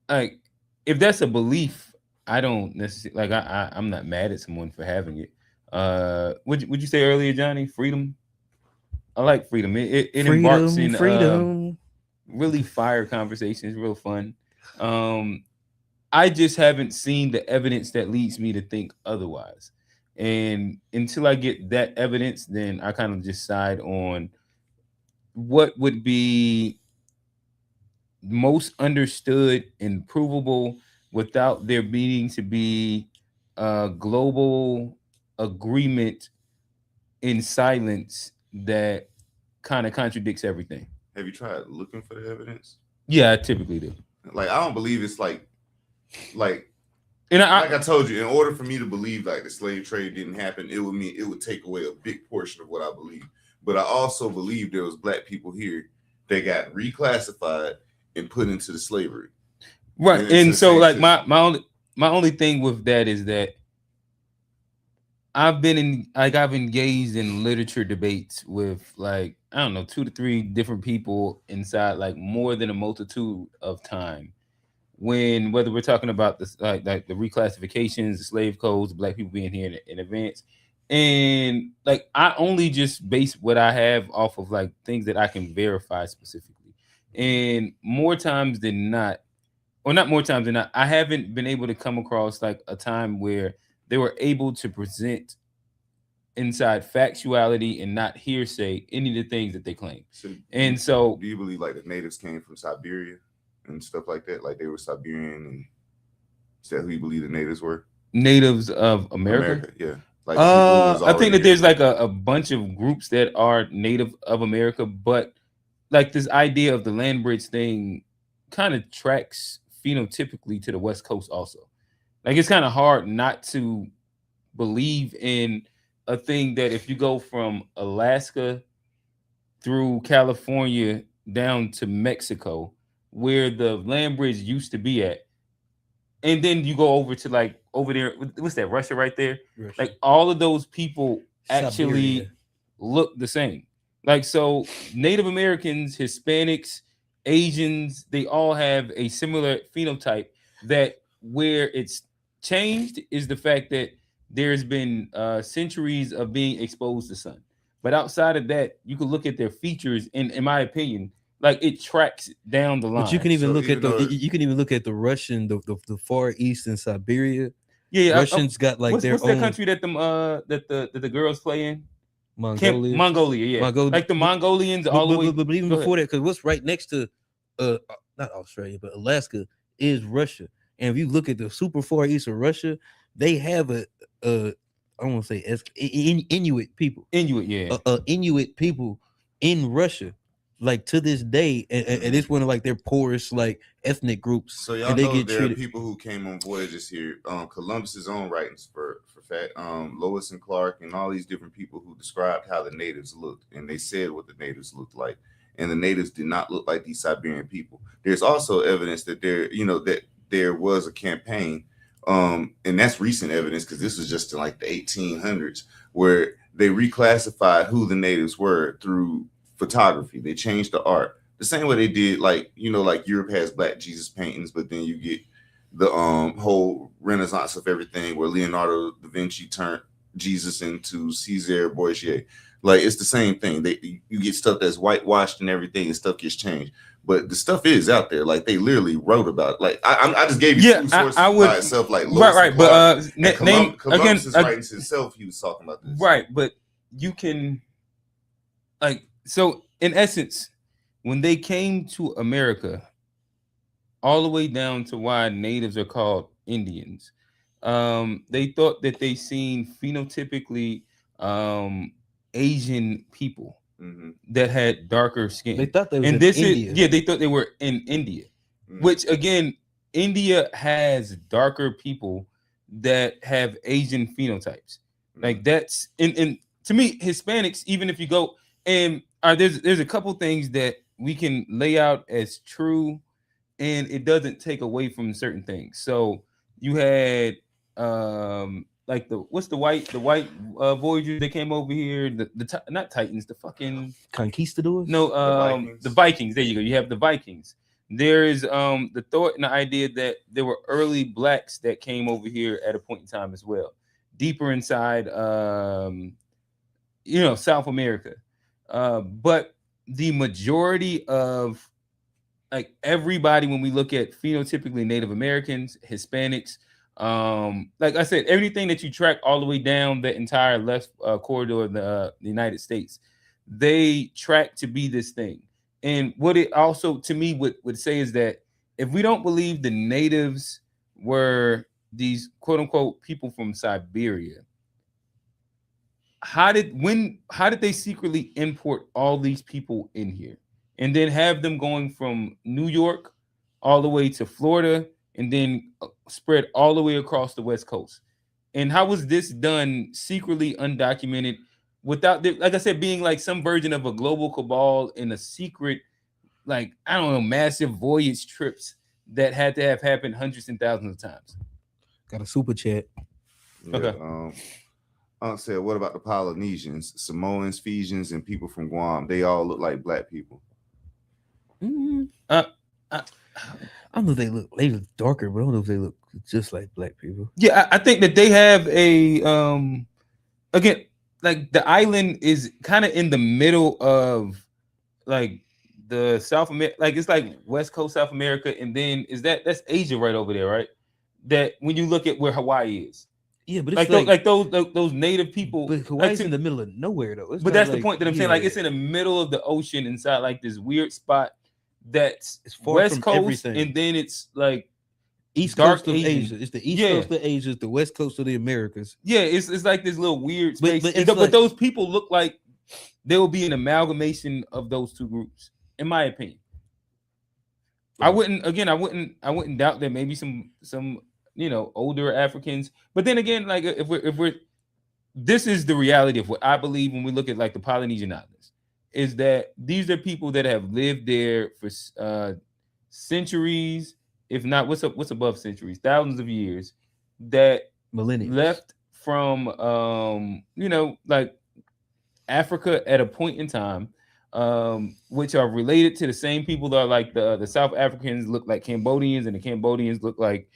like, if that's a belief, I don't necessarily like. I'm not mad at someone for having it. Would you say earlier, Johnny? Freedom. I like freedom. It embarks in freedom. Really fire conversations. Real fun. I just haven't seen the evidence that leads me to think otherwise. And until I get that evidence, then I kind of just side on what would be most understood and provable without there needing to be a global agreement in silence that kind of contradicts everything. Have you tried looking for the evidence? Yeah, I typically do. Like, I don't believe it's like and like I told you, in order for me to believe like the slave trade didn't happen, it would take away a big portion of what I believe. But I also believe there was black people here that got reclassified and put into the slavery. Right. And so like my only thing with that is that I've engaged in literature debates with like, I don't know, 2 to 3 different people inside like more than a multitude of time. Whether we're talking about this like the reclassifications, the slave codes, black people being here in advance, and like I only just base what I have off of like things that I can verify specifically. And more times than not, or not more times than not, I haven't been able to come across like a time where they were able to present inside factuality and not hearsay any of the things that they claim. So do you believe like the natives came from Siberia and stuff like that? Like they were Siberian, and is that who you believe the natives were? Natives of America? Yeah. Like I think that there's like a bunch of groups that are native of America, but like this idea of the land bridge thing kind of tracks phenotypically to the West Coast also. Like it's kind of hard not to believe in a thing that if you go from Alaska through California down to Mexico, where the land bridge used to be at, and then you go over to like over there, what's that, Russia right there? Russia. Like all of those people actually look the same. Like, so Native Americans, Hispanics, Asians, they all have a similar phenotype. That where it's changed is the fact that there's been centuries of being exposed to sun. But outside of that, you can look at their features, and in my opinion, like it tracks down the line. But you can even look at the Russian, the Far East and Siberia. Yeah, Russians got like their own. What's that country that the girls play in? Mongolia, yeah. Like the Mongolians all the way. But even before that, because what's right next to not Australia, but Alaska is Russia. And if you look at the super far east of Russia, they have I want to say Inuit people. Inuit people in Russia, like to this day, and it's one of like their poorest like ethnic groups. So y'all know there are people who came on voyages here. Columbus's own writings for fact, Lewis and Clark and all these different people who described how the natives looked, and they said what the natives looked like, and the natives did not look like these Siberian people. There's also evidence that there was a campaign, and that's recent evidence because this was just in like the 1800s, where they reclassified who the natives were through photography. They changed the art the same way they did, like, you know, like Europe has Black Jesus paintings, but then you get the whole renaissance of everything where Leonardo da Vinci turned Jesus into Caesar Borgia. Like, it's the same thing. You get stuff that's whitewashed and everything, and stuff gets changed. But the stuff is out there. Like, they literally wrote about it. Like, I just gave you two sources by itself, like right. But Columbus's writings himself, he was talking about this. Right, but you can, like, so in essence, when they came to America, all the way down to why natives are called Indians, they thought that they seen phenotypically Asian people that had darker skin. They thought they was and in this India. is they thought they were in India, which again, India has darker people that have Asian phenotypes. Like, that's in to me, Hispanics, even if you go and there's a couple things that we can lay out as true, and it doesn't take away from certain things. So you had like the white voyagers that came over here, the not Titans, the fucking conquistadors. No, the Vikings. There you go. You have the Vikings. There is the thought and the idea that there were early blacks that came over here at a point in time as well, deeper inside South America. But the majority of, like, everybody, when we look at phenotypically Native Americans, Hispanics, like I said, everything that you track all the way down the entire left corridor of the United States, they track to be this thing. And what it also, to me, would say is that if we don't believe the natives were these quote unquote people from Siberia, how did they secretly import all these people in here and then have them going from New York all the way to Florida and then spread all the way across the West Coast? And how was this done secretly, undocumented, without, like I said, being like some version of a global cabal in a secret, like, I don't know, massive voyage trips that had to have happened hundreds and thousands of times? Got a super chat. Okay. Said, what about the Polynesians, Samoans, Fijians, and people from Guam? They all look like black people. I don't know if they look darker, but I don't know if they look just like black people. Yeah, I think that they have a again, like, the island is kind of in the middle of, like, the South America, like, it's like West Coast South America, and then that's Asia right over there, right? That when you look at where Hawaii is. Yeah, but it's like those native people. But Hawaii's in the middle of nowhere, though. But that's the point that I'm saying. Like, it's in the middle of the ocean, inside like this weird spot that's far West from Coast, everything. and then it's like East dark Coast of Asia. It's the East Coast of Asia. It's the West Coast of the Americas. Yeah, it's like this little weird space. But But those people look like they will be an amalgamation of those two groups, in my opinion. I wouldn't doubt that maybe some older Africans, but then again, like, if we're this is the reality of what I believe when we look at, like, the Polynesian Islands, is that these are people that have lived there for centuries, if not what's above centuries, thousands of years, that millennia left from like Africa at a point in time, which are related to the same people that are like the South Africans look like Cambodians, and the Cambodians look like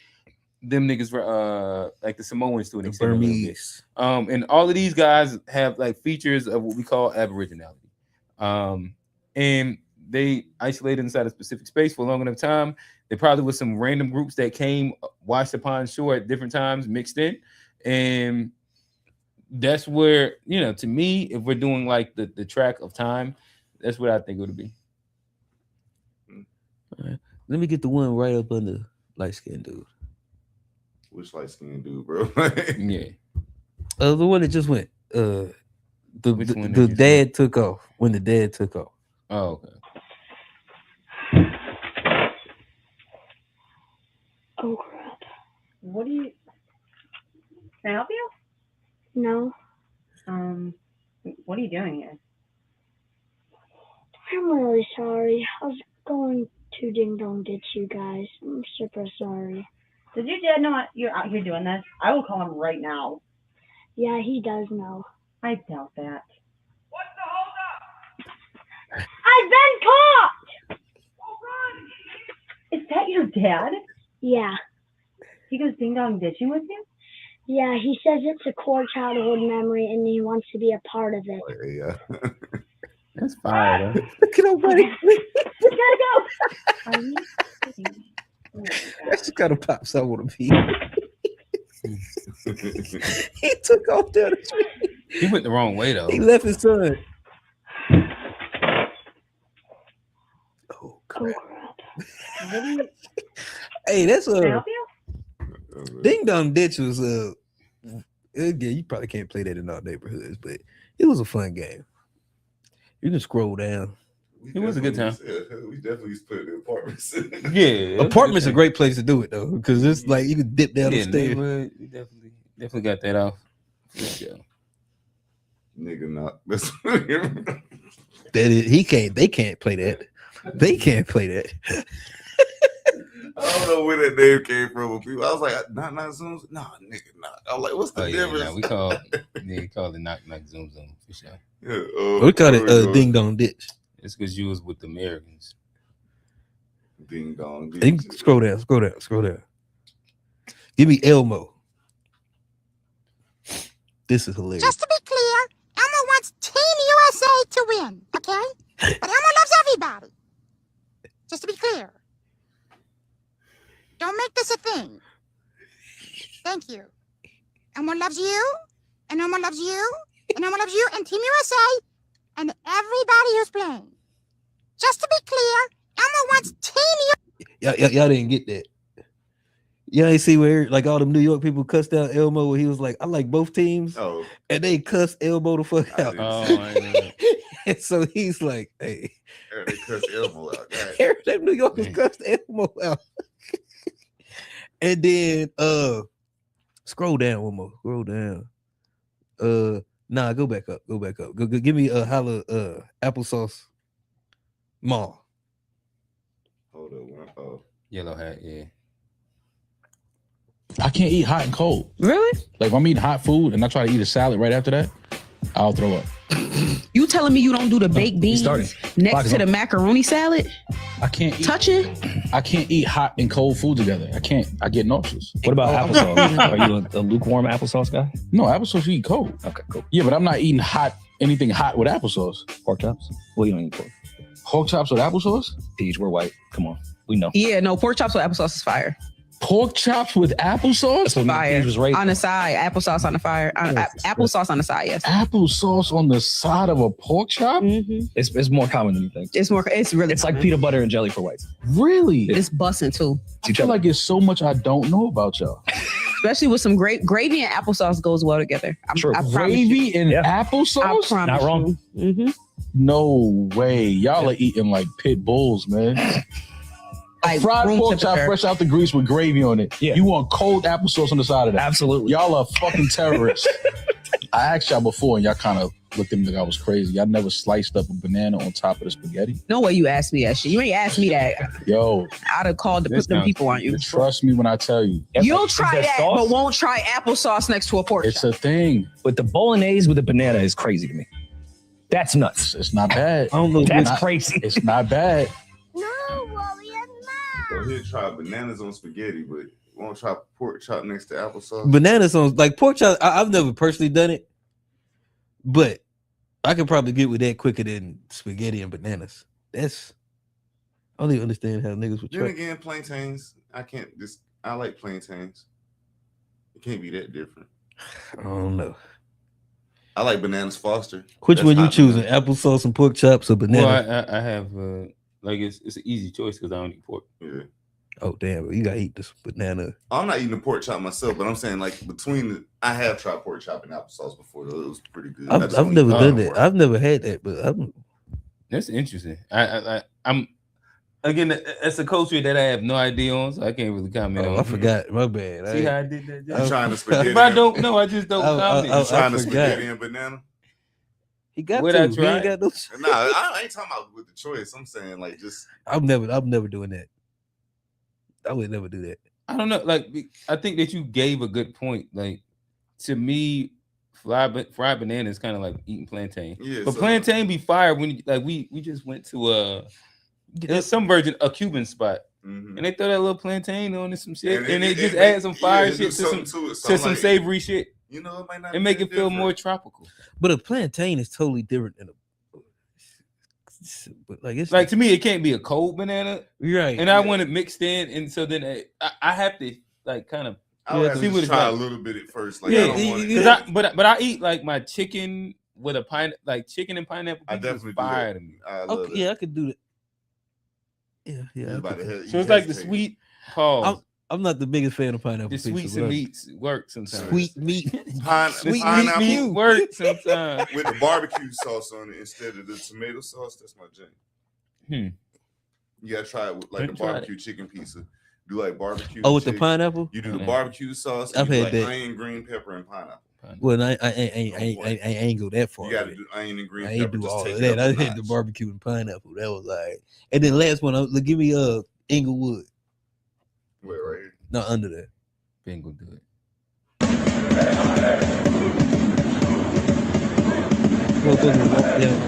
them niggas for like the Samoans to an extent. Burmese. And all of these guys have like features of what we call aboriginality. And they isolated inside a specific space for a long enough time. There probably was some random groups that came, washed upon shore at different times, mixed in. And that's where, to me, if we're doing like the track of time, that's what I think it would be. All right. Let me get the one right up under light-skinned dude. Which light-skinned dude, bro? Yeah. The one that just went. The dad took off. When the dad took off. Oh, okay. Oh, crap. What do you... Can I help you? No. What are you doing here? I'm really sorry. I was going to ding dong ditch you guys. I'm super sorry. Does your dad know you're out here doing this? I will call him right now. Yeah, he does know. I doubt that. I've been caught! Is that your dad? Yeah. He goes ding dong ditching with you? Yeah, he says it's a core childhood memory and he wants to be a part of it. Yeah. That's fine. Look at nobody. We gotta go. That's the kind of pops I want to be. He took off down the street. He went the wrong way though. He left his son. Oh crap. Hey, that's Can I a help you? Ding Dong Ditch was yeah, you probably can't play that in our neighborhoods, but it was a fun game. You can scroll down. It was a good time. We definitely used to put it in apartments. Yeah, Apartments a great place to do it though, because it's like you can dip down the stairs. We definitely got that off. Nigga, not. He can't. They can't play that. They can't play that. I don't know where that name came from. People, I was like, not Zooms. Nah, nigga, not. I was like, what's the difference? Yeah, we call it knock Zoom for sure. Yeah, We call it Ding Dong Ditch. It's because you was with the Americans. Ding Dong Ditch. You can scroll down. Give me Elmo. This is hilarious. Just to be clear, Elmo wants Team USA to win, okay? But Elmo loves everybody. Just to be clear. Don't make this a thing. Thank you. Elmo loves you, and Elmo loves you, and Elmo loves you, and Team USA, and everybody who's playing. Just to be clear, Elmo wants Team USA. Y'all didn't get that. Y'all ain't see where like all them New York people cussed out Elmo where he was like, I like both teams. Oh. And they cussed Elmo the fuck out. Oh, I know. And so he's like, hey. They cussed Elmo out. Them New Yorkers cussed Elmo out. And then scroll down one more. Scroll down. Nah, go back up. Go give me a holla applesauce mall. Hold on. Oh. Yellow hat, yeah. I can't eat hot and cold. Really? Like if I'm eating hot food and I try to eat a salad right after that, I'll throw up. You telling me you don't do the baked beans next to the macaroni salad? I can't eat, touch it. I can't eat hot and cold food together. I can't. I get nauseous. What about applesauce? Are you a lukewarm applesauce guy? No, applesauce you eat cold. Okay, cool. Yeah, but I'm not eating anything hot with applesauce. Pork chops? Well, you don't eat pork. Pork chops with applesauce? Peach, we're white. Come on, we know. Yeah, no, pork chops with applesauce is fire. Pork chops with applesauce? That's what fire. was raised on the side, applesauce on the fire. Applesauce on the side, yes. Applesauce on the side of a pork chop? Mm-hmm. It's more common than you think. It's really like peanut butter and jelly for whites. Really? It's busting too. I feel like it's so much I don't know about y'all. Especially with some gravy and applesauce goes well together. True. Gravy and applesauce? Not wrong. Mm-hmm. No way. Y'all are eating like pit bulls, man. Like fried pork chop fresh out the grease with gravy on it. Yeah. You want cold applesauce on the side of that. Absolutely. Y'all are fucking terrorists. I asked y'all before and y'all kind of looked at me like I was crazy. Y'all never sliced up a banana on top of the spaghetti? No way you asked me that shit. You ain't asked me that. Yo. I'd have called to put them people on you. Trust me when I tell you. You'll try that, but won't try applesauce next to a pork chop. It's a thing. But the bolognese with the banana is crazy to me. That's nuts. It's not bad. I don't know. That's crazy. It's not bad. So he'll try bananas on spaghetti, but won't try pork chop next to applesauce. Bananas on like pork chop. I've never personally done it, but I could probably get with that quicker than spaghetti and bananas. I don't even understand how niggas would try. Then again, plantains. I like plantains. It can't be that different. I don't know. I like bananas Foster. Which one you choosing? Applesauce and pork chops or banana? Well, I have like it's an easy choice because I don't eat pork. Yeah. Oh damn! You gotta eat this banana. I'm not eating a pork chop myself, but I'm saying like I have tried pork chop and applesauce before. Though. It was pretty good. I've never done that. I've never had that, but that's interesting. I'm again. That's a culture that I have no idea on, so I can't really comment on. I forgot. My bad. See how I did that? I'm trying to spaghetti. If I don't know, I just don't comment. I'm trying to spaghetti and banana. He got what to. I He tried? ain't got no. Nah, I ain't talking about with the choice. I'm saying like just. I'm never doing that. I would never do that. I don't know. Like I think that you gave a good point. Like to me, fried banana is kind of like eating plantain. Yeah, but so- plantain be fire when you, like we just went to there's some version a Cuban spot. Mhm. And they throw that little plantain on and some shit, and they just it add some fire do shit to something some to it. So I'm like, savory shit. You know, it might not and be make that it feel more tropical. But a plantain is totally different than but like it's like to me, it can't be a cold banana, right? And I want it mixed in, and so then I have to like kind of I would see what it's try like. a little bit at first. Like, Yeah, I don't want it. but I eat like my chicken with a chicken and pineapple. I definitely fire do to me. I love okay, yeah, I could do that. Yeah. So it's like the sweet pause. I'm not the biggest fan of pineapple. The pizza, sweets but and I- meats work sometimes. Sweet meat, Sweet pineapple meat work sometimes. with the barbecue sauce on it instead of the tomato sauce. That's my jam. You gotta try it with like I've a tried barbecue chicken pizza. Do like barbecue. Oh, with the chicken. pineapple? You do the barbecue sauce. I've you do had like that. onion, green pepper, and pineapple. Well, I ain't go that far. You gotta do onion and green I pepper. ain't do just all take of it that. up I a had the notch. barbecue and pineapple. That was like, and then last one, give me Inglewood. Wait, right here. No, under there. Ben go do it.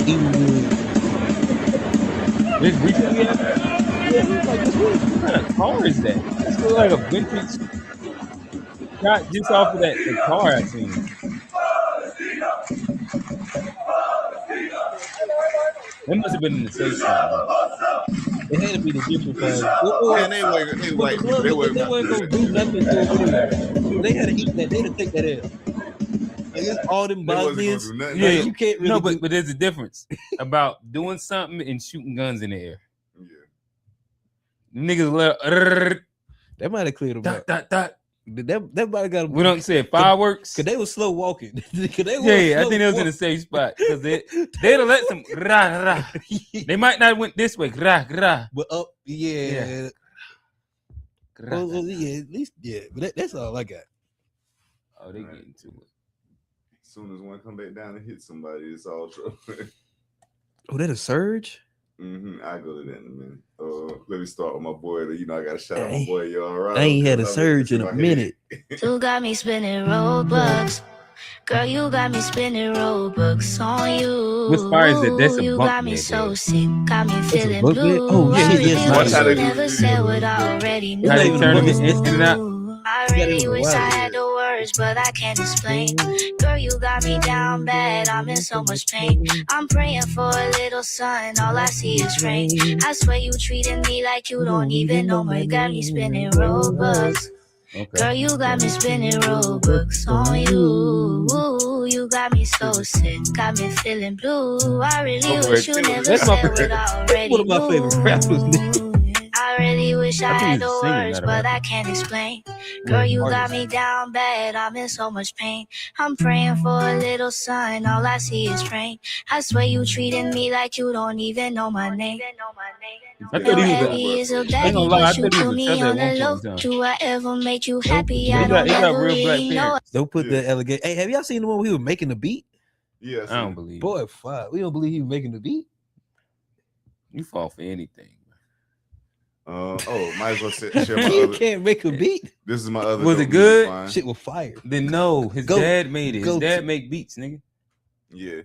Inglewood. This weekend we have? Yeah, like this week. What kind of car is that? It's still like a vintage shot just off of the car I seen. That must have been in the safe shop. It had to be the different kind. Man, they weren't gonna do nothing to it. They had to eat that. They had to take that in. Like it's all them Bosnians. Yeah, you can't really. no, but there's a difference about doing something and shooting guns in the air. Niggas let that might have cleared them up. That might have got them. We don't say fireworks because they were slow walking. I think they was in a safe spot because they'd have let some rah. They might not went this way rah. But up, yeah. Well, yeah, at least But that's all I got. Oh, they getting to it. As soon as one come back down and hit somebody, it's all trouble. Oh, that a surge? I go to that in a minute. Let me start with my boy. You know, I got to shout out my boy. You all right? I ain't had a surge in a minute. You got me spinning roadblocks. Girl, you got me spinning roadblocks on you. What's fire is that? That's a You bunk got me bed, so dude. sick, got me feeling bunk bed? blue. Oh, yeah, I really yes, wish how they you do never said what I already knew. How they turn it in and out? I really wish I had the words, but I can't explain. Girl, you got me down bad, I'm in so much pain. I'm praying for a little sun, all I see is rain. I swear you treating me like you don't even know me. Got me spinning roadblocks. Girl, you got me spinning roadblocks on you. You got me so sick, got me feeling blue. I really wish you never said what I already One of my favorite rappers. I really wish I I think had he's the singing words, that, but right? I can't explain. Girl, you got me down bad, I'm in so much pain. I'm praying for a little sun, all I see is rain. I swear you treating me like you don't even know my name. I Your thought he heavy was is a I ain't gonna baddie, lie, I but you thought he put was me a on feather the at low. one point in time. Do I ever make you happy? He I got don't ever real black really know. parents. Don't put the alligator. Hey, have y'all seen the one where he was making the beat? Yes. I don't believe it. Boy, fuck. We don't believe he was making the beat. You fall for anything. Might as well share my You other. can't make a beat. This is my other. Was dope it good? music line. Shit was fire. Then no, his Go- dad made it. His go dad to- make beats, nigga. Yeah.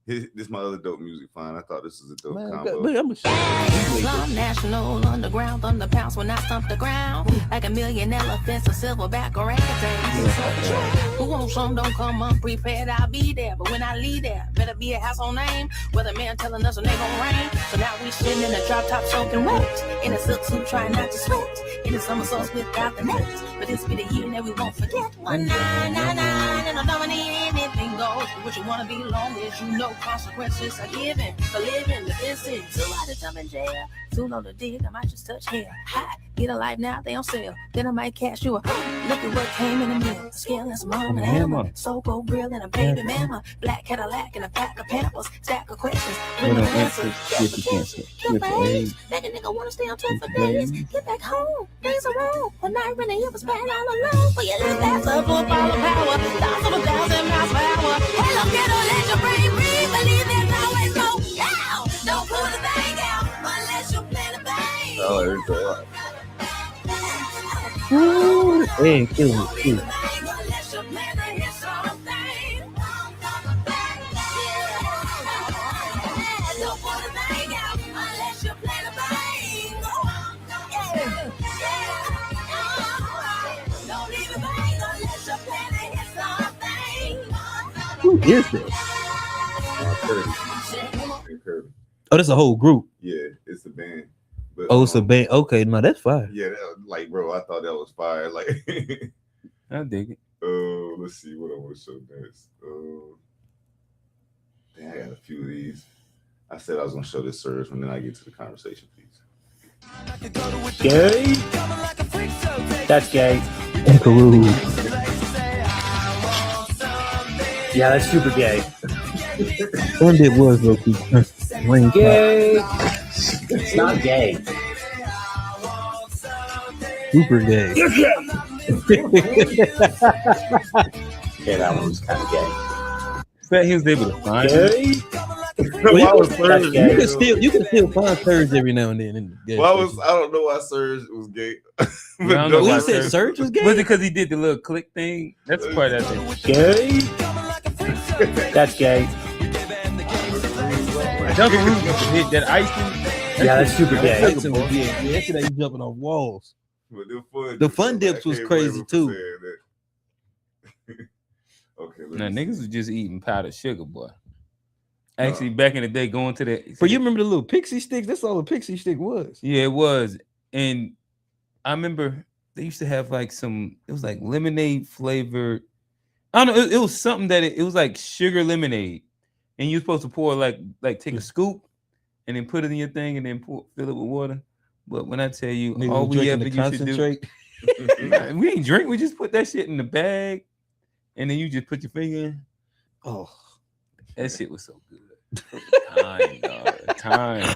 This is my other dope music fine. I thought this was a dope Man, combo. but I'm Some national underground thunderpounds when I stomp the ground like a million elephants, a silverback orangutan. Who wants some? Don't come unprepared. I'll be there, but when I leave there, better be a household name. Whether man telling us when they gon' rain. So now we sitting in a drop top soaking wet, in a silk suit trying not to sweat, in the summer sauce without the net. But this be the year that we won't forget. 1999, and I don't need anything goes. What you wanna be long as you know consequences are given for living the distance. So I just jump in jail. Soon on the dig, I might just touch hair. Hot, get a life now, they on sale. Then I might cash you a look at what came in the mail. Scale and some and a hammer. Soko grill and a baby mama. Black Cadillac and a pack of Pampers. Stack of questions. What With an no answer. answers. Get the cancer. Kill Get the for age. AIDS. Make a nigga wanna stay on 10 for days. Get back home. Days are wrong. When I ran it was bad all alone. For your little ass up for power. Thoughts of 1,000 miles per hour. Hello, ghetto, let your brain breathe. Believe there's always no down. Don't pull the thing out unless you plan a bang. Oh, there's a lot. Ooh, hey, kill me. Unless you plan to hit something. is that? Oh, that's a whole group. Yeah, it's a band. But, oh, it's a band. Okay, no, that's fire. Yeah, like, bro, I thought that was fire. Like, I dig it. Let's see what I want to show next. Dang, I got a few of these. I said I was gonna show this Cyrus when then I get to the conversation piece. Gay? That's gay. Yeah, that's super gay. One did was low key. Gay. It's not gay. Super gay. Yeah, that one was kind of gay. Bet he was able to find it. Well, you can still find Surge every now and then in the gay station. I don't know why Surge was gay. No, you said Surge was gay? Was it because he did the little click thing? That's the part I think. Gay? That's gay. Jungle Root used to hit that icing. Yeah, that's super gay. Yeah, yesterday you jumping off walls. The fun dips was crazy too. Okay, now niggas was just eating powdered sugar, boy. Actually, back in the day, going to the. But you remember the little pixie sticks? That's all a pixie stick was. Yeah, it was. And I remember they used to have like it was like lemonade flavored. I don't know. It was something that it was like sugar lemonade, and you're supposed to pour like take a scoop, and then put it in your thing, and then fill it with water. But when I tell you, Niggas all we ever drinking used the to do, we didn't drink. We just put that shit in the bag, and then you just put your finger in. Oh, that shit was so good. Time, dog. Time.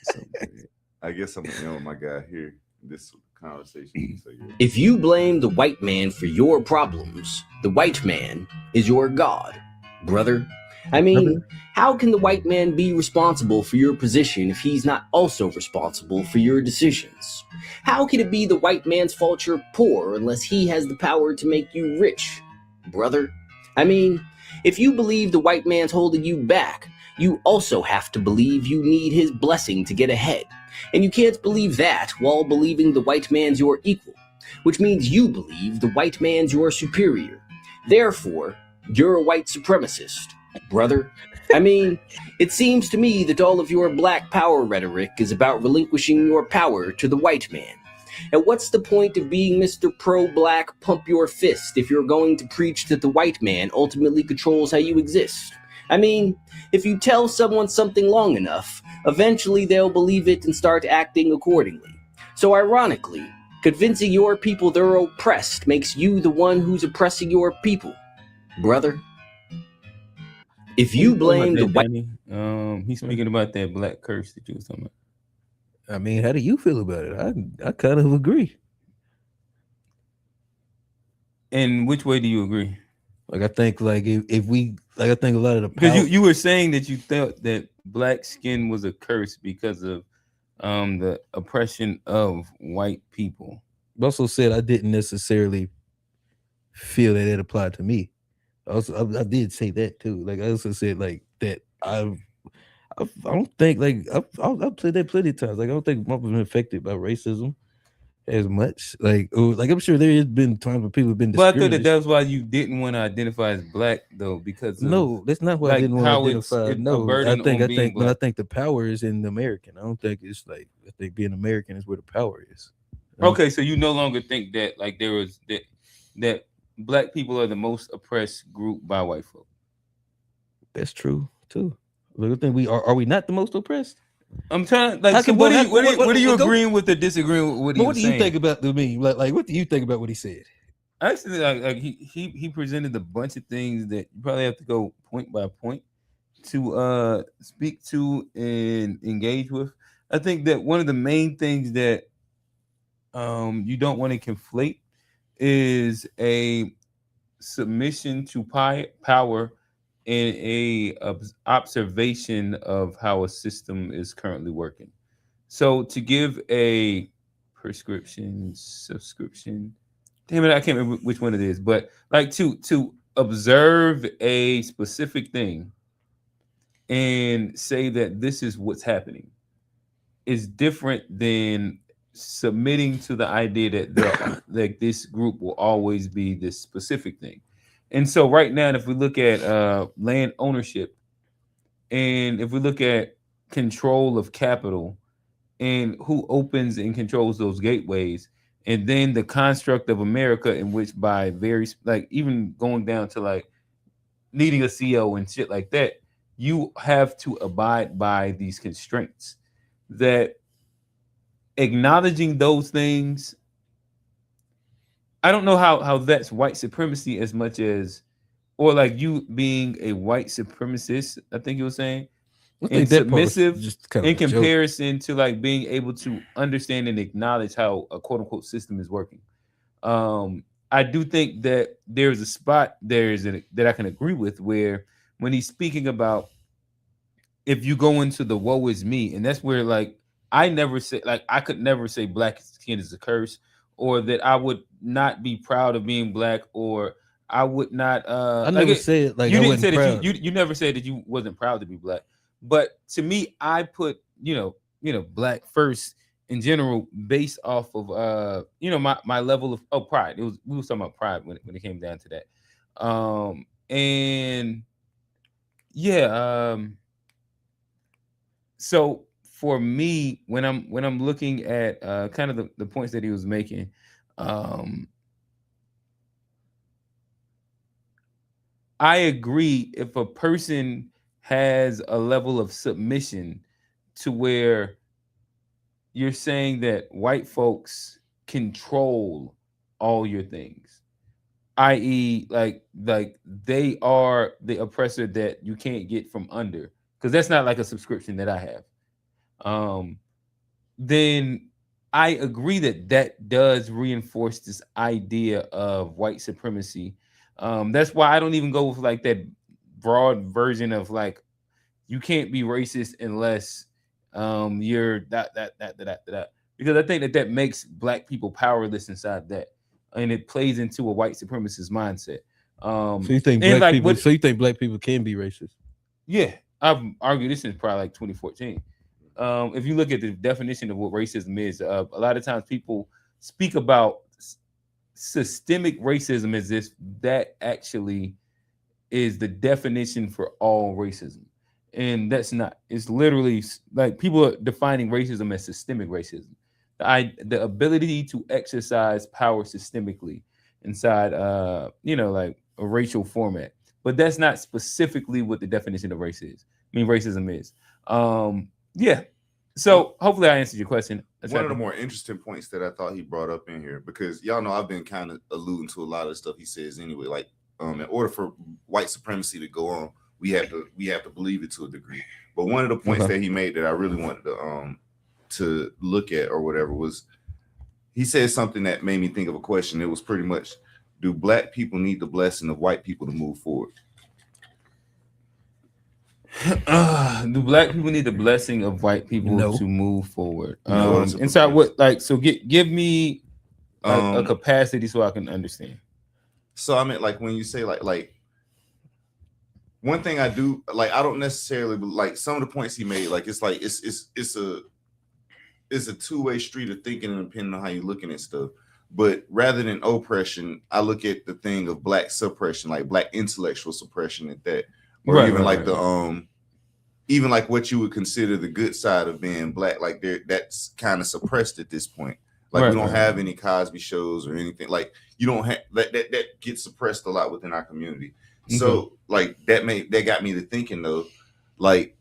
So good. I guess I'm gonna end with my guy here. This conversation. If you blame the white man for your problems, the white man is your God, brother. I mean, how can the white man be responsible for your position if he's not also responsible for your decisions? How can it be the white man's fault you're poor unless he has the power to make you rich, brother? I mean, if you believe the white man's holding you back, you also have to believe you need his blessing to get ahead. And you can't believe that while believing the white man's your equal, which means you believe the white man's your superior. Therefore, you're a white supremacist, brother. I mean, it seems to me that all of your black power rhetoric is about relinquishing your power to the white man. And what's the point of being Mr. Pro-Black Pump Your Fist if you're going to preach that the white man ultimately controls how you exist? I mean, if you tell someone something long enough, eventually they'll believe it and start acting accordingly. So ironically, convincing your people they're oppressed makes you the one who's oppressing your people, brother. If you blame the white... He's speaking about that black curse that you was talking about. I mean, how do you feel about it? I kind of agree. And which way do you agree? Like I think if we I think a lot of the because you were saying that you thought that black skin was a curse because of the oppression of white people. I also said I didn't necessarily feel that it applied to me. I did say that too. Like I also said like that I don't think like I've played that plenty of times. Like I don't think I've been affected by racism as much. Like I'm sure there has been times when people have been. But I thought that was why you didn't want to identify as black though, because no, that's not why I didn't want to identify. No, I think the power is in the American. I don't think it's like I think being American is where the power is. Okay, so you no longer think that like there was that black people are the most oppressed group by white folk. That's true too. Look, I think we are we not the most oppressed? I'm trying like so what are you agreeing with or disagreeing with what you think about the me? Like what do you think about what he said? Actually, like he presented a bunch of things that you probably have to go point by point to speak to and engage with. I think that one of the main things that you don't want to conflate is a submission to power and a observation of how a system is currently working. So to give a subscription, damn it, I can't remember which one it is, but like to observe a specific thing and say that this is what's happening is different than submitting to the idea that like this group will always be this specific thing. And so right now, if we look at land ownership, and if we look at control of capital, and who opens and controls those gateways, and then the construct of America, in which by various, like even going down to like needing a CEO and shit like that, you have to abide by these constraints. That acknowledging those things, I don't know how that's white supremacy as much as, or like you being a white supremacist, I think you were saying, and submissive just kind in comparison to like being able to understand and acknowledge how a quote unquote system is working. I do think that there's a spot that I can agree with, where when he's speaking about if you go into the woe is me, and that's where like I could never say black skin is a curse, or that I would not be proud of being black, or I would not. I never said like you I didn't wasn't say proud. that you never said that you wasn't proud to be black. But to me, I put black first in general based off of my level of pride. We were talking about pride when it came down to that. And yeah, so for me, when I'm looking at kind of the points that he was making, I agree if a person has a level of submission to where you're saying that white folks control all your things, i.e. like they are the oppressor that you can't get from under, because that's not like a subscription that I have, then I agree that does reinforce this idea of white supremacy. That's why I don't even go with like that broad version of like you can't be racist unless you're that, because I think that makes black people powerless inside that, and it plays into a white supremacist mindset. So you think black people? So you think black people can be racist? Yeah, I've argued this since probably like 2014. If you look at the definition of what racism is, a lot of times people speak about systemic racism as if that actually is the definition for all racism, and that's not. It's literally like people are defining racism as systemic racism, the ability to exercise power systemically inside like a racial format. But that's not specifically what the definition of racism is. Yeah. So hopefully I answered your question. One of the more interesting points that I thought he brought up in here, because y'all know I've been kind of alluding to a lot of the stuff he says anyway. Like, in order for white supremacy to go on, we have to believe it to a degree. But one of the points that he made that I really wanted to look at or whatever was, he said something that made me think of a question. It was pretty much, do black people need the blessing of white people to move forward? Do black people need the blessing of white people to move forward? And so what, like, so give me a capacity so I can understand. So I meant like when you say like one thing I do, like I don't necessarily like some of the points he made, like it's like it's a two-way street of thinking, and depending on how you're looking at stuff. But rather than oppression, I look at the thing of black suppression, like black intellectual suppression at that. Or even like what you would consider the good side of being black, like that's kind of suppressed at this point. Like we don't have any Cosby shows or anything. Like you don't have that gets suppressed a lot within our community. So like that got me to thinking though, like,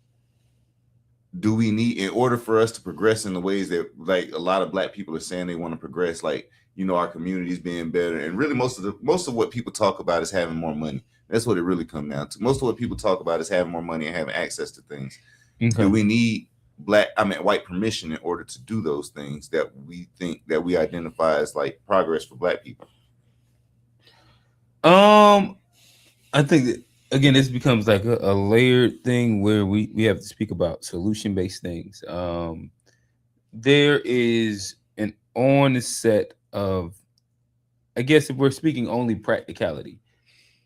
do we need, in order for us to progress in the ways that like a lot of black people are saying they want to progress, like, our communities being better, and really most of what people talk about is having more money. That's what it really comes down to. Most of what people talk about is having more money and having access to things. Do we need white permission in order to do those things that we think that we identify as like progress for black people? I think that again, this becomes like a layered thing where we have to speak about solution-based things. There is an onset of, I guess if we're speaking only practicality,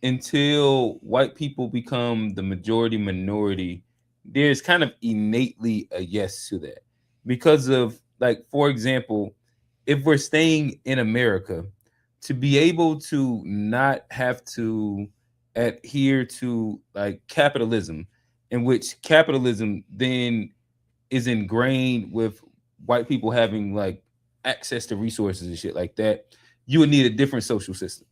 until white people become the majority minority, there's kind of innately a yes to that. Because of, like, for example, if we're staying in America, to be able to not have to adhere to like capitalism, in which capitalism then is ingrained with white people having like access to resources and shit like that, you would need a different social system.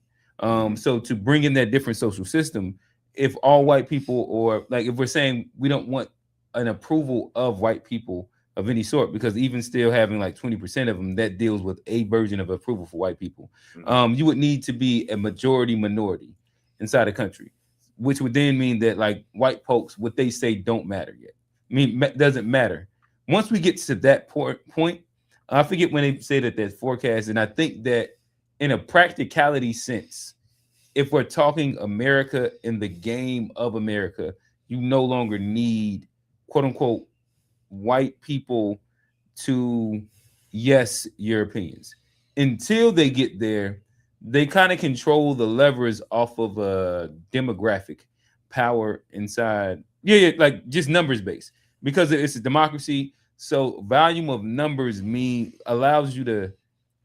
So to bring in that different social system, if all white people, or like if we're saying we don't want an approval of white people of any sort, because even still having like 20% of them that deals with a version of approval for white people, you would need to be a majority minority inside the country, which would then mean that like white folks, what they say don't matter yet. I mean, doesn't matter. Once we get to that point, I forget when they say that there's forecast, and I think that in a practicality sense, if we're talking America in the game of America, you no longer need quote unquote white people to yes your opinions. Until they get there, they kind of control the levers off of a demographic power inside. Yeah, like just numbers based, because it's a democracy. So volume of numbers allows you to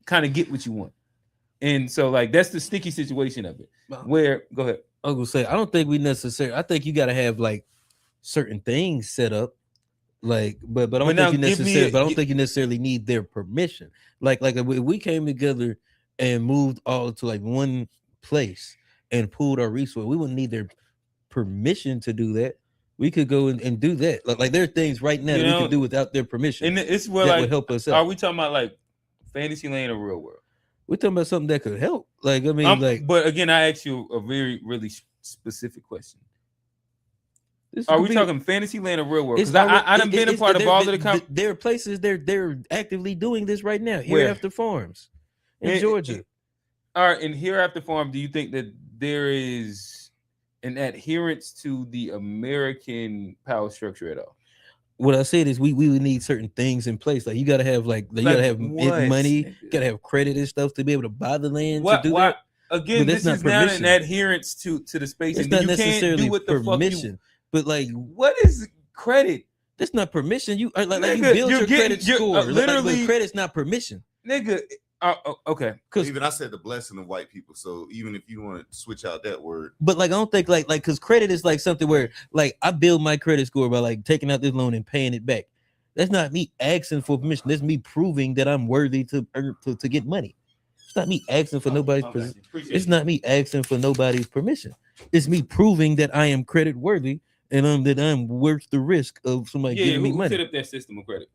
kind of get what you want. And so like that's the sticky situation of it. Where go ahead. I was gonna say, I don't think we necessarily, I think you gotta have like certain things set up. Like, but I don't think you necessarily, but I don't think you necessarily need their permission. Like if we came together and moved all to like one place and pooled our resources, we wouldn't need their permission to do that. We could go and do that. Like there are things right now that we could do without their permission. And it's where that like would help us out. Are we talking about like fantasy land or real world? We're talking about something that could help. Like, I mean, like, but again, I asked you a very, really specific question. Are we talking fantasy land or real world? Because I done been a part of all of the there are places they're actively doing this right now. Hereafter Farms in Georgia. All right, in Hereafter Farm, do you think that there is an adherence to the American power structure at all? What I said is we would need certain things in place. Like you gotta have you gotta have money, you gotta have credit and stuff to be able to buy the land to do that. Again, this is not an adherence to the space. It's and not you necessarily can't do what the permission. Fuck but like, what is credit? That's not permission. You Nigga, you build your credit score. Literally, credit's not permission, nigga. Okay, because even I said the blessing of white people. So even if you want to switch out that word, but like I don't think like because credit is like something where like I build my credit score by like taking out this loan and paying it back. That's not me asking for permission. That's me proving that I'm worthy to get money. It's not me asking for nobody's permission. It's not me asking for nobody's permission. It's me proving that I am credit worthy and that I'm worth the risk of somebody giving me money. Set up that system of credit.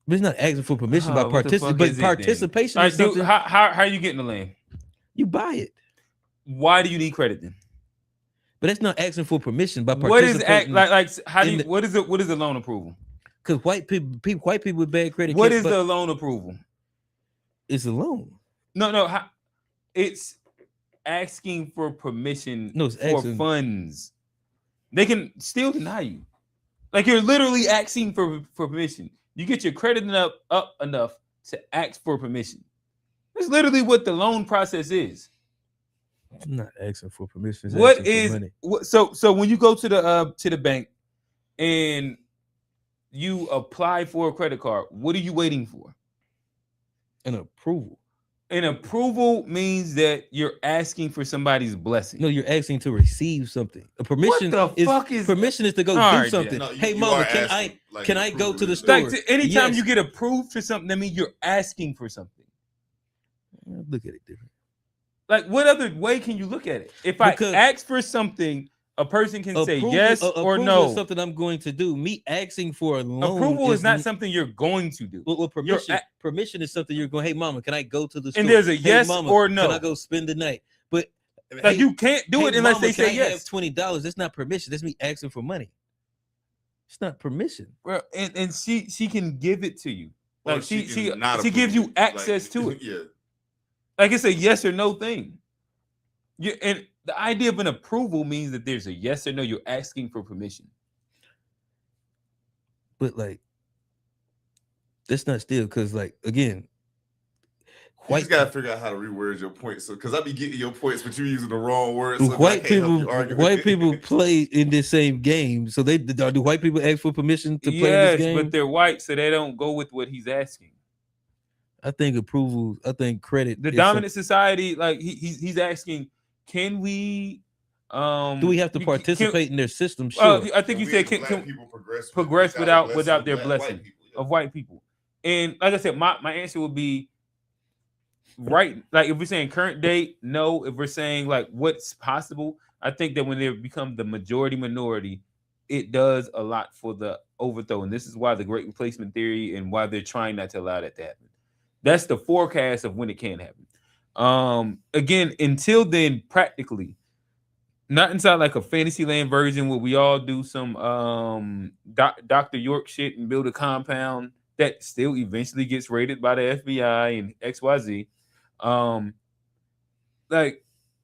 But it's not asking for permission by participation. But participation is something. How are you getting the land? You buy it. Why do you need credit then? But that's not asking for permission by participating. What is the loan approval? Because white people with bad credit. What is the loan approval? It's a loan. No. It's asking for permission for funds. They can still deny you. Like you're literally asking for permission. You get your credit up enough to ask for permission. That's literally what the loan process is. I'm not asking for permission. So when you go to the bank and you apply for a credit card, what are you waiting for? An approval. An approval means that you're asking for somebody's blessing. No, you're asking to receive something. A permission permission is to go do something. Yeah. No, hey, mama, can I go to the store? Like, anytime you get approved for something, that means you're asking for something. Look at it different. Like, what other way can you look at it? If I ask for something, a person can say yes or no. Is something I'm going to do. Me asking for a loan. Approval is not something you're going to do. Well, permission is something you're going. Hey, mama, can I go to the store? And there's a yes or no. Can I go spend the night? But like, you can't do it unless they say yes. $20. That's not permission. That's me asking for money. It's not permission. Well, and she can give it to you. Like she gives you access to it. Yeah. Like it's a yes or no thing. And the idea of an approval means that there's a yes or no. You're asking for permission. But like, that's not still because like again, you just gotta figure out how to reword your points. So because I be getting your points, but you're using the wrong words. So white people play in this same game. So do white people ask for permission to play in this game? But they're white, so they don't go with what he's asking. I think approval. I think credit. The dominant society, like he's asking, can we? Do we have to participate in their system? Sure. I think you said can people progress without their blessing of white people. And like I said, my answer would be right. Like if we're saying current date, no. If we're saying like what's possible, I think that when they become the majority minority, it does a lot for the overthrow. And this is why the Great Replacement theory and why they're trying not to allow that to happen. That's the forecast of when it can happen. Again, until then, practically, not inside like a Fantasyland version where we all do some Dr. York shit and build a compound that still eventually gets raided by the FBI and XYZ. Like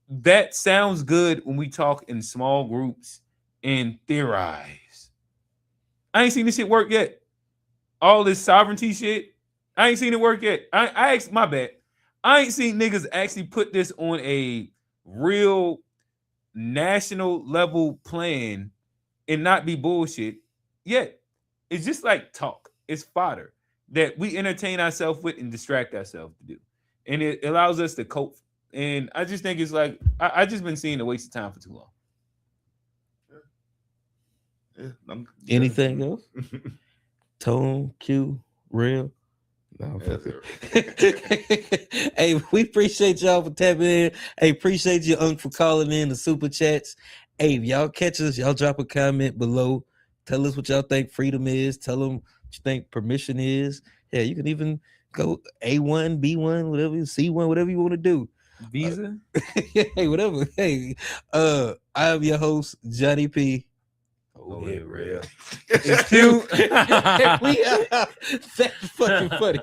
that sounds good when we talk in small groups and theorize. I ain't seen this shit work yet. All this sovereignty shit, I ain't seen it work yet. I my bad. I ain't seen niggas actually put this on a real national level plan and not be bullshit yet. It's just like talk. It's fodder that we entertain ourselves with and distract ourselves to do. And it allows us to cope. And I just think it's like, I just been seeing a waste of time for too long. Anything else? Tone, Q, real? No, hey, we appreciate y'all for tapping in. Hey, appreciate you, Unc, for calling in the super chats. Hey, if y'all catch us, y'all drop a comment below. Tell us what y'all think freedom is. Tell them what you think permission is. Yeah, you can even go A1, B1, whatever, C1, whatever you want to do. Visa? Hey, whatever. Hey, I'm your host, Johnny P. Oh, yeah, real. It's cute. That's fucking funny.